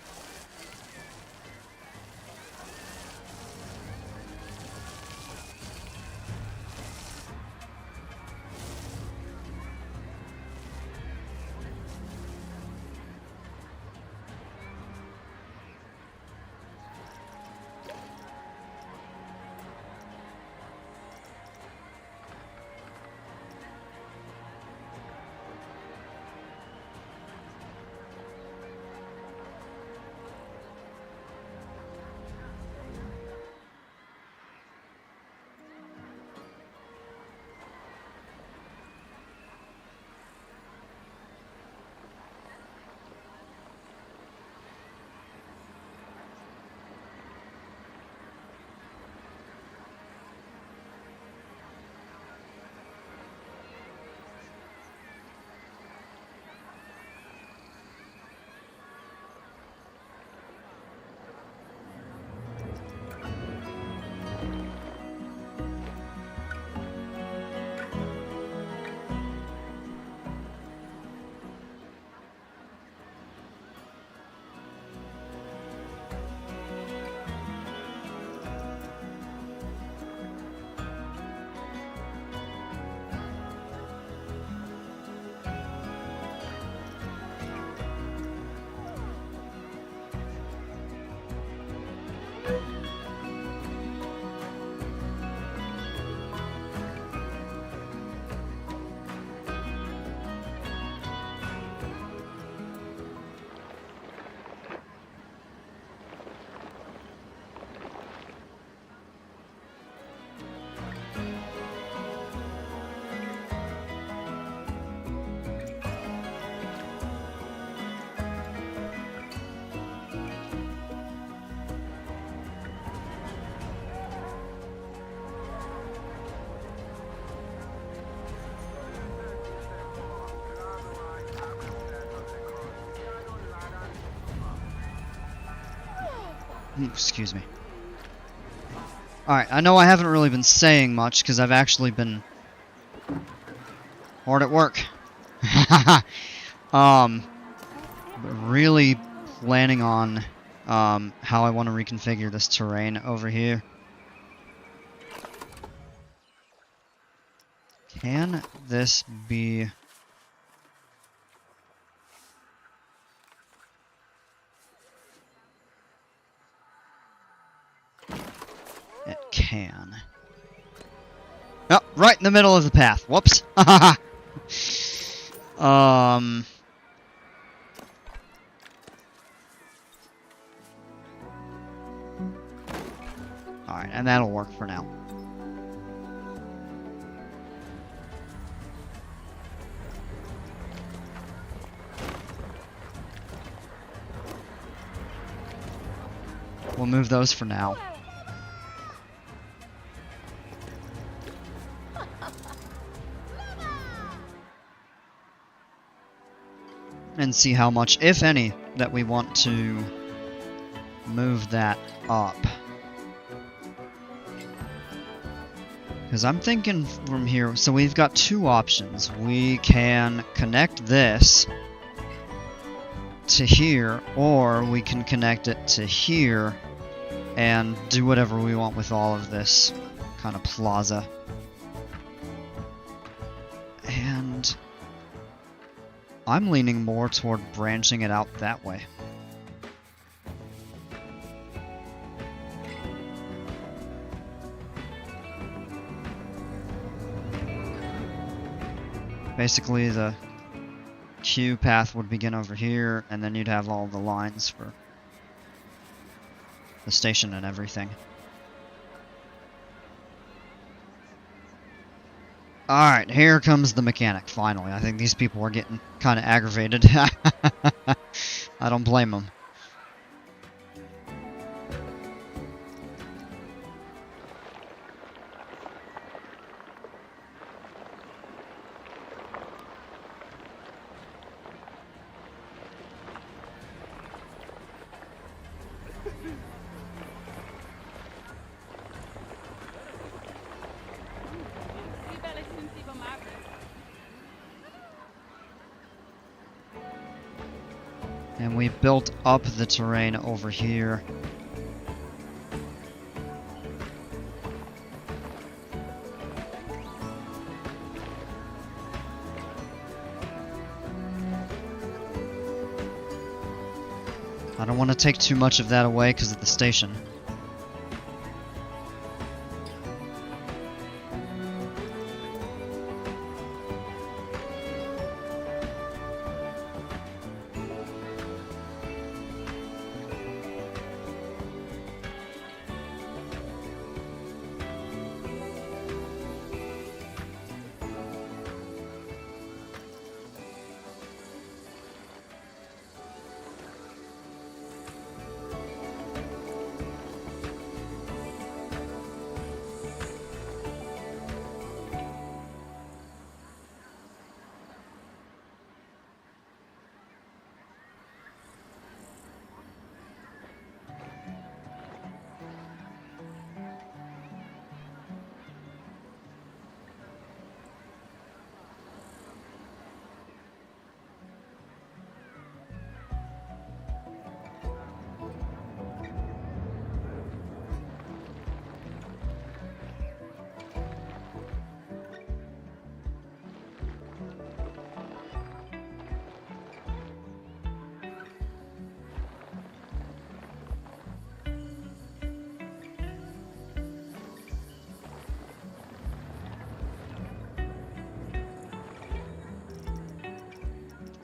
Excuse me. Alright, I know I haven't really been saying much because I've actually been hard at work. But really planning on how I want to reconfigure this terrain over here. Can this be... It can. Oh, right in the middle of the path. Whoops. Alright, and that'll work for now. We'll move those for now. And see how much, if any, that we want to move that up. Because I'm thinking from here, so we've got two options. We can connect this to here, or we can connect it to here and do whatever we want with all of this kind of plaza. And I'm leaning more toward branching it out that way. Basically, the queue path would begin over here, and then you'd have all the lines for the station and everything. Alright, here comes the mechanic, finally. I think these people are getting kind of aggravated. I don't blame them. And we built up the terrain over here. I don't want to take too much of that away because of the station.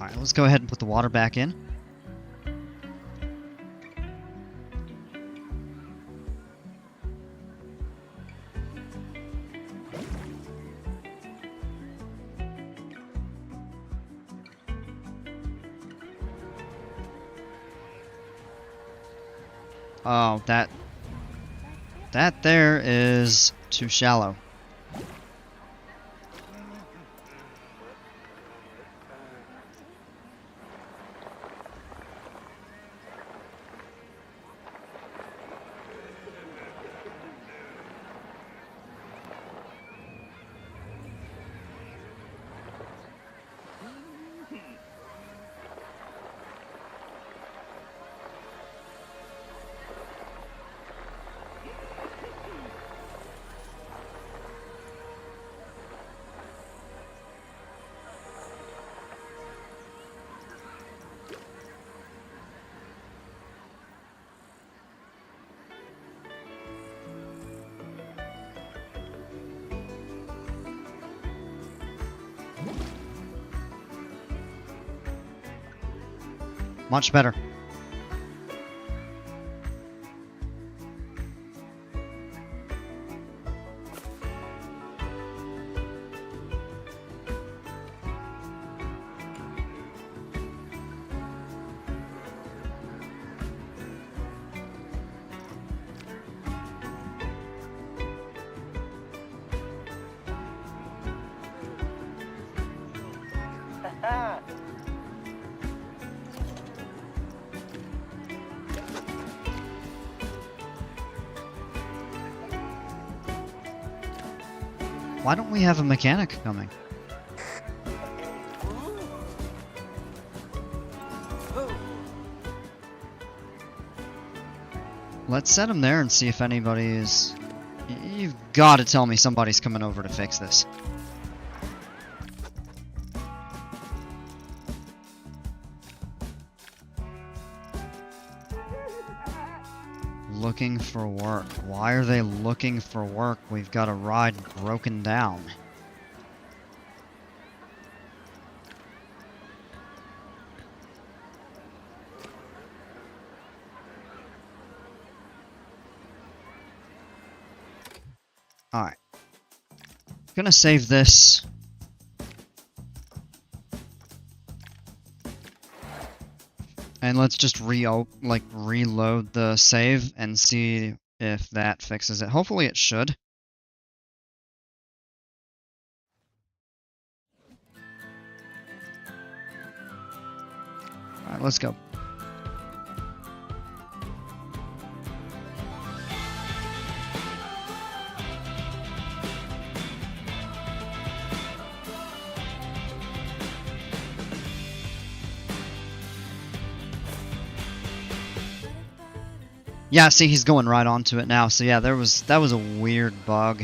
Alright, let's go ahead and put the water back in. Oh, that there is too shallow. Much better. Why don't we have a mechanic coming? Let's set him there and see if anybody is... You've got to tell me somebody's coming over to fix this. Looking for work. Why are they looking for work? We've got a ride broken down. Alright. Gonna save this. And let's just reload the save and see if that fixes it. Hopefully it should. Alright, let's go. Yeah, see, he's going right onto it now. So yeah, that was a weird bug.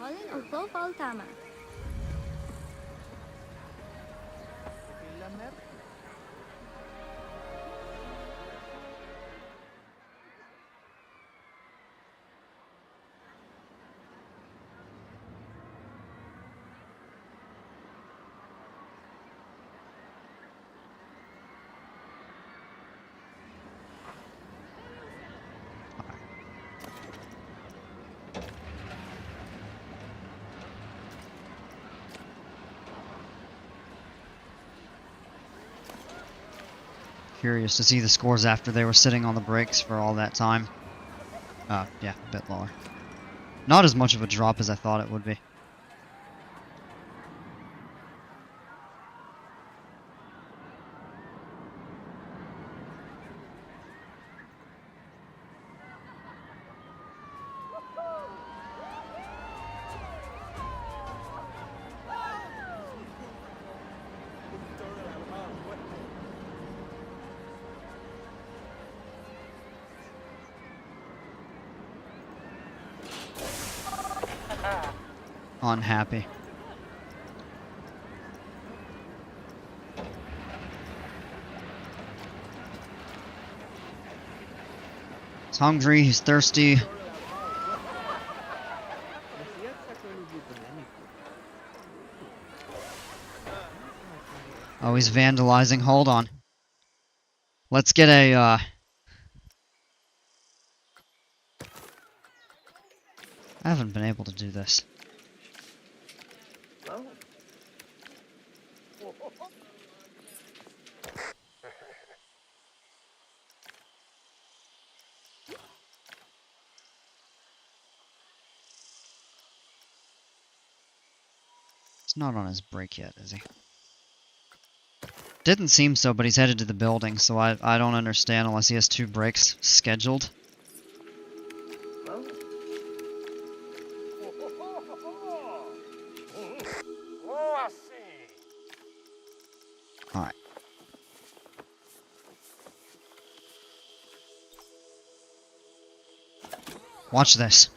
Rolling o profile tama. Curious to see the scores after they were sitting on the brakes for all that time. Yeah, a bit lower. Not as much of a drop as I thought it would be. Unhappy. He's hungry, he's thirsty. Oh, he's vandalizing. Hold on. Let's get a, I haven't been able to do this. He's not on his break yet, is he? Didn't seem so, but he's headed to the building, so I don't understand unless he has 2 breaks scheduled. Alright. Watch this.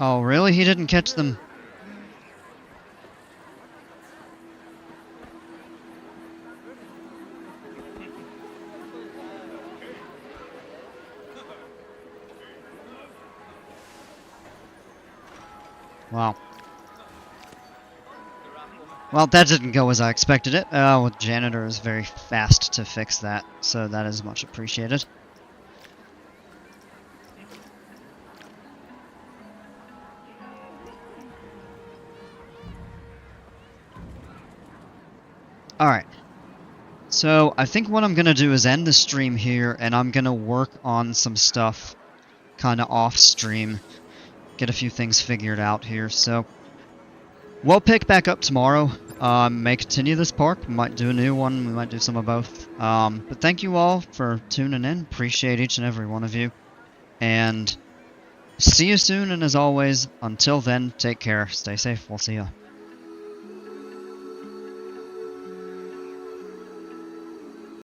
Oh, really? He didn't catch them. Wow. Well, that didn't go as I expected it. Well, Janitor is very fast to fix that, so that is much appreciated. Alright. So, I think what I'm gonna do is end the stream here, and I'm gonna work on some stuff kinda off-stream. Get a few things figured out here, so... We'll pick back up tomorrow, May continue this park. We might do a new one. We might do some of both. But thank you all for tuning in. Appreciate each and every one of you. And see you soon. And as always, until then, take care. Stay safe. We'll see ya.